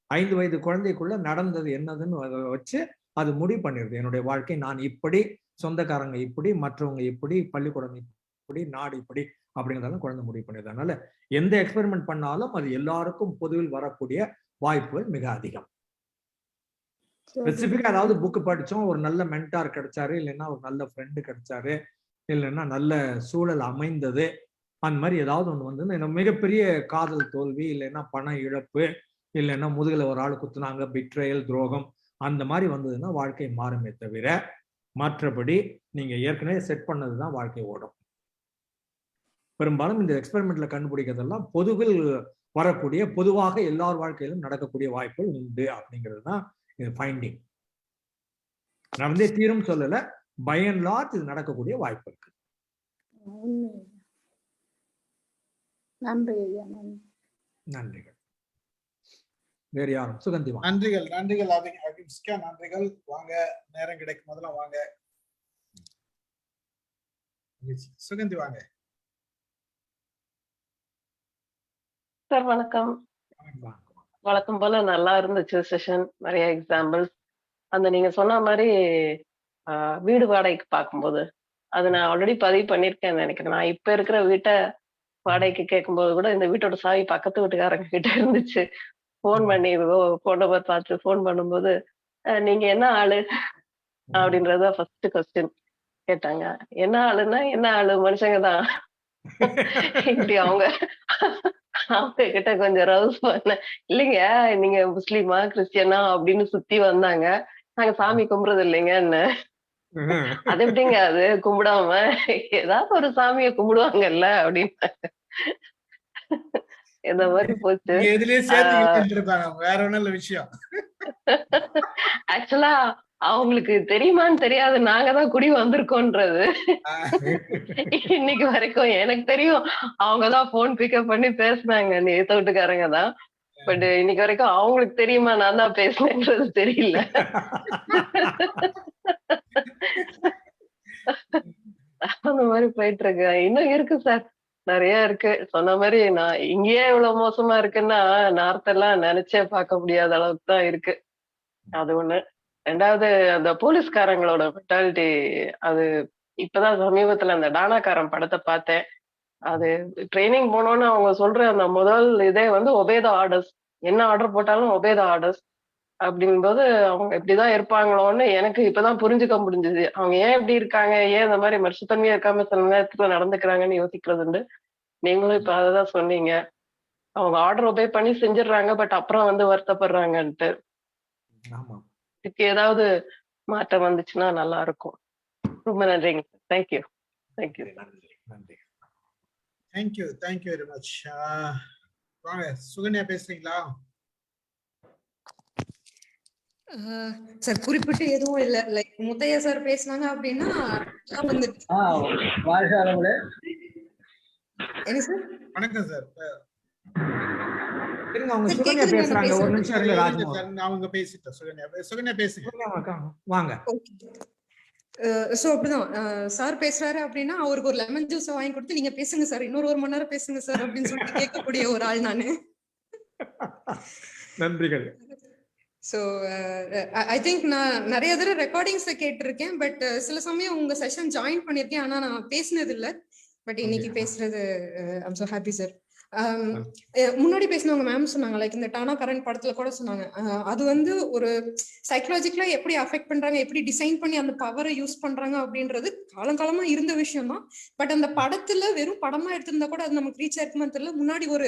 5 வயது குழந்தைக்குள்ள நடந்தது என்னதுன்னு வச்சு அது முடிவு பண்ணிருது. என்னுடைய வாழ்க்கை நான் இப்படி, சொந்தக்காரங்க இப்படி, மற்றவங்க இப்படி, பள்ளிக்கூடம் இப்படி, நாடு இப்படி அப்படிங்கிறதால குழந்தை முடிவு பண்ணிடுது. அதனால எந்த எக்ஸ்பெரிமெண்ட் பண்ணாலும் அது எல்லாருக்கும் பொதுவில் வரக்கூடிய வாய்ப்புகள் மிக அதிகம். ஸ்பெசிபிக்கா ஏதாவது புக் படிச்சோம், ஒரு நல்ல மென்டார் கிடைச்சாரு, இல்லைன்னா ஒரு நல்ல ஃப்ரெண்டு கிடைச்சாரு, இல்லைன்னா நல்ல சூழல் அமைந்தது, அந்த மாதிரி ஏதாவது ஒண்ணு வந்து மிகப்பெரிய காதல் தோல்வி, இல்லைன்னா பண இழப்பு, இல்லைன்னா முதுகுல ஒரு ஆள் குத்துனாங்க, பிட்ரயல், துரோகம், அந்த மாதிரி வந்ததுன்னா வாழ்க்கை மாறுமே தவிர மற்றபடி நீங்க ஏற்கனவே செட் பண்ணதுதான் வாழ்க்கை ஓடும். பெரும்பாலும் இந்த எக்ஸ்பெரிமெண்ட்ல கண்டுபிடிக்கிறதெல்லாம் பொதுவில் வரக்கூடிய, பொதுவாக எல்லார் வாழ்க்கையிலும் நடக்கக்கூடிய வாய்ப்புகள் உண்டு அப்படிங்கிறது தான் இது ஃபைண்டிங். நடந்தே தீரும் சொல்லல, பை அண்ட் லார்ஜ் இது நடக்கக்கூடிய வாய்ப்பு இருக்கு. நன்றி ஐயா. நன்றிகள். வேறு யாரும்? சுகந்தி வாங்க. நன்றிகள். நன்றிகள் அகிம்சிகா, நன்றிகள். வாங்க, நேரம் கிடைக்கும் போதெல்லாம் வாங்க. சுகந்தி வாங்க. சார் வணக்கம். வழக்கம் போல நல்லா இருந்துச்சு செஷன். நிறைய எக்ஸாம்பிள்ஸ். அந்த நீங்க சொன்ன மாதிரி வீடு வாடகைக்கு பார்க்கும்போது அது நான் ஆல்ரெடி பதிவு பண்ணிருக்கேன்னு நினைக்கிறேன். நான் இப்ப இருக்கிற வீட்டை வாடகைக்கு கேட்கும்போது கூட இந்த வீட்டோட சாவி பக்கத்து வீட்டுக்காரங்க கிட்ட இருந்துச்சு. போன் பண்ணி போன் நம்பர் பார்த்து போன் பண்ணும்போது நீங்க என்ன ஆளு அப்படின்றத ஃபர்ஸ்ட் கொஸ்டின் கேட்டாங்க. என்ன ஆளுன்னா என்ன ஆளு, மனுஷங்க தான். இப்படி அவங்க கிட்ட கொஞ்சம் ரவுஸ் பண்ண, இல்லைங்க நீங்க முஸ்லீமா கிறிஸ்டியனா அப்படின்னு சுத்தி வந்தாங்க. நாங்க சாமி கும்பிடுறது இல்லைங்கன்னு. அது எப்படிங்க அது கும்பிடாம ஏதாவது ஒரு சாமிய கும்பிடுவாங்கல்ல அப்படின்னு இந்த மாதிரி போச்சு. வேற ஒண்ணும் விஷயம். ஆக்சுவலா அவங்களுக்கு தெரியுமான்னு தெரியாது, நாங்கதான் குடி வந்திருக்கோன்றது. இன்னைக்கு வரைக்கும் எனக்கு தெரியும். அவங்கதான் போன் பிக்கப் பண்ணி பேசினாங்க, நேத்து வீட்டுக்காரங்க தான். பட் இன்னைக்கு வரைக்கும் அவங்களுக்கு தெரியுமா நான் தான் பேசினேன்றது தெரியல. அந்த மாதிரி போயிட்டு இருக்கு. இன்னும் இருக்கு சார், நிறைய இருக்கு. சொன்ன மாதிரி நான் இங்கேயே இவ்வளவு மோசமா இருக்குன்னா நார்த் எல்லாம் நினைச்சே பார்க்க முடியாத அளவுக்கு தான் இருக்கு. அது ஒண்ணு. ரெண்டாவது அந்த போலீஸ்காரங்களோட மென்டாலிட்டி, அது இப்பதான் சமீபத்துல அந்த டானாக்காரன் படத்தை பார்த்தேன். அது ட்ரைனிங் போனோன்னு அவங்க சொல்ற அந்த முதல் இதே வந்து ஒபே த ஆர்டர்ஸ். என்ன ஆர்டர் போட்டாலும் ஒபே த ஆர்டர்ஸ் அப்படிங்கும்போது அவங்க இப்படிதான் இருப்பாங்களோன்னு எனக்கு இப்பதான் புரிஞ்சுக்க முடிஞ்சது. அவங்க ஏன் இப்படி இருக்காங்க, ஏன் இந்த மாதிரி மனுஷத்தன்மையா இருக்காம சில நேரத்துல நடந்துக்கிறாங்கன்னு யோசிக்கிறது உண்டு. நீங்களும் இப்ப அததான் சொன்னீங்க. அவங்க ஆர்டர் ஒபே பண்ணி செஞ்சிடுறாங்க, பட் அப்புறம் வந்து வருத்தப்படுறாங்கன்ட்டு. ஆமா. இதுக்கு ஏதாவது மாற்றம் வந்துச்சுன்னா நல்லா இருக்கும். ரொம்ப நன்றிங்க. தேங்க்யூ. தேங்க்யூ. நன்றி நன்றி. Thank you very much. வாங்க சுகன்யா பேசுறீங்களா? சார் குறிப்பிட்டு எதுவும் இல்ல. லைக் முத்தையா சார் பேசினாங்க அப்படின்னா வந்துட்டு வாழ்க அளவுல. என்ன சார்? வணக்கம் சார். இருங்க, அவங்க சுகன்யா பேசுறாங்க. ஒரு நிமிஷம் இருங்க ராஜ்மோகன். நான் அவங்க பேசிட்டேன். சுகன்யா பேசுங்க. வாங்க. சோ அப்படிதான் சார் பேசுறாரு அப்படின்னா அவருக்கு ஒரு லெமன் ஜூஸ் வாங்கி கொடுத்து நீங்க பேசுங்க சார், இன்னொரு 1 மணி நேரம் பேசுங்க சார் அப்படின்னு சொல்லிட்டு கேட்கக்கூடிய ஒரு ஆள் நானு. நன்றிகள். ஸோ ஐ திங்க் நான் நிறைய தடவை ரெக்கார்டிங்ஸை கேட்டிருக்கேன், பட் சில சமயம் உங்க செஷன் ஜாயின் பண்ணியிருக்கேன், ஆனா நான் பேசினது இல்லை. பட் இன்னைக்கு பேசுறது ஐம் ஸோ ஹாப்பி சார். முன்னாடி பேசினவங்க மேம் சொன்னாங்க, லைக் இந்த டானா கரண்ட் படத்துல கூட சொன்னாங்க, அது வந்து ஒரு சைக்கலாஜிக்கலா எப்படி அஃபெக்ட் பண்றாங்க, எப்படி டிசைன் பண்ணி அந்த பவரை யூஸ் பண்றாங்க அப்படின்றது காலங்காலமா இருந்த விஷயம் தான். பட் அந்த படத்துல வெறும் படமா எடுத்திருந்தா கூட அது நமக்கு ரீச் ஆயிருக்குமா தெரியல. முன்னாடி ஒரு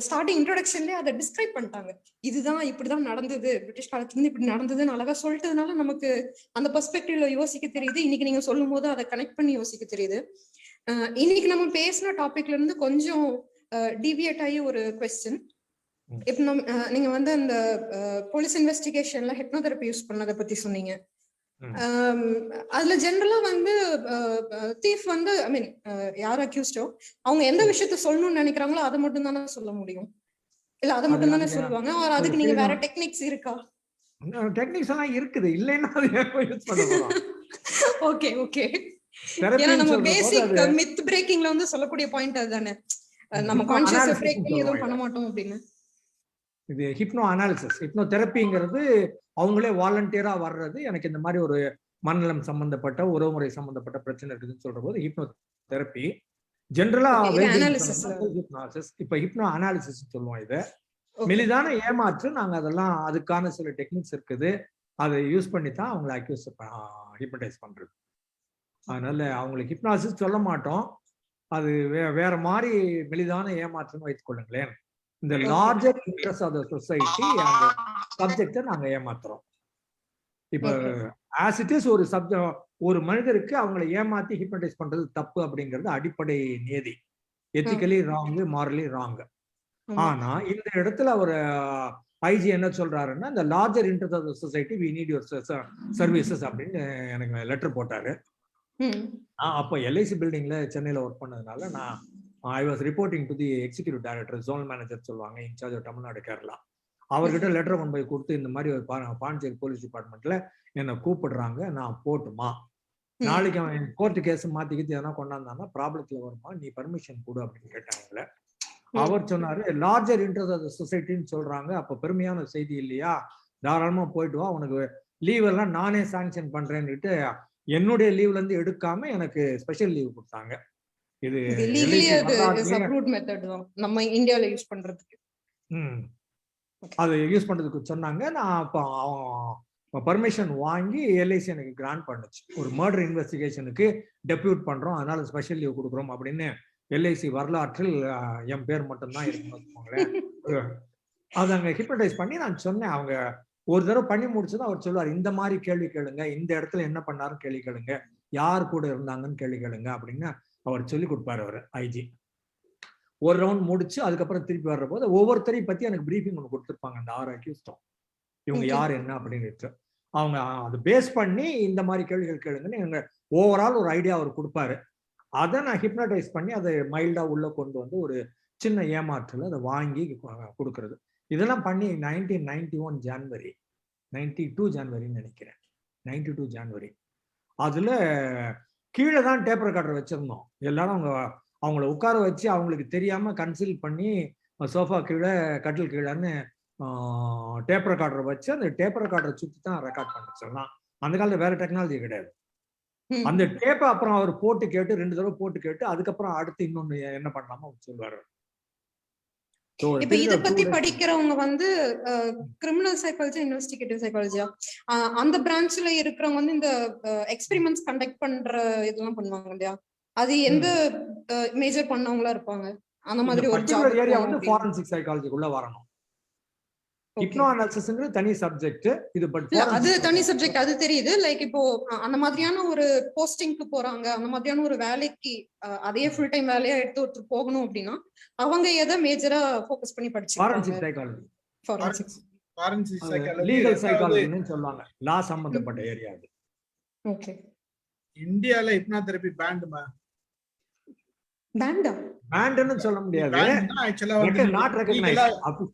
ஸ்டார்டிங் இன்ட்ரோடக்ஷன்லயே அதை டிஸ்கிரைப் பண்ணிட்டாங்க, இதுதான் இப்படிதான் நடந்தது, பிரிட்டிஷ் காலத்துல இருந்து இப்படி நடந்ததுன்னு அழகா சொல்லிட்டதுனால நமக்கு அந்த பெர்ஸ்பெக்டிவ்ல யோசிக்க தெரியுது. இன்னைக்கு நீங்க சொல்லும் போது அதை கனெக்ட் பண்ணி யோசிக்க தெரியுது. இன்னைக்கு நம்ம பேசின டாபிக்ல இருந்து கொஞ்சம் டிவியேட் ஆகி ஒரு கொஸ்டின். இப்ப நீங்க வந்து அந்த போலீஸ் இன்வெஸ்டிகேஷன்ல ஹிப்னோதெரபி யூஸ் பண்ணதை பத்தி சொன்னீங்க. அதுல ஜெனரலா வந்து தீஃப் வந்து ஐ மீன் யார் அக்யூஸ்டோ அவங்க எந்த விஷயத்த சொல்லணும்னு நினைக்கிறாங்களோ அதை மட்டும் தானே சொல்ல முடியும், இல்ல அதை மட்டும் தானே சொல்லுவாங்க, அதுக்கு நீங்க வேற டெக்னிக்ஸ் இருக்கா? டெக்னிக்ஸ் எல்லாம் இருக்குது, இல்லைன்னா யூஸ் பண்ண போறோம். Okay okay. ஏன்னா நம்ம பேசிக் மித் பிரேக்கிங்ல வந்து சொல்லக்கூடிய பாயிண்ட் அதுதானே, நம்ம கான்ஷியஸ் பிரேக் பண்ணி எதுவும் பண்ண மாட்டோம் அப்படின்னு. இது ஹிப்னோ அனாலிசிஸ். ஹிப்னோ தெரப்பிங்கிறது அவங்களே வாலண்டியரா வர்றது. எனக்கு இந்த மாதிரி ஒரு மனநலம் சம்பந்தப்பட்ட உறவுமுறை சம்பந்தப்பட்ட பிரச்சனை இருக்குதுன்னு சொல்ற போது ஹிப்னோ தெரப்பி. ஜென்ரலா இப்ப ஹிப்னோ அனாலிசிஸ் சொல்லுவோம். இதை மெலிதான ஏமாற்று, நாங்க அதெல்லாம் அதுக்கான சில டெக்னிக்ஸ் இருக்குது, அதை யூஸ் பண்ணி தான் அவங்களை அக்யூஸ் ஹிப்னடைஸ் பண்றது. அதனால அவங்களுக்கு ஹிப்னாசிஸ் சொல்ல மாட்டோம், அது வேற மாதிரி மெலிதான ஏமாற்றுன்னு வைத்துக் கொள்ளுங்களேன். இந்த larger interest of the society அந்த சப்ஜெக்டை நாங்க ஏமாத்துறோம். இப்ப ஆஸ் இட் இஸ் ஒரு மனிதருக்கு அவங்களை ஏமாத்தி ஹிப்னடைஸ் பண்றது தப்பு அப்படிங்கிறது அடிப்படை நியதி, எத்திக்கலி ராங், மாரலி ராங். ஆனா இந்த இடத்துல அவர் ஐஜி என்ன சொல்றாருன்னா, இந்த larger interest of the society we need your services அப்படின்னு எனக்கு லெட்டர் போட்டாரு. அப்போ எல்ஐசி பில்டிங்ல சென்னையில ஒர்க் பண்ணதுனால நான் I was reporting to the executive director, zonal manager சொல்லுவாங்க, இன்சார்ஜ் ஆஃப் தமிழ்நாடு கேரளா. அவர்கிட்ட லெட்டர் கொண்டு போய் கொடுத்து இந்த மாதிரி ஒரு பாண்டிச்சேரி போலீஸ் டிபார்ட்மெண்ட்ல என்னை கூப்பிடுறாங்க, நான் போட்டுமா, நாளைக்கு அவன் கோர்ட்டு கேஸ் மாத்திக்கிட்டு எதனா கொண்டாந்தானா ப்ராப்ளத்துல வருமா, நீ பர்மிஷன் கொடு அப்படின்னு கேட்டாங்கல்ல. அவர் சொன்னாரு, லார்ஜர் இன்ட்ரெஸ்ட் ஆஃப் த சொசைட்டின்னு சொல்றாங்க, அப்ப பெருமையான செய்தி இல்லையா, தாராளமா போயிட்டு வா, உனக்கு லீவ் எல்லாம் நானே சாங்ஷன் பண்றேன்னுட்டு என்னுடைய லீவ்ல இருந்து எடுக்காம எனக்கு ஸ்பெஷல் லீவ் கொடுத்தாங்க. இது நம்ம இந்தியால யூஸ் பண்றதுக்கு அது யூஸ் பண்றதுக்கு சொன்னாங்க. நான் அப்ப பர்மிஷன் வாங்கி எல்ஐசி எனக்கு கிராண்ட் பண்ணுச்சு. ஒரு மர்டர் இன்வெஸ்டிகேஷனுக்கு டெபியூட் பண்றோம், அதனால ஸ்பெஷல் லீவ் கொடுக்குறோம் அப்படின்னு எல்ஐசி வரலாற்றில் என் பேர் மட்டும்தான் இருக்குன்னு வச்சுக்கோங்களேன். அது அங்க ஹிப்னடைஸ் பண்ணி நான் சொன்னேன். அவங்க ஒரு தடவை பண்ணி முடிச்சதும் அவர் சொல்லுவார், இந்த மாதிரி கேள்வி கேளுங்க, இந்த இடத்துல என்ன பண்ணாருன்னு கேள்வி கேளுங்க, யார் கூட இருந்தாங்கன்னு கேள்வி கேளுங்க அப்படின்னு அவர் சொல்லி கொடுப்பாரு. அவர் ஐஜி ஒரு ரவுண்ட் முடிச்சு அதுக்கப்புறம் திருப்பி வர்ற போது ஒவ்வொருத்தரையும் பத்தி எனக்கு பிரீஃபிங் ஒன்று கொடுத்துருப்பாங்க, அந்த 6 அக்யூஸ்டும் இவங்க யார் என்ன அப்படின்னு. அவங்க அதை பேஸ் பண்ணி இந்த மாதிரி கேள்விகள் கேளுங்கன்னு எங்க ஓவரால் ஒரு ஐடியா அவர் கொடுப்பாரு. அதை நான் ஹிப்னடைஸ் பண்ணி அதை மைல்டா உள்ள கொண்டு வந்து ஒரு சின்ன ஏமாற்றல் அதை வாங்கி கொடுக்கறது. இதெல்லாம் பண்ணி 1991 ஜான்வரி 92 ஜான்வரின்னு நினைக்கிறேன், 92 ஜான்வரி. அதுல கீழே தான் டேப் ரெக்கார்டர் வச்சிருந்தோம். எல்லாரும் அவங்கள உட்கார வச்சு அவங்களுக்கு தெரியாம கன்சீல் பண்ணி சோஃபா கீழே கட்டில் கீழேன்னு டேப் ரெக்கார்டர் வச்சு அந்த டேப் ரெக்கார்டரை சுற்றி தான் ரெக்கார்ட் பண்ண சொல்லலாம். அந்த காலத்துல வேற டெக்னாலஜி கிடையாது. அந்த டேப்பை அப்புறம் அவர் போட்டு கேட்டு 2 தடவை போட்டு கேட்டு அதுக்கப்புறம் அடுத்து இன்னொன்னு என்ன பண்ணலாமோ சொல்லுவாரு. இப்ப இத பத்தி படிக்கிறவங்க வந்து கிரிமினல் சைக்காலஜி, இன்வெஸ்டிகேட்டிவ் சைக்காலஜியா அந்த பிரான்ச்ல இருக்கிறவங்க வந்து இந்த எக்ஸ்பெரிமெண்ட்ஸ் கண்டக்ட் பண்ற இதெல்லாம் பண்ணுவாங்க இல்லையா? அது எந்த மேஜர் பண்ணவங்களா இருப்பாங்க? அந்த மாதிரி ஒரு ஜாப் ஏரியா வந்து ஃபாரன்சிக் சைக்காலஜிக்குள்ள வரணும். ஹிப்னோ அனாலிசிஸ்ங்கிறது தனி சப்ஜெக்ட். இது பட் அது தனி சப்ஜெக்ட், அது தெரியுது. லைக் இப்போ அந்த மாதிரியான ஒரு போஸ்டிங்க்கு போறாங்க, அந்த மாதிரியான ஒரு வேலைக்கு அதையே ஃபுல் டைம் வேலையா எடுத்து ஒருத்தர் போகணும் அப்படின்னா அவங்க எதை மேஜரா ஃபோக்கஸ் பண்ணி படிச்சிருக்காங்க? Forensic psychology, forensic psychology, legal சைக்காலஜின்னு சொல்லுவாங்க, லா சம்பந்தப்பட்ட ஏரியா அது. ஓகே. இந்தியால ஹிப்னோதெரபி பேண்ட்மா? பேண்டா? பேண்ட்னு சொல்ல முடியாது. ஆக்சுவலா வந்து not recognised,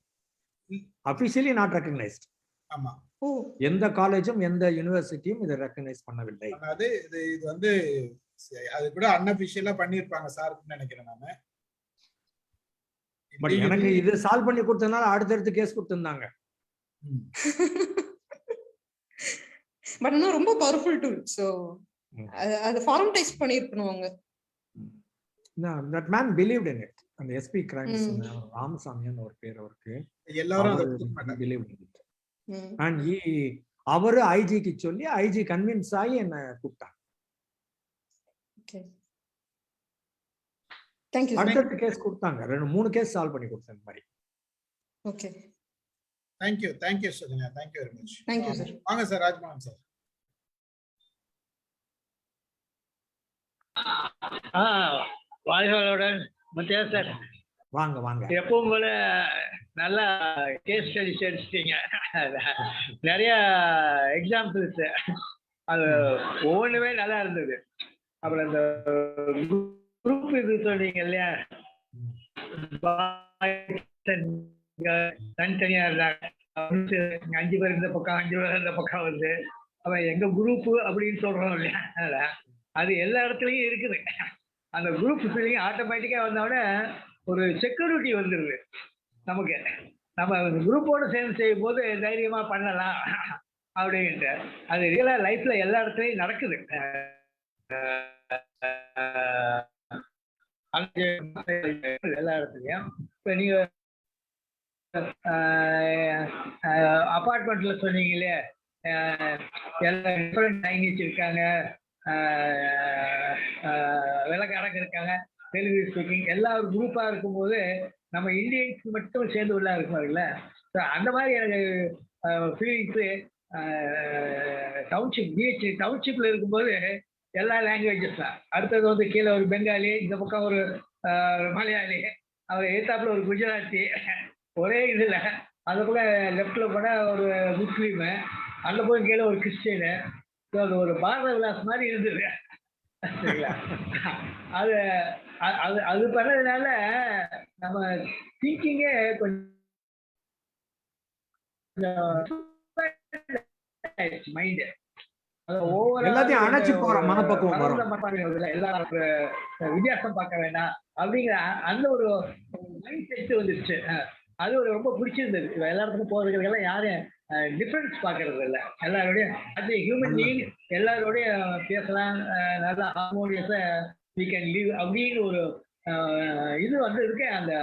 officially not recognised. ஆமா. எந்த காலேஜும் எந்த யுனிவர்சிட்டியும் இதை ரெகக்னைஸ் பண்ணவில்லை. அதாவது இது வந்து அது கூட அன்அபிஷியலா பண்ணிருப்பாங்க சார்னு நினைக்கிறேன் நானு. பட் எனக்கு இது சால்வ் பண்ணி கொடுத்தனால அடுத்தடுத்து கேஸ் கொடுத்திருந்தாங்க. பட் இன்னும் ரொம்ப பவர்ஃபுல் டூல். சோ அது ஃபார்மடைஸ் பண்ணிருக்கணும் அவங்க. That man believed in it. அந்த எஸ்பி கிரைம்ஸ் ராமசாமின்னு ஒரு பேர் அவருக்கு. எல்லாரும் believed in it. And அவரு ஐஜிக்கு சொல்லி ஐஜி கன்வின்ஸ் ஆகி என்ன கூப்பிட்டாங்க. அடுத்த கேஸ் கொடுத்தாங்க, 2-3 கேஸ் சால்வ் பண்ணி கொடுத்தேன் இந்த மாதிரி. Okay, thank you Sukanya, thank you very much. Thank you sir. வாங்க சார், ராஜ்மோகன் சார். வாழ்களுடன் முத்தையா சார், வாங்க வாங்க. எப்பவும் போல நல்லா கேஸ் ஸ்டடிஸ் எடுத்துட்டீங்க, நிறைய எக்ஸாம்பிள்ஸ், அது ஒவ்வொன்றுமே நல்லா இருந்தது. அப்புறம் இந்த குரூப் இது சொன்னீங்க இல்லையா, தனித்தனியா இருந்தாங்க, 5 பேர் இந்த பக்கம் 5 பேர் இந்த பக்கம் வந்து அவன் எங்க குரூப் அப்படின்னு சொல்றோம் இல்லையா, அது எல்லா இடத்துலயும் இருக்குது. அந்த குரூப் ஃபீலிங் ஆட்டோமேட்டிக்கா வந்தோடனே ஒரு செக்யூரிட்டி வந்துடுது நமக்கு. நம்ம குரூப்போடு சேர்ந்து செய்யும் போது தைரியமா பண்ணலாம் அப்படின்ட்டு. அது ரியலா லைஃப்ல எல்லா இடத்துலையும் நடக்குது. எல்லா இடத்துலையும் இப்போ நீங்க அபார்ட்மெண்ட்ல சொன்னீங்களே, எல்லாம் டிஃப்ரெண்ட் லாங்குவேஜ் இருக்காங்க, விளக்காரங்க இருக்காங்க, தெலுங்கு ஸ்பீக்கிங், எல்லா ஒரு குரூப்பா இருக்கும்போது நம்ம இந்தியன்ஸ் மட்டும் சேர்ந்து உள்ள இருக்குமாருங்கள. ஸோ அந்த மாதிரி எனக்கு ஃபீலிங்ஸு டவுன்ஷிப், பிஹெச்சி டவுன்ஷிப்ல இருக்கும்போது எல்லா லாங்குவேஜஸ் தான். அடுத்தது வந்து கீழே ஒரு பெங்காலி, இந்த பக்கம் ஒரு மலையாளி, அவர் எதிர்த்தாப்புல ஒரு குஜராத்தி, ஒரே இதில் அந்த பக்கம் லெஃப்ட்ல போனால் ஒரு முஸ்லீமு, அந்த பக்கம் கீழே ஒரு கிறிஸ்டியனு. ஸோ அது ஒரு பாரத விலாஸ் மாதிரி இருந்தது. சரிங்களா? அது அது அது பண்ணதுனால நம்ம திங்கிங்கே கொஞ்சம் மைண்டு எல்லாத்தையும் அணைச்சு போற மனப்பக்குவம் வரும். எல்லாரும் வித்தியாசம் பார்க்க வேண்டாம் அப்படிங்கிற அந்த ஒரு மைண்ட் செட் வந்துருச்சு. அது ஒரு ரொம்ப பிடிச்சிருந்தது. எல்லா இடத்துக்கும் போறதுக்கெல்லாம் யாரும் டிஃபரன்ஸ் பார்க்கறது இல்லை, எல்லாரோடைய அது ஹியூமன் பீயிங் எல்லாரோடைய பேசலாம், நல்லா ஹார்மோனியஸா we can live அப்படின்னு ஒரு இது வந்து இருக்கு. அந்த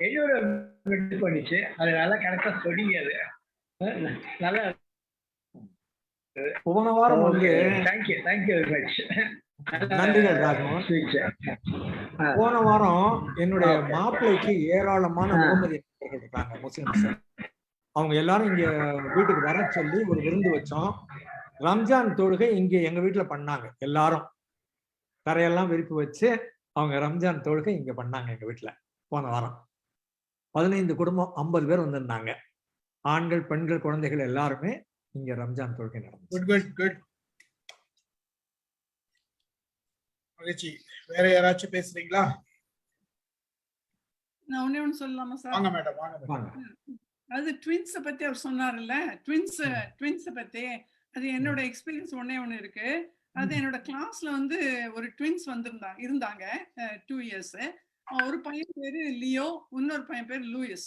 என்விரான்மெண்ட் பண்ணிச்சு, அது நல்லா கரெக்டா சொன்னீங்க. அது நல்லா போன வாரம் வந்து தேங்க்யூ வெரி மச். நன்றிகள் ராஜ்மோகன். போன வாரம் என்னுடைய மாப்பிள்ளைக்கு ஏராளமான முகமது இருக்காங்க, முஸ்லிம்ஸ். அவங்க எல்லாரும் இங்க வீட்டுக்கு வர சொல்லி ஒரு விருந்து வச்சோம். ரம்ஜான் தொழுகை இங்க எங்க வீட்டுல பண்ணாங்க. எல்லாரும் தரையெல்லாம் விரிப்பு வச்சு அவங்க ரம்ஜான் தொழுகை இங்க பண்ணாங்க எங்க வீட்டுல. போன வாரம் 15 குடும்பம் 50 பேர் வந்திருந்தாங்க. ஆண்கள், பெண்கள், குழந்தைகள் எல்லாருமே இங்க ரம்ஜான் தொழுகை நடந்துச்சு. மகிழ்ச்சி. வேற யாராச்சும் பேசுறீங்களா? நான் ஒண்ணே ஒண்ணு சொல்லலாமா சார்? வாங்க மேடம், வாங்க மேடம். வாங்க. அது ட்வின்ஸை பத்தி அவர் சொன்னார்ல, ட்வின்ஸை பத்தி அது என்னோட எக்ஸ்பீரியன்ஸ் ஒண்ணே ஒண்ணு இருக்கு. அது என்னோட கிளாஸ்ல வந்து ஒரு ட்வின்ஸ் இருந்தாங்க 2 இயர்ஸ். ஒரு பையன் பேரு லியோ, இன்னொரு பையன் பேர் லூயிஸ்.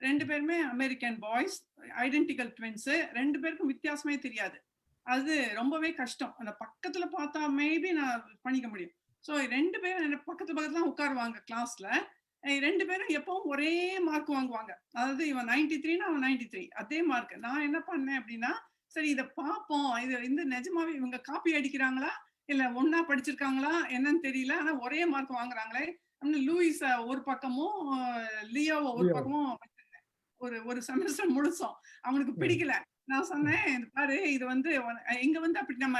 2 பேருமே அமெரிக்கன் பாய்ஸ், ஐடென்டிக்கல் ட்வின்ஸ். 2 பேருக்கும் வித்தியாசமே தெரியாது. அது ரொம்பவே கஷ்டம். அந்த பக்கத்துல பார்த்தா மேபி நான் பண்ணிக்க முடியும். ஸோ 2 பேரும் பக்கத்துல பக்கத்துல உட்காருவாங்க கிளாஸ்ல. 2 பேரும் எப்பவும் ஒரே மார்க் வாங்குவாங்க. அதாவது இவன் 93 அவன் 93 அதே மார்க். நான் என்ன பண்ணேன் அப்படின்னா, சரி இதை பார்ப்போம், இது நிஜமாவே இவங்க காப்பி அடிக்கிறாங்களா இல்ல ஒன்னா படிச்சிருக்காங்களா என்னன்னு தெரியல, ஆனா ஒரே மார்க் வாங்குறாங்களே. லூயிஸ ஒரு பக்கமும் லியோவை ஒரு பக்கமும் ஒரு செமஸ்டர் முழுசும் அவனுக்கு பிடிக்கல. நான் சொன்னேன், பாரு இது வந்து இங்க வந்து அப்படி நம்ம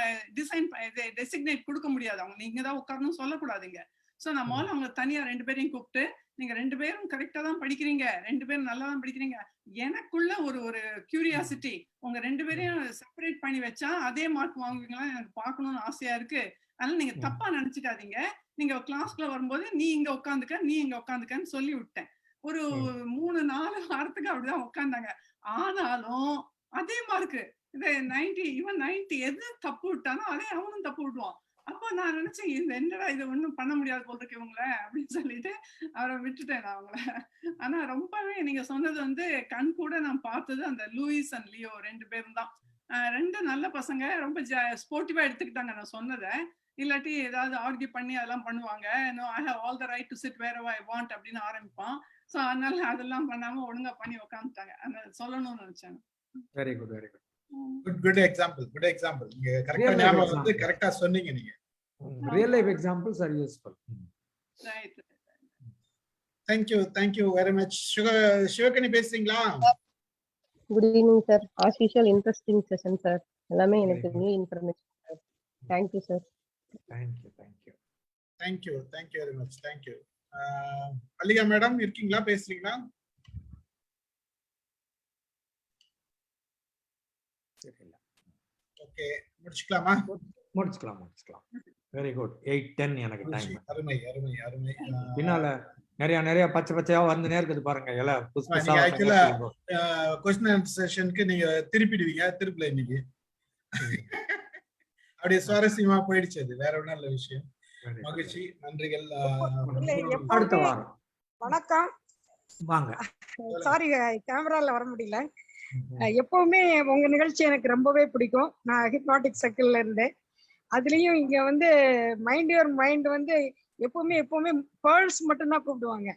டெசிக்னேட் கொடுக்க முடியாது, அவங்க நீங்க தான் உட்காரணும் சொல்லக்கூடாதுங்க. சோ நான் முதல்ல அவங்க தனியா 2 பேரையும் கூப்பிட்டு, நீங்க 2 பேரும் கரெக்டா தான் படிக்கிறீங்க, 2 பேரும் நல்லா தான் படிக்கிறீங்க, எனக்குள்ள ஒரு கியூரியாசிட்டி, உங்க 2 பேரையும் செப்பரேட் பண்ணி வச்சா அதே மார்க் வாங்குவீங்களா எனக்கு பார்க்கணும்னு ஆசையா இருக்கு. அதனால நீங்க தப்பா நினைச்சுக்காதீங்க, நீங்க கிளாஸ்க்குள்ள வரும்போது நீ இங்க உட்காந்துக்க நீ இங்க உட்காந்துக்கன்னு சொல்லி விட்டேன். ஒரு 3-4 வாரத்துக்கு அப்படிதான் உட்காந்தாங்க. ஆனாலும் அதே மார்க்கு, இது 90 இவன் 90 எது தப்பு விட்டானோ அதே அவனும் தப்பு விடுவான். அப்போ நான் நினைச்சேன், இது என்னடா இது ஒண்ணும் பண்ண முடியாது போல இருக்கு இவங்கள அப்படின்னு சொல்லிட்டு அவரை விட்டுட்டேன் நான் அவங்கள. ஆனா ரொம்பவே நீங்க சொன்னது வந்து கண் கூட நான் பார்த்தது அந்த லூயிஸ் அண்ட் லியோ 2 பேரும் தான். 2 நல்ல பசங்க, ரொம்ப ஸ்போர்ட்டிவா எடுத்துக்கிட்டாங்க நான் சொன்னதை. இல்லாட்டி ஏதாவது ஆர்கியூ பண்ணி அதெல்லாம் பண்ணுவாங்க. No I have all the right to sit where I want அப்படின்னு ஆரம்பிப்பான். ஸோ அதனால அதெல்லாம் பண்ணாம ஒழுங்கா பண்ணி உட்காந்துட்டாங்க. அதனால சொல்லணும்னு நினைச்சேன். Very good, very good. Good example. நீங்க கரெக்ட்டா ஞாபகம் வந்து கரெக்ட்டா சொன்னீங்க நீங்க. Real life examples R useful. Right. Thank you very much. சிவகனி பேசுறீங்களா? Good evening sir. As usual interesting session sir. எல்லாமே எனக்கு new information sir. Thank you sir. Thank you very much. Thank you. Mallika madam இருக்கீங்களா, பேசுறீங்களா? ஓகே, முடிச்சுக்கலாமா? முடிச்சுக்கலாம். Very good. 8:10 எனக்கு டைம். அருமை. பின்னால நிறைய பச்சையா வந்துனே இருக்குது பாருங்க. எல்லாம் புதுசா ஆக்சுவலா क्वेश्चन ஆன்சர் செஷனுக்கு நீங்க திருப்பிடுவீங்க, திருப்பல இன்னைக்கு அப்படியே சுவாரஸ்யமா போயிடுச்சு. அது வேற ஒண்ணும் இல்ல விஷயம். மகிழ்ச்சி, நன்றிகள். அடுத்த வாரம் வணக்கம். வாங்க. சாரி கேமரால வர முடியல. எப்பவுமே உங்க நிகழ்ச்சி எனக்கு ரொம்பவே பிடிக்கும். நான் ஹிப்னாட்டிக் சர்க்கிள்ல இருந்தேன். அதுலயும் இங்க வந்து மைண்ட் யுவர் மைண்ட் வந்து எப்பவுமே பேர்ல்ஸ் மட்டும்தான் கூப்பிடுவாங்க.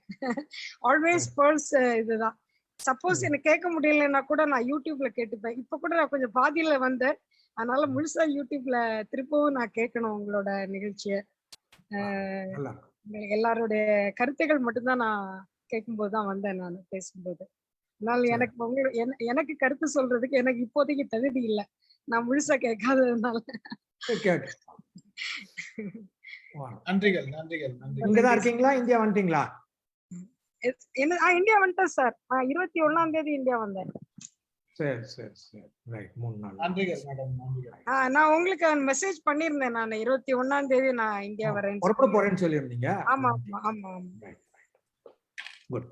ஆல்வேஸ் பேர்ல்ஸ் இதுதான். சப்போஸ் எனக்கு கேட்க முடியலன்னா கூட நான் யூடியூப்ல கேட்டுப்பேன். இப்ப கூட நான் கொஞ்சம் பாதியில வந்தேன், அதனால முழுசா யூடியூப்ல திருப்பவும் நான் கேட்கணும் உங்களோட நிகழ்ச்சிய. எல்லாருடைய கருத்துகள் மட்டும்தான் நான் கேட்கும்போது தான் வந்தேன் நான் பேசும்போது. அதனால எனக்கு கருத்து சொல்றதுக்கு எனக்கு இப்போதைக்கு தகுதி இல்லை, நான் முழுசா கேட்காததுனால. நன்றிகள். இங்கதான் இருக்கீங்களா? இந்தியா வந்துட்டீங்களா? இந்தியா வந்துட்டேன் சார். 21ஆம் தேதி இந்தியா வந்தேன். சரி. ரைட். 3 நாள். நன்றிகள் மேடம். நான் உங்களுக்கு மெசேஜ் பண்ணிருந்தேன். நான் 21ஆம் தேதி நான் இந்தியா வரேன் போறேன்னு சொல்லிருந்தீங்க. ஆமா. குட்.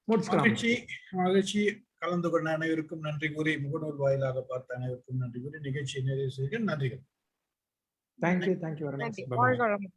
மகிழ்ச்சி. கலந்து கொண்ட அனைவருக்கும் நன்றி கூறி, முகநூல் வாயிலாக பார்த்த அனைவருக்கும் நன்றி கூறி நிகழ்ச்சியை நிறைவு செய்கிறேன். நன்றிகள். Thank you very much. வாழ்க வளமுடன்.